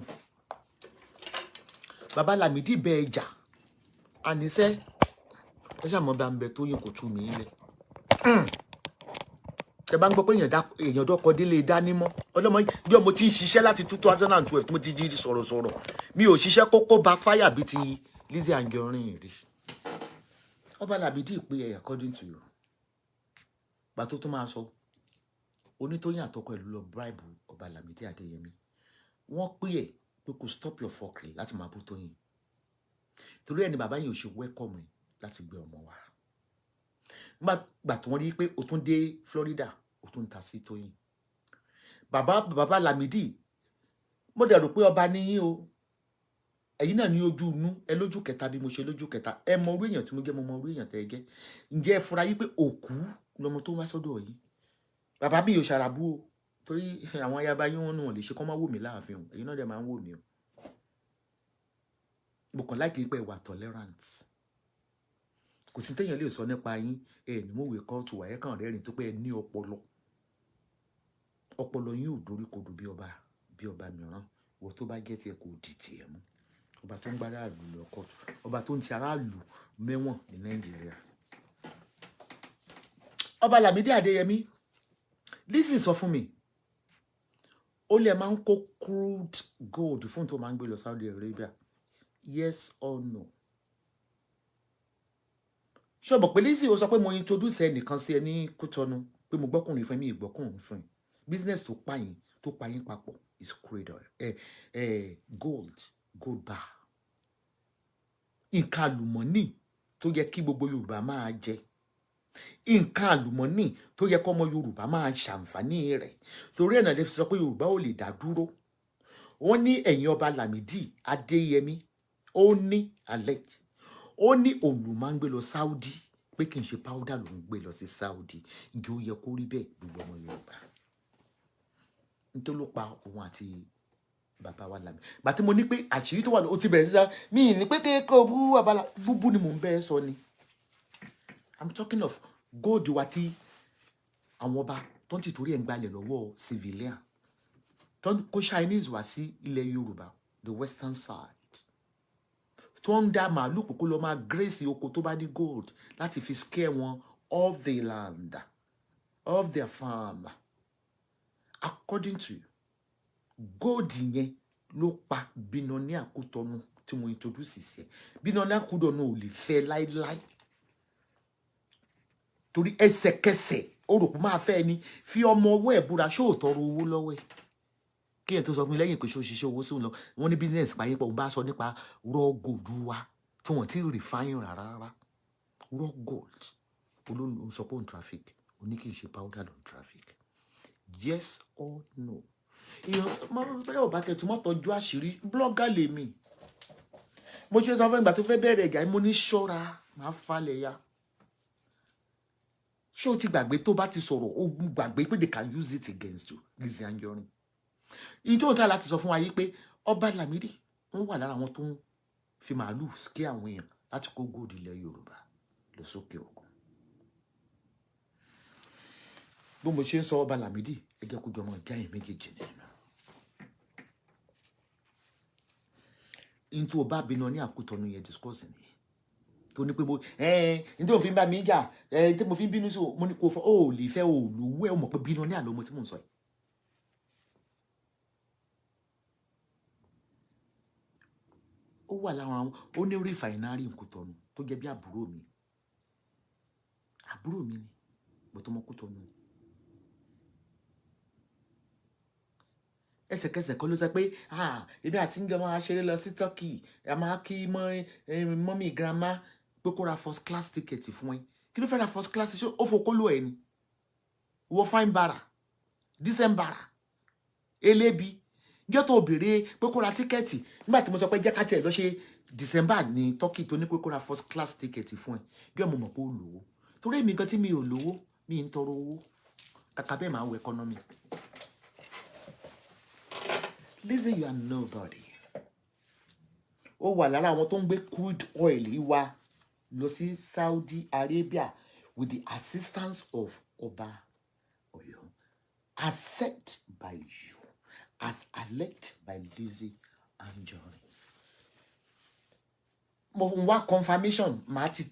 bàbá Lámídì bẹ ẹjà àníṣẹ́ ẹ ṣàmọ́ bá ń bẹ tó yín kò tú mi lẹ̀. ẹ bá ń gbọ́ pé èèyàn dọ́kọ délé dání mọ́ ọlọ́mọ bí ọmọ tí ń ṣiṣẹ́ láti 2012 tí mo ti jí sọ̀rọ̀sọ̀rọ̀ mi ò ṣiṣẹ́ kókó bá fáyà bíi ti Lizzy Anjorin rí. ọba Lámídì pé ẹ according to you gbà tó tún máa sọ Onítòyìn àtọkọ ẹ̀ ló lọ bribe ọba Lámídì Adéyẹmí. wọ́n pè ẹ́ pé kò stop your fuckery láti máa bú Tóyìn torí ẹni bàbá yìí ò ṣe welcome ẹ láti gbé ọmọ wa. gbà tí wọ́n rí pé o tún dé Florida o tún ta sí Tóyìn. bàbá Lámídì mo dẹ̀ rò pé ọba níyìn o ẹ̀yin náà ní ojú inú ẹ lójú kẹta bí mo ṣe lójú kẹta ẹ mọ orí èèyàn tí mo jẹ́ mo mọ orí èèyàn tẹ́ ẹ jẹ́. ǹjẹ́ ẹ fura yí pé òkú lọmọ tó wá sọ́dọ̀ yìí. bàbá bí yóò ṣàràbù o torí àwọn ayaba yín wọn lè ṣe kọ́ máa wò mí láàfin o ẹ̀yin náà dẹ̀ máa ń wò mí o. mo kàn láìkí pé ìwà tolerant kò sí téèyàn lè sọ nípa yín ẹ ní mòwe kóòtù wà ẹ kàn rẹ́rìn tó pé ẹ ní ọpọlọ yín ò dorí kodò bí ọba mìíràn wọ tó bá jẹ́ tiẹ̀ kò dì tiẹ̀ mú ọba tó ń gbá aráàlú lọ kóòtù ọba tó ń ti aráàlú mẹ́wọ̀n ní Nàìjíríà. ọba Lámídì Adéyẹmí Lizzy sọ fún mi ó lè máa ń kó crude gold fún tó máa ń gbé lọ Saudi Arabia yes or no. ṣé o mọ̀ pé Lizzy ó sọ pé mo introduce ẹnìkan sí ẹ ní Kútọ́nù pé mo gbọ́kùnrin fún mi ìgbọ́kùnrin fún ẹ business tó pa yín papọ̀ is crude gold bar nǹkan àlùmọ́nì tó yẹ kí gbogbo Yorùbá máa jẹ nǹkan àlùmọ́nì tó yẹ kọ́mọ Yorùbá máa ṣàǹfààní rẹ̀ torí ẹ̀nà lè fi sọ pé Yorùbá ò lè dá dúró. wọ́n ní ẹ̀yin ọba Lámídì Adéyẹmí ó ní alẹ́ ó ní òun ló máa ń gbé lọ Saudi pé kì í ṣe powder ló ń gbé lọ sí Saudi ǹjẹ́ ó yẹ kó rí bẹ́ẹ̀ gbogbo ọmọ Yorùbá nítorí ló pa òun àti bàbá wa Lámídì. bàtí mo ní pé àṣírí tó wà ó ti bẹ̀rẹ̀ sí sá mi ní pé kéèkó bú abala búbú ni mò ń bẹ́ẹ̀ sọ ni. I'm talking of gold wa tí àwọn ọba tó ń tìtorí ẹ̀ ń gbalẹ̀ lọ́wọ́ civilian tó ń kó Chinese wá sí ilẹ̀ Yorùbá the western side tó ń dá màálù kókó lọ máa grace oko tó bá ní gold láti fi scare wọn off the land of their farm. According to you gold yẹn ló pa Bínáníà Kútọ́nù tí mo introduce sí ẹ. Bínáníà Kútọ́nù ò lè fẹ́ láíláí torí ẹsẹ̀kẹsẹ̀ ó rò pé máa fẹ́ ni fi ọmọ ọwọ́ ẹ̀ búra ṣó ò tọrọ owó lọ́wọ́ ẹ̀ kí ẹ̀ tó sọ fún mi lẹ́yìn pé ṣó ṣiṣẹ́ owó sí òun lọ wọ́n ní business pààyàn pọ̀ bá sọ nípa raw gold wa tí wọ́n ti refine rárá raw gold olóhùn sọ pé òun traffic oní kì í ṣe powder lòun traffic yes or no. èèyàn bẹ́ẹ̀ ò bá tẹ̀tù mọ́ tọ́jú àṣírí blogger lèmi mo ṣe sọ fún ìgbà tó fẹ́ bẹ̀rẹ̀ ẹ̀gá mo ní ṣọ́ra máa falẹ̀ ya. ṣé o ti gbàgbé tó bá ti sọ̀rọ̀ o gbàgbé pé they can use it against you Lizzy Anjorin. ìjọ òtá láti sọ fún wa yìí pé ọba Lámídì wọ́n wà lára àwọn tó ń fi màálù ské àwọn èèyàn láti kó góòdù ilẹ̀ Yorùbá lọ sókè òkun. bó mo ṣe ń sọ ọba Lámídì ẹgẹ́ kó jọmọ ìjà yẹn méjèèjì nínú. into ọba Bínáníà Kútọ́nù yẹn discourse nìyẹn tó ní pé mo ní tí mo fi ń bá mi jà tí mo fi ń bínú sí mo ní kò fọ ó lè fẹ́ ó lówó ẹ̀ ó mọ̀ pé Bínáníà lọ́mọ tí mò ń sọ yìí. ó wà láwọn àwọn ó ní rìfàìnárì Kútọ́nù tó jẹ́ bí àbúrò mi ni bọ́tọ́ mọ́ Kútọ́nù ni. ẹsẹ̀kẹsẹ̀ kan ló sọ pé ebi àti ń jọ máa ṣeré lọ sí Turkey a máa kí mọ́mí grandma pé kó ra first class ticket fún ẹ kí ló fẹ́ ra first class ṣé ó fokó lò ẹ ni wọ́n fine bara December elébi jẹ́ tó béèrè pé kó ra tíkẹ́ẹ̀tì nígbà tí mo sọ pé jẹ́ ká tiẹ̀ lọ ṣe December ní Turkey tó ní pé kó ra first class ticket fún ẹ bí ọmọ mọ̀ pé ó lówó torí èmi gan tí mi ò lówó mi ń tọrọ owó kàkà bẹ́ẹ̀ máa wọ economy. Lizzy, you are nobody. ó wà lára àwọn tó ń gbé crude oil wá lọ sí Saudi Arabia with the assistance of Ọba Ọ̀yọ́, as set by you, as elect by Lizzy Anjorin. Mo ń wá confirmation, màá ti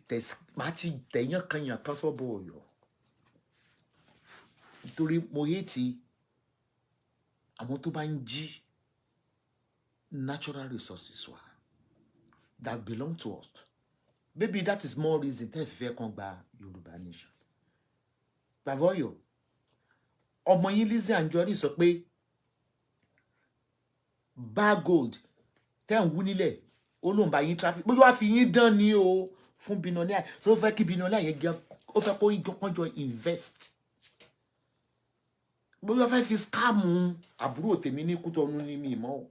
tẹ̀yàn kan sọ́bọ̀ Ọ̀yọ́. Nítorí mo yé ti àwọn tó bá ń jí natural resources wa that belong to us. Maybe that is more reason tẹ́ fi fẹ́ kan gba Yorùbá nation. Bàbá Ọ̀yọ́, ọmọ yín Lizzy Anjorin sọ pé bar gold tẹ́ ń wú nílẹ̀ ó lóun bá yín traffic bóyá wàá fi yín dán ni o fún billionaire tó fẹ́ kí billionaire yẹn gẹ ó fẹ́ kó kọjọ invest. Bóyá fẹ́ fi scam àbúrò tèmi ní Kútọ́nù ní mi mọ́ o.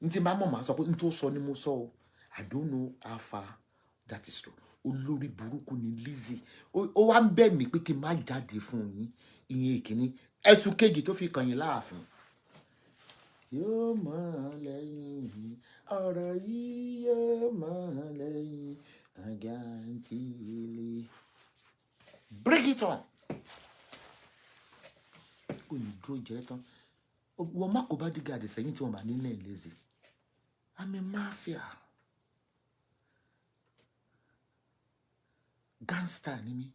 Ní tí bá mọ̀ máa sọ pé n tó sọ ni mo sọ o. I don't know how far that is true. Olórí burúkú ni Lizzy. Ó wá ń bẹ̀ mí pé kí n má jáde fún yín. Ìyẹn ìkíní. Ẹ̀sùn kejì tó fi kàn yín láàfin. Yóò mọ̀ lẹ́yìn ọ̀rọ̀ yìí yóò mọ̀ lẹ́yìn àgántí ilé. Break it on. Kò ní dúró jẹ́ tán. Wọ́n má kó bá dígà àdì sẹ́yìn tí wọ́n bá nílẹ̀ Lizzy. I'm a mafia. Gangster ni mí.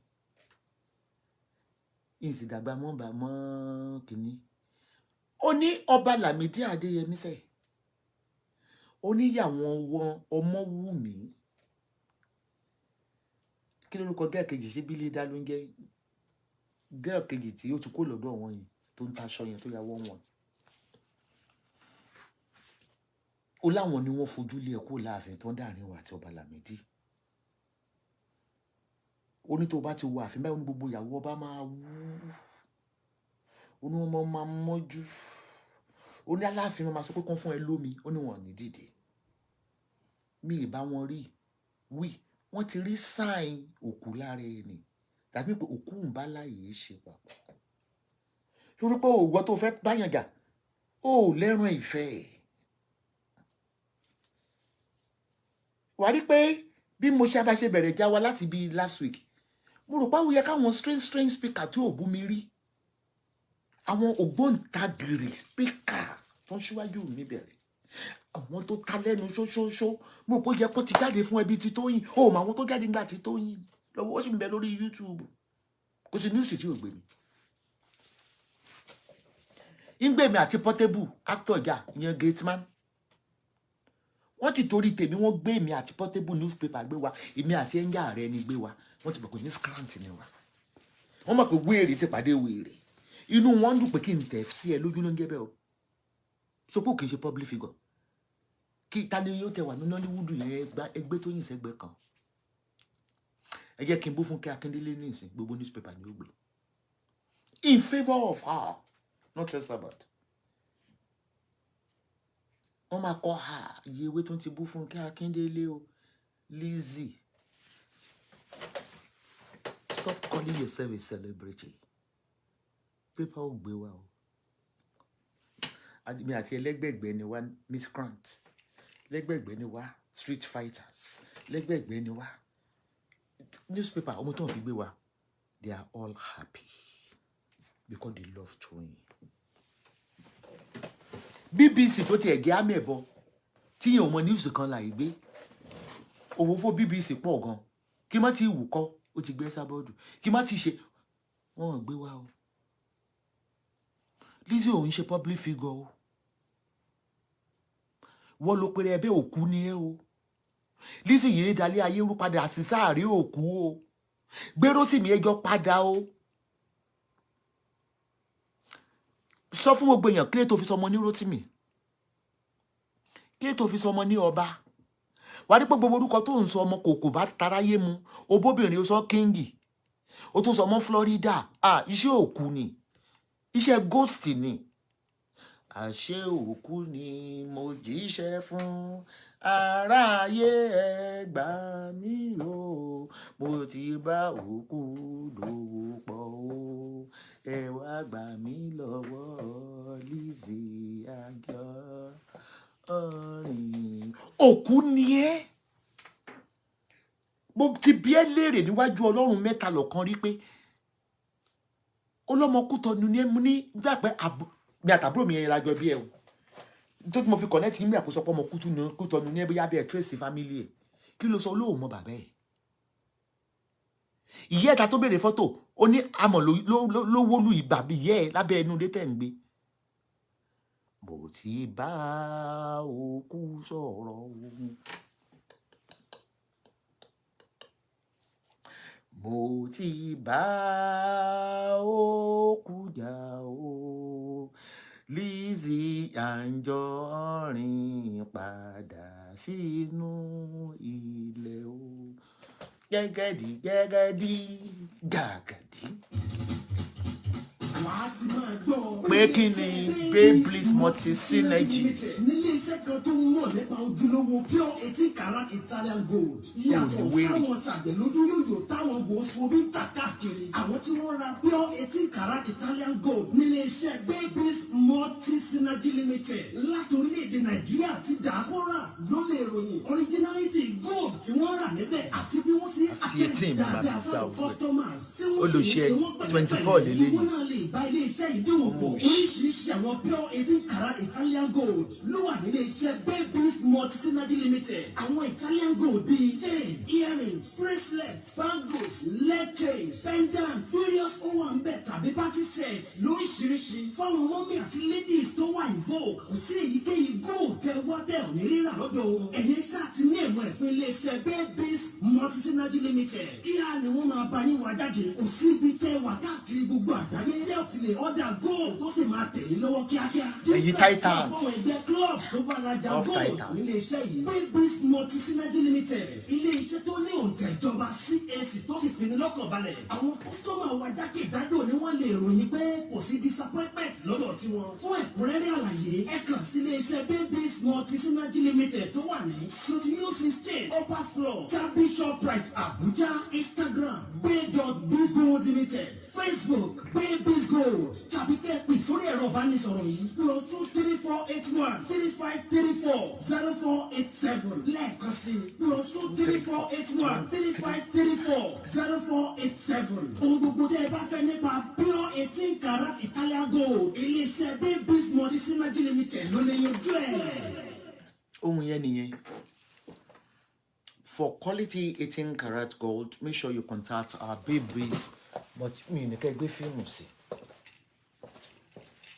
Ìsìdàgbà mọ́ bà mọ́ kìíní. Ó ní Ọba Lámídì Adéyẹmí sẹ́. Ó ní ìyàwó wọn ọmọ wù mí. Kí lórúkọ gẹ́ẹ̀ kejì ṣe Bílí dá ló ń jẹ́ gẹ́ẹ̀ kejì tí ó ti kó lọ́dọ̀ wọn yìí tó ń taṣọ yẹn tó yàwó wọn. Ó láwọn ni wọ́n fojú lé ẹ̀kọ́ láàfin tó ń dàrin wà àti Ọba Lámídì. Ó ní tó bá ti wọ àfin báyìí ó ní gbogbo ìyàwó ọba máa wú. Ó ní wọ́n máa mọ́jú. Ó ní Aláàfin máa sọ pé kán fún ẹ lómi. Ó ní wọn ní dìde. Mi ì bá wọn rí. Wí wọ́n ti rí sign òkú lára ẹni. Tàbí pé òkú ń bá láyé ṣe papọ̀. Torí pé òwò tó fẹ́ báyàn jà ó lẹ́rùn ìfẹ́. Wà á rí pé bí mo ṣe abáṣe bẹ̀rẹ̀ já wa láti bí last week. Mo rò pé ó yẹ káwọn strange speaker tí ò bú mi rí. Àwọn ògbóǹtagìrì speaker tó ń ṣíwájú mi bẹ̀rẹ̀. Àwọn tó ta lẹ́nu ṣóṣóṣó. Mo rò pé ó yẹ kó ti jáde fún ẹbí ti Tóyìn. Ó mọ àwọn tó jáde nígbà tí Tóyìn. Lọ́wọ́ ó sì ń bẹ lórí YouTube. Kò sí news tí ò gbé mi. Ìgbé mi àti Portable actor ìjà ìyẹn Gateman. Wọ́n ti torí tèmi wọ́n gbé mi àti Portable newspaper gbé wa. Èmi àti ẹ̀ńgà rẹ̀ ni gbé wa. Wọ́n ti mọ̀ pé ní scrant ni wa. Wọ́n mọ̀ pé wéèrè ti pàdé wéèrè. Inú wọn dùn pé kí n tẹ̀ sí ẹ lójú ló ń gẹ́ bẹ́ẹ̀ o. Ṣopó kì í ṣe public figure. Kí ta ni yóò tẹ wà ní Nollywood yẹn ẹgbẹ́ tó yìn sẹ́gbẹ́ kan. Ẹ jẹ́ kí n bú fún kí Akíndélé ní ìsìn gbogbo newspaper ni ó gbé. In favour of her, not Esabod. Wọ́n máa kọ́ ha iye ewé tó ń ti bú fún kí Akíndélé o. Lizzy. Stop calling yourself a celebrity. Paper ó gbé wa o. Mi àti ẹlẹ́gbẹ̀gbẹ̀ ni wá miscreant. Lẹ́gbẹ̀gbẹ̀ ni wá street fighters. Lẹ́gbẹ̀gbẹ̀ ni wá newspaper ọmọ tó ń fi gbé wa. They are all happy because they love Toyin. BBC tó ti ẹ̀gẹ́ àmì ẹ̀bọ tí yẹn ò mọ news kan láì gbé. Òfófó BBC pọ̀ gan. Kí má ti wù kọ́ ó ti gbé Esabod. Kí má ti ṣe wọ́n ò gbé wa o. Lizzy ò ń ṣe public figure o. Wọ́n ló pèrè ẹbẹ́ òkú ni ẹ o. Lizzy yìí dalẹ̀ ayé rú padà sí sáàrí òkú o. Gbéró tì mí ẹjọ́ padà o. Sọ fún gbogbo èèyàn kílé tó fi sọmọ ní Rótìmí. Kílé tó fi sọmọ ní Ọba. Wà á rí pé gbogbo orúkọ tó ń sọ ọmọ kò bá taráyé mu. Obóbìnrin ó sọ Kingi. Ó tún sọ ọmọ Florida. Iṣẹ́ òkú ni. Iṣẹ́ ghost ni. Àṣé òkú ni mo jíṣẹ́ fún aráyé ẹ gbà mí o. Mo ti bá òkú dòwò pọ̀ o. Ẹ wá gbà mí lọ́wọ́ Lizzy Anjorin. òkú ni ẹ́. Mo ti bí ẹ léèrè níwájú Ọlọ́run mẹ́ta lọ́kan rí pé ọlọ́mọ Kútọ̀nù ni ẹ́, mo ní dàpẹ́ bí àtàbúrò mi yẹn lájọ bí ẹ o. Tó mo fi connect yín mi àkóso pé ọmọ Kútọ̀nù ni ẹ́ bóyá bí ẹ trace family ẹ̀. Kí ló sọ olóò mọ bàbá ẹ̀? Ìyá ẹ̀ta tó béèrè fọ́tò ó ní àmọ̀ ló wólú ìgbà bí ìyá ẹ̀ lábẹ́ ẹnu dé tẹ̀ ń gbé. Mo ti bá òkú sọ̀rọ̀ o. Mo ti bá òkú jà o. Lizzy Anjorin padà sínú ilẹ̀ o. Gẹ́gẹ́dì gàgàdì. Pé kí ni Baby's multi synergy? Nílé iṣẹ́ kan tó ń mọ̀ nípa ojúlówó pure 18 karat Italian gold. Yàtọ̀ sáwọn ṣàgbẹ̀lójú yòyò táwọn gbòòsùn omi ń tà káàkiri. Àwọn tí wọ́n ra pure 18 karat Italian gold nílé iṣẹ́ Baby's multi synergy limited. Láti orílẹ̀-èdè Nàìjíríà àti diasporas ló lè ròyìn originality gold tí wọ́n rà níbẹ̀ àti bí wọ́n ṣe àtẹ̀jáde dáadáa sáwọn customers. Tí wọ́n sì ṣe wọ́n pẹ̀lẹ́pẹ̀lẹ́ ìwọ́n náà lè bá ilé iṣẹ́ ìdíwọ̀pọ̀ oríṣiríṣi àwọn pure 18 karat Italian gold ló wà nílé iṣẹ́ Baby's multi synergy limited. Àwọn Italian gold bíi chain, earrings, bracelets, bangles, leg chains, pendants, various ohun àmbẹ̀ tàbí party sets lóríṣiríṣi fáwọn mọ́mí àti ladies tó wà in vogue. Kò sí èyíkéyìí gold tẹ wá tẹ ò ní rírà lọ́dọ̀ wọn. Ẹ̀yin ṣáà ti ní ẹ̀mọ́ ẹ̀fún ilé iṣẹ́ Baby's multi synergy limited. Kíá ni wọ́n máa bá yín wá jáde. Kò sí ibi tẹ wà káàkiri gbogbo àgbáyé tẹ́ ò ti lè order gold tó sì máa tẹ̀ yín lọ́wọ́ kíákíá. Èyí Titans. Fọwọ́ ẹgbẹ́ club tó bá rajà gold nílé iṣẹ́ yìí. Baby's multi synergy limited. Ilé iṣẹ́ tó ní òǹtẹ̀ ìjọba CAC tó sì fi ní lọ́kàn balẹ̀. Àwọn kọ́sítọ́mà wa jákèjádò ni wọ́n lè ròyìn pé kò sí disappointment lọ́dọ̀ tiwọn. Fún ẹ̀kúnrẹ́rẹ́ àlàyé ẹ kàn sí ilé iṣẹ́ Baby's multi synergy limited tó wà ní Suite 16 upper floor Tabi Shoprite Abuja. Instagram bay.bizgold limited. Facebook Baby's Gold. Tàbí kẹ́ pè sórí ẹ̀rọ ìbánisọ̀rọ̀ yìí +23481 3534 0487 lẹ́ẹ̀kan sí +23481 3534 0487. Ohun gbogbo tẹ́ ẹ bá fẹ́ nípa pure 18 karat Italian gold iléeṣẹ́ Baby's multi synergy limited ló lè yanjú ẹ̀. Ohun yẹn nìyẹn. For quality 18 karat gold, make sure you contact our Baby's. But me ní kẹ́ gbé fíìmù sí.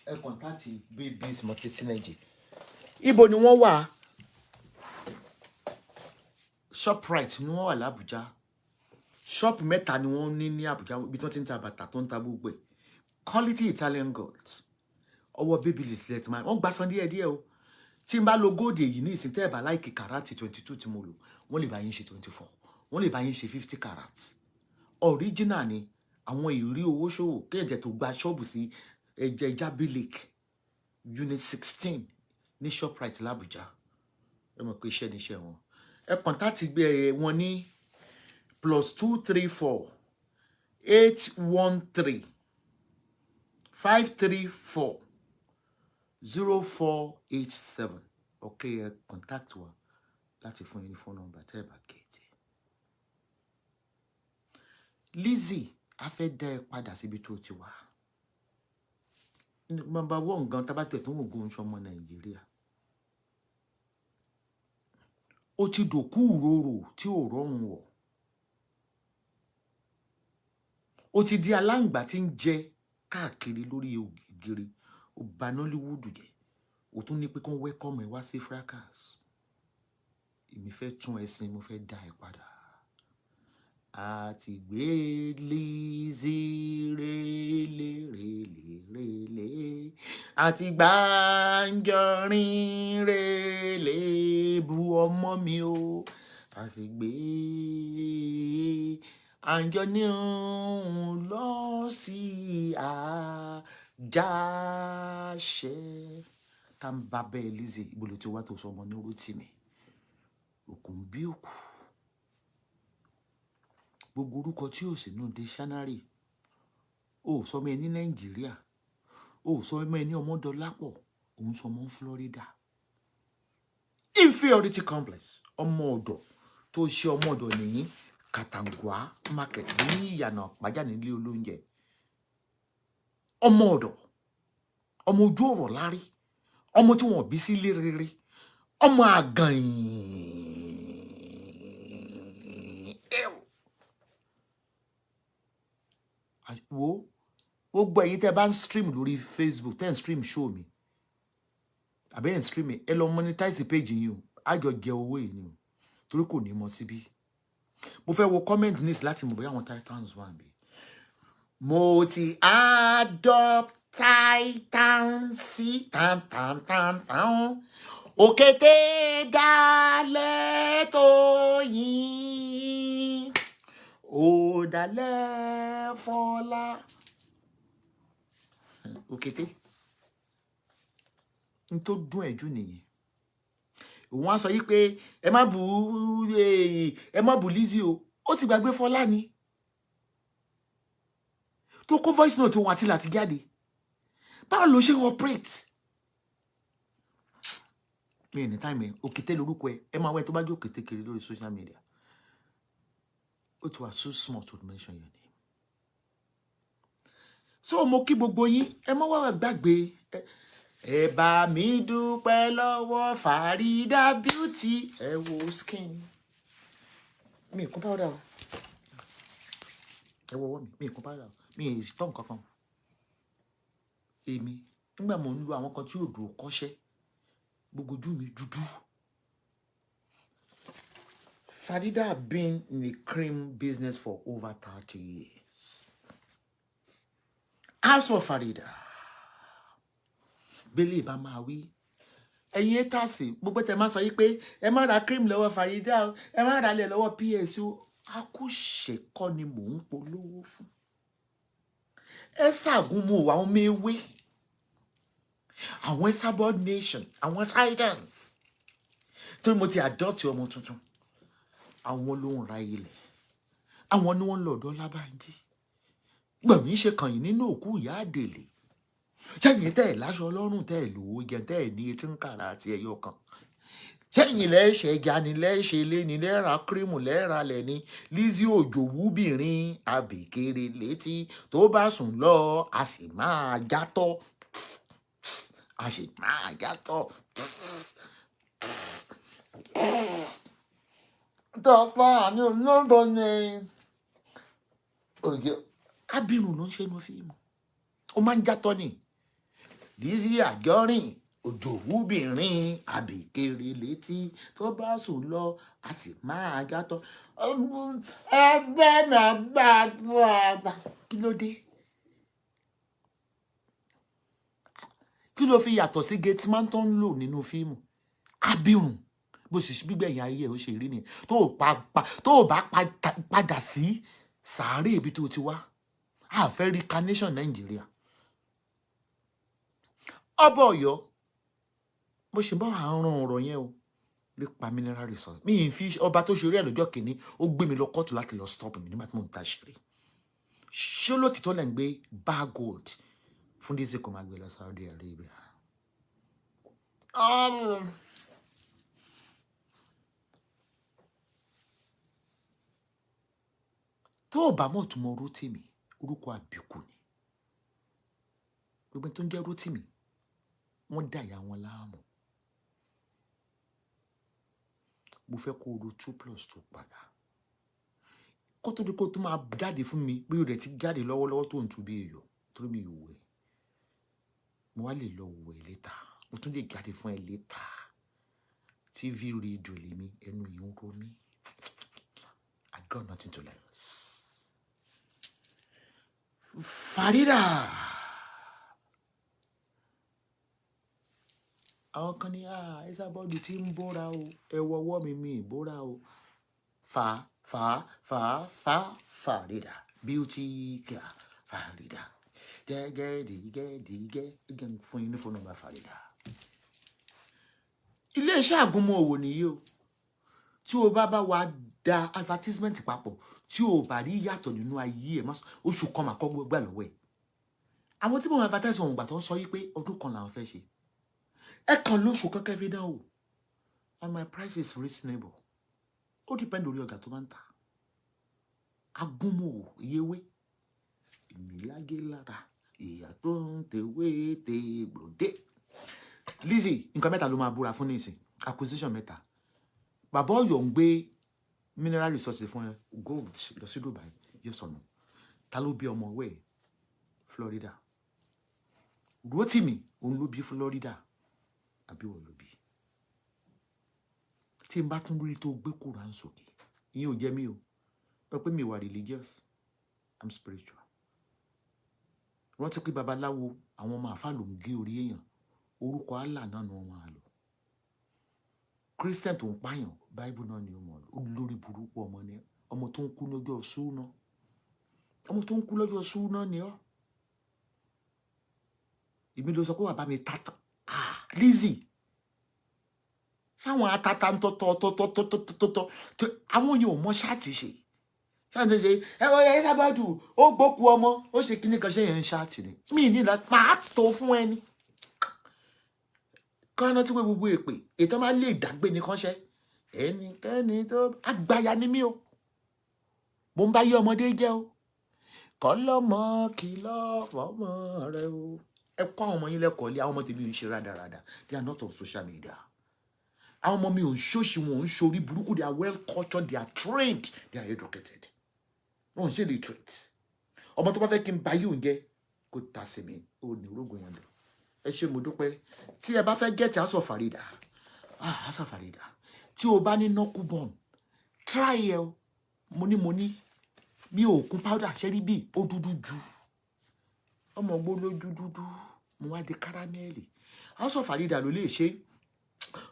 Ẹ contact Baby's multi synergy. Ibo ni wọ́n wà? Shoprite ni wọ́n wà l'Abuja. Shop mẹ́ta ni wọ́n ní Abuja ibi tí wọ́n ti ń ta bàtà tó ń ta gbogbo ẹ̀. Quality Italian gold. Ọwọ́ Baby's let man. Wọ́n gba san díẹ̀ o. Tí n bá lo gold èyí ní ìsìn tẹ́ ẹ̀ bá láìkì karat 22 tí mo lò, wọ́n lè bá yín ṣe 24. Wọ́n lè bá yín ṣe 50 karat. Original ni àwọn ìrí owó ṣòwò kéèjẹ tó gba ṣọ́ọ̀bù sí ẹja Bilik unit 16 ní Shoprite l'Abuja. Ẹ mọ̀ pé iṣẹ́ níṣẹ́ wọn. Ẹ kọ̀ǹtàtì gbé wọn ní +234 813 534 0487. Okay, ẹ contact wa láti fún yín ní phone number tẹ́ ẹ bá kéde. Lizzy a fẹ́ dá ẹ padà síbi tó ti wá. Number one gan tá bá tẹ̀ tó ń ogun ṣọmọ Nàìjíríà. Ó ti dòkú òróró tí ò rọrùn wọ̀. Ó ti di aláǹgbá tí ń jẹ káàkiri lórí ògiri. Ó bà Nollywood jẹ́. Ó tún ní pé kán welcome ẹ wá sí fracas. Èmi fẹ́ tún ẹ̀sìn, mo fẹ́ dá ẹ padà. Àti gbé Lizzy rélé. Àti gbá Anjorin rélé bu ọmọ mi o. Àti gbé Anjorin lọ sí Àjàṣẹ́. Tá ń bá bẹ́ẹ̀ Lizzy ibo ló ti wá tó sọmọ ní Rotimi. Òkun bí òkú. Gbogbo orúkọ tí ò sínú dictionary. Ó sọ mọ́ ẹ ní Nàìjíríà. Ó sọ mọ́ ẹ ní Ọmọdọlápọ̀. Òun sọ mọ́ Florida. inferiority complex ọmọ ọ̀dọ̀ tó ṣe ọmọ ọ̀dọ̀ ní Katangwa market ní ìyànà pàjá nílé olóúnjẹ ọmọ ọ̀dọ̀ ọmọ ojú ọ̀rọ̀ lárí ọmọ tí wọ́n bí sí ilé rere ọmọ àgànyìn wo gbogbo ẹ̀yin tẹ́ bá ń stream lórí Facebook tẹ́ ń stream show mi àbẹ́ ń stream ẹ lọ monetize page yìí o àjọ jẹ owó yìí ni o torí kò ní mọ síbí mo fẹ́ wo comment nis láti mọ̀ bóyá àwọn titans wà níbí mo ti adopt titans sí tan òkété dalẹ̀ tó yín ó dalẹ̀ fọlá òkété n tó dún ẹ̀jú nìyẹn òun á sọ yìí pé ẹ má bù Lizzy o ó ti gbàgbé Fọlá ni tó kó voice note òun àti láti jáde báwo ló ṣe operate mi ní time òkété lórúkọ ẹ máa wẹ tó bá jẹ́ òkété kiri lórí social media ó ti wà so small to mention your name so mo kí gbogbo yín ẹ má wá gbàgbé ẹ bá mi dúpẹ́ lọ́wọ́ Farida beauty ẹ wo skin mi kún powder o ẹ wọ́wọ́ mi kún powder o mi tọ́ nǹkan kan èmi nígbà mo ń lo àwọn kan tí yóò dúró kọ́ṣẹ́ gbogbo ojú mi dúdú Farida been in the cream business for over 30 years as for Farida bẹ́lẹ̀ ìbá máa wí ẹ̀yin ẹ́tàsì gbogbo tẹ máa sọ yí pé ẹ má ra cream lọ́wọ́ Farida o ẹ má ra lẹ̀ lọ́wọ́ PS o akúṣẹ̀kọ́ ni mò ń polówó fún ẹ ṣàgùn mu àwọn ọmọ ewé àwọn Esabod nation àwọn titans tó mo ti adopt ọmọ tuntun àwọn ló ń ra ilẹ̀ àwọn ni wọ́n lọ ọ̀dọ̀ Lábànjí gbọ̀mí ṣe kàn yín nínú òkú ìyá àdèlè sẹ́yìn tẹ́ ẹ̀ láṣọ ọlọ́run tẹ́ ẹ̀ lówó jẹ tẹ́ ẹ̀ ní etí ń kàrà àti ẹ̀yọ kan sẹ́yìn lẹ́ẹ̀ṣẹ̀ ẹja ni lẹ́ẹ̀ṣẹ̀ ilé ni lẹ́ẹ̀ra kírímù lẹ́ẹ̀ra lẹ̀ ni Lizzy òjòwúbìnrin abèkèrè létí tó bá sùn lọ a sì máa játọ́ a sì máa játọ́ tọ́pọ̀ àní olóńgbò ni òjò abirùn ló ń ṣe inú fíìmù ó máa ń játọ́ ni Lizzy Anjorin òjòwúbìnrin àbèkèrè létí tó bá sùn lọ a sì máa játọ́ ẹgbẹ́ náà gbàgbà kí ló dé kí ló fi yàtọ̀ sí gateman tó ń lò nínú fíìmù abirùn bó sì gbígbẹ̀yìn ayé ẹ̀ ó ṣe rí ni tó o bá padà sí sàárè ibi tó ti wá a fẹ́ rí carnation Nàìjíríà ọba Ọ̀yọ́ mo ṣe bá àrùn ọ̀rọ̀ yẹn o nípa mineral resource mi ì fi ọba tó ṣe orí ẹ̀ lọ́jọ́ kìíní ó gbé mi lọ kóòtù láti lọ stop mi nígbà tí mo ń ta ṣeré ṣé lótìtọ́ lẹ́ ń gbé bar gold fún Lizzy kò máa gbé lọ Saudi Arabia tó o bá mọ̀ tó mọ Rótìmí orúkọ àbíkú ni gbogbo tó ń jẹ́ Rótìmí wọ́n dà ya wọn láàmú mo fẹ́ kó o ro 2+2 padà kó tó di kó tó máa jáde fún mi bí o rẹ̀ ti jáde lọ́wọ́lọ́wọ́ tó ń tu bí èèyàn torí mi ò wẹ̀ mo wá lè lọ wẹ̀ létà mo tún lè jáde fún ẹ létà TV rédíò lèmi ẹnu yìí ń ro mí I got nothing to lose. Farida àwọn kan ní Esabod tí ń bóra o ẹ wọwọ́ mi ìbóra o Farida beauty care Farida gẹ́gẹ́ fún yín ní fóònù nọ́mbà Farida iléeṣẹ́ àgúnmọ̀ òwò nìyí o tí o bá wa da advertisement papọ̀ tí o bá rí yàtọ̀ nínú ayé ẹ̀ oṣù kan mà kọ́ gbà lọ́wọ́ ẹ̀ àwọn tí mo máa advertise ọ̀hún gbà tó ń sọ yí pé ọdún kan làwọn fẹ́ ṣe ẹ kàn lóṣù kankan fi dán o and my price is reasonable. Ó depend lórí ọjà tó máa ń tà. Agúnmòwò iyewé ìmìlágé lára ìyá tó ń tewé tegbòdé. Lizzy, nǹkan mẹ́ta ló máa búra fún nísìn. Acquisition mẹ́ta. Bàbá Ọ̀yọ́ ń gbé mineral resources fún ẹ gold lọ sí Dubai. Yes or no? Ta ló bí ọmọ wẹ̀? Florida. Rotimi òun ló bí Florida. Àbí wọ́n ló bí. Tí n bá tún rí tó gbé Quran sókè. Ìyẹn ò jẹ́ mi o. Pé mi wà religious. I'm spiritual. Wọ́n ti pé babaláwo àwọn ọmọ àfáà ló ń gé orí èèyàn. Orúkọ Allah náà ni wọ́n máa lò. Christian tó ń pààyàn Bible náà ni ó mọ̀ lò. Olórí burúkú ọmọ ni ọmọ tó ń kú lọ́jọ́ súnà. Ọmọ tó ń kú lọ́jọ́ súnà ni ọ́. Èmi ló sọ pé bàbá mi tata. Lizzy. Sáwọn atata ń tọ́tọ́ àwọn yóò mọ ṣáàtì ṣe. Ṣáàtì ṣe Esabod ó gbókù ọmọ ó ṣe kíní kan ṣe yẹn ń ṣáàtì ni. Mi ní la máa tó fún ẹni. Kọ́nà tí wọ́n gbogbo èpè ètò máa lè dàgbé ní kánṣẹ́. Ẹnikẹ́ni tó àgbáyà ni mí o. Mo ń bá yé ọmọdé jẹ́ o. Kọ́lọ́mọ kìlọ̀ fọ́mọ rẹ o. Ẹ kọ́ àwọn ọmọ yín lẹ́kọ̀ọ́ lé àwọn ọmọ tèmi ń ṣe rádaràda. They are not on social media. Àwọn ọmọ mi ò ń ṣòṣì wọn ò ń ṣorí burúkú. They are well cultured, they are trained, they are educated. Wọ́n ń ṣe literate. Ọmọ tó bá fẹ́ kí n bá yóò jẹ́ kó ta sí mi ó ní orógùn yẹn lọ. Ẹ ṣé mo dúpẹ́. Tí ẹ bá fẹ́ get House of Farida. House of Farida. Tí o bá ní nọ́kúbọ̀n try ẹ o. Mo ní mi ò kún powder ṣẹ́rí bí ó dúdú jù. Ọmọ gbó ló dúdú mo wá di caramel. House of Farida ló lè ṣe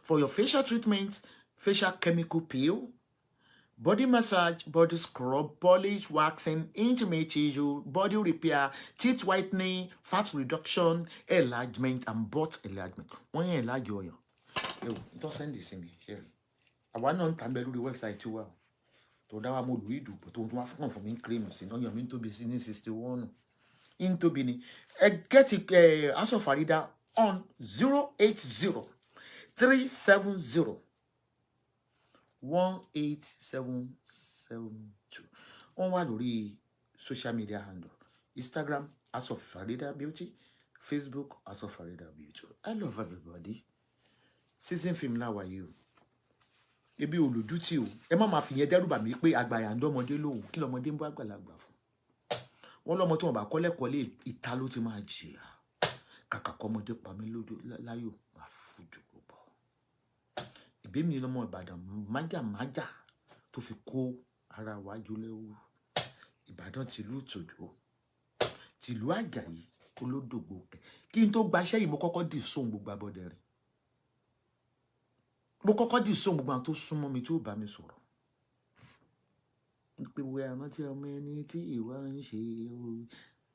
for your facial treatment, facial chemical peel, body massage, body scrub, polish, waxing, intimate tissue, body repair, teeth whitening, fat reduction, enlargement, and butt enlargement. Wọ́n yẹn enlarge ọyàn. Don't send this to me, Sherry. Àwa náà ń tà bẹ́ẹ̀ lórí website wa. Tó dá wa mo lù ìdù, tó wá fún fún mi cream sí, náà yàn mí tó bí sí ní 61. Into bini. Get House of Farida on 080-370-18772. On wà lórí social media handle. Instagram, House of Farida Beauty. Facebook, House of Farida Beauty. I love everybody. Season film la wà yìí o. Ebi olójú tí o. Ẹ má máa fi yẹn dẹ́rù bà mí pé àgbàyà ń dọ́mọdé lóhùn. Kí lọmọdé ń bọ́ àgbàlagbà fún? Wọ́n lọ́mọ tí wọ́n bá kọ́lẹ́kọ́lé ìta ló ti máa jìyà. Kàkà kọ́mọdé pa mí lójú láyò máa fojú gbogbo. Ìbí mi lọ́mọ Ìbàdàn májàmájà tó fi kó ara wájú lẹ́wọ́. Ìbàdàn tìlú Tòjó. Tìlú Àjàyí olódògbò. Kí n tó gbaṣẹ́ yìí mo kọ́kọ́ dì sóhun gbogbo abọ́dẹ rẹ̀. Mo kọ́kọ́ dì sóhun gbogbo àwọn tó súnmọ́ mi tí ó bá mi sọ̀rọ̀. Pé wo ẹran tí ọmọ ẹni tí ìwà ń ṣe o.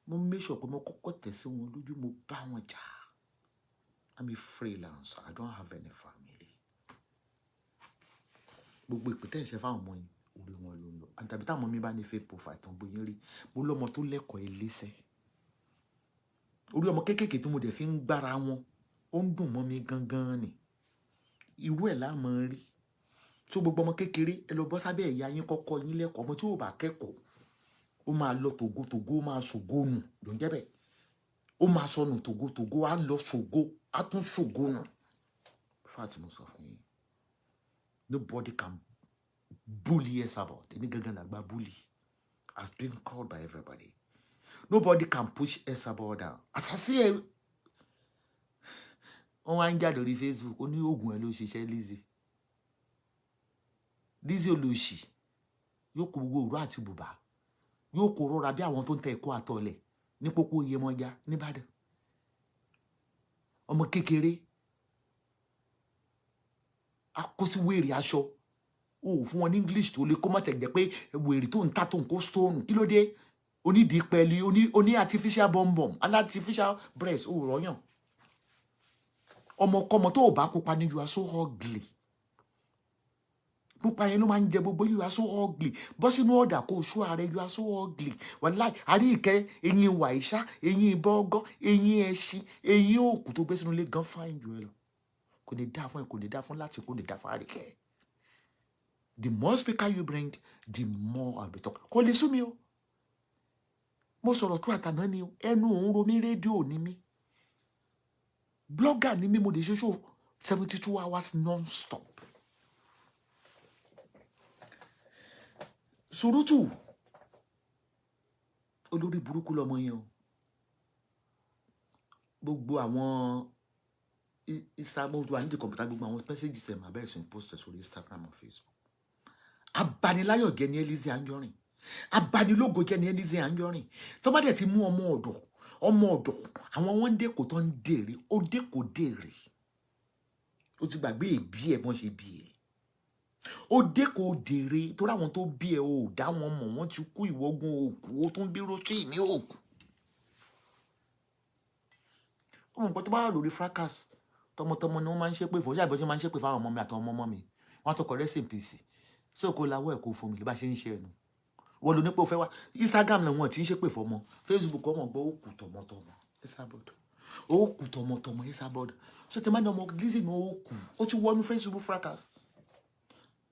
Mo make sure pé mo kọ́kọ́ tẹ̀ sí wọn lójú mo bá wọn jà. I'm a freelancer. I don't have any family. Gbogbo ìpìtẹ́ ìṣẹ́ fáwọn ọmọ yìí orí wọn ló ń lọ. Àdàbí táwọn ọmọ mi bá ní fake profile tán bóyá rí. Mo lọ́mọ tó lẹ́kọ̀ọ́ iléeṣẹ́. Orí ọmọ kéékèèké tí mo dẹ̀ fi ń gbára wọn ó ń dùn mọ́ mi gangan ni. Irú ẹ̀ láàmú rí. So gbogbo ọmọ kékeré ẹ lọ bọ́ sábẹ́ ẹ̀yà yín kọ́kọ́ yín lẹ́kọ̀ọ́. Ọmọ tí ò bá kẹ́kọ̀ọ́ ó máa lọ tògótògó ó máa ṣògo nù ló ń jẹ́ bẹ́ẹ̀. Ó máa sọnù tògótògó á lọ ṣògo á tún ṣògo nù. Fáàtì mo sọ fún yín. Nobody can bully Esabod. Èmi gangan làgbà bully has been called by everybody. Nobody can push Esabod down. Àṣàṣì ẹ wọ́n wá ń jà lórí Facebook ó ní oògùn ẹ ló ṣiṣẹ́ Lizzy. Lizzy olóṣì yóò kó gbogbo òru àti bùbá yóò kó rọra bí àwọn tó ń tẹ ẹ̀kọ́ àtọ̀lẹ̀ ní pópó Iyemọja nìbàdàn. Ọmọ kékeré akósí wèrè aṣọ ó fún wọn ní English tó lè kó má tẹ̀gbẹ́ pé wèrè tó ń ta tó ń kó stone kí ló dé onídìí pẹ̀lú oní artificial bomb artificial breast ó rọyàn. Ọmọkọ́mọ tó bá kópa ní you are so ugly. Pupa yẹn ló máa ń jẹ gbogbo you are so ugly. Bọ́ sínú ọ̀dà kó ṣú ààrẹ you are so ugly. Wàláì àríkẹ́ eyín wàìṣá eyín bọ́gọ́ eyín ẹṣin eyín òkú tó gbé sínú ilé gan fáìn jù ẹ lọ. kò ní dá fún ẹ, kò ní dá fún láti, kò ní dá fún àríkẹ́. The more speaker you bring, the more I'll be talking. Kò lè sú mi o. Mo sọ̀rọ̀ tó àtàná ni o. Ẹnu òun ro mí, rédíò ní mí. Blogger ni mí, mo lè ṣe show 72 hours non-stop. Surutu. Olórí burúkú lọmọ yẹn o. Gbogbo àwọn Instagram wà ní kọ̀mpútà, gbogbo àwọn messages ẹ̀ máa bẹ̀rẹ̀ sí post sórí Instagram or Facebook. Abaniláyọ̀ jẹ́ ní Lizzy Anjorin. Abanilógo jẹ́ ní Lizzy Anjorin. Tó bá dẹ̀ ti mú ọmọ ọ̀dọ̀, àwọn wọn dé kò tán ń dèrè, ó dé kò dèrè. Ó ti gbàgbé ìbí ẹ̀ bọ́n ṣe bí ẹ̀. Ó dé kò dèrè, torí àwọn tó bí ẹ̀ ò dá wọn mọ̀, wọ́n ti kú, ìwọ́gun òkú, ó tún bí rótì ní òkú. Ọmọ nǹkan tó bá wà lórí fracas, tọmọtọmọ ni wọ́n máa ń ṣépè fún, ṣáà bọ́ ṣe máa ń ṣépè fáwọn ọmọ mi àtàwọn ọmọ mi. Wọ́n á tó kọ rest in peace. So kò lawọ́ ẹ̀ kò fún mi, lè bá ṣe ń ṣe ẹnu. Wọ́n ló ní pé ó fẹ́ wá. Instagram náà wọ́n ti ń ṣépè fọmọ. Facebook ọmọ gbọ́ ó kù tọmọtọmọ. Esabod. Ó kù tọmọtọmọ Esabod. So tí máa ní ọmọ Lizzy ní ó kù. Ó ti wọnú Facebook fracas.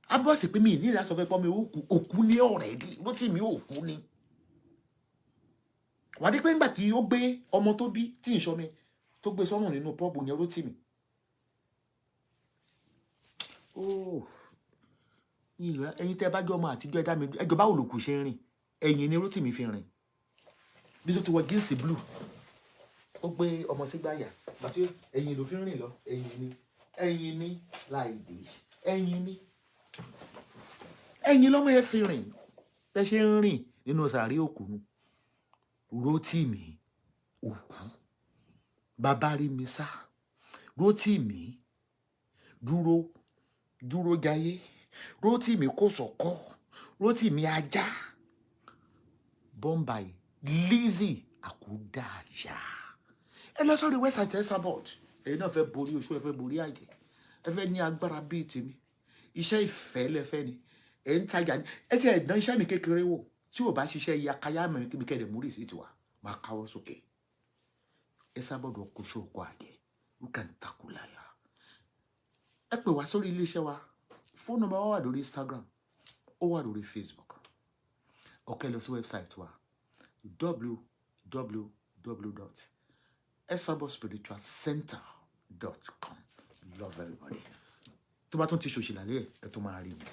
Abọ́sì pé mi ní ìlà sọ fẹ́ pọ́ mi ó kù. Òkú ní already. Bó tí mi ò kú ni. Wà á dé pé nígbà tí ó gbé ọmọ tó bí tí ń ṣọ́ mi tó gbé sọ́nù nínú pọ́ọ̀bù yẹn Rótìmí. Ẹ̀yin tẹ́ bá jọ ọmọ àtijọ́ ẹ̀dá mi ẹjọ́ báwo lòkù ṣe ń rìn, ẹ̀yìn ni Rótìmí fi rìn. Bí tó ti wọ gíǹsì blue, ó gbé ọmọ sí gbáyà, bàtí ẹ̀yìn ló fi ń rìn lọ, ẹ̀yìn ni láìdè, ẹ̀yìn lọ́mọ ẹ fi rìn, bẹ́ ṣe ń rìn nínú sàárè òkú. Rótìmí òkú, bàbá rí mi sá, Rótìmí dúró jayé, Rótìmí kò sọ̀kọ́, Rótìmí ajá, Bombay, Lizzy àkúdàáyà. Ẹ lọ sórí website Esabod. Ẹ̀yin náà fẹ́ borí oṣù, ẹ fẹ́ borí àjẹ́, ẹ fẹ́ ní agbára bíi tèmi, iṣẹ́ ìfẹ́ lẹ́fẹ́ ni, ẹ̀ ń tajà ní, ẹ ti ẹ̀dán iṣẹ́ mi kékeré wò, tí ò bá ṣiṣẹ́ yakaya mẹ́rin kí mi kẹ́lẹ̀ múrì sí tiwa, máa káwọ́ sókè. Esabod kò ṣòkò àjẹ́, who can tackle liar. Ẹ pè wá sórí iléeṣẹ́ wa, fóònù nọ́mbà wa wà lórí Instagram, ó wà lórí Facebook. Ọ̀kẹ́ lọ sí website wa www.esabodspiritualcenter.com. Love everybody. Tó bá tún ti ṣòṣìlà lé ẹ̀ tó máa rí mi.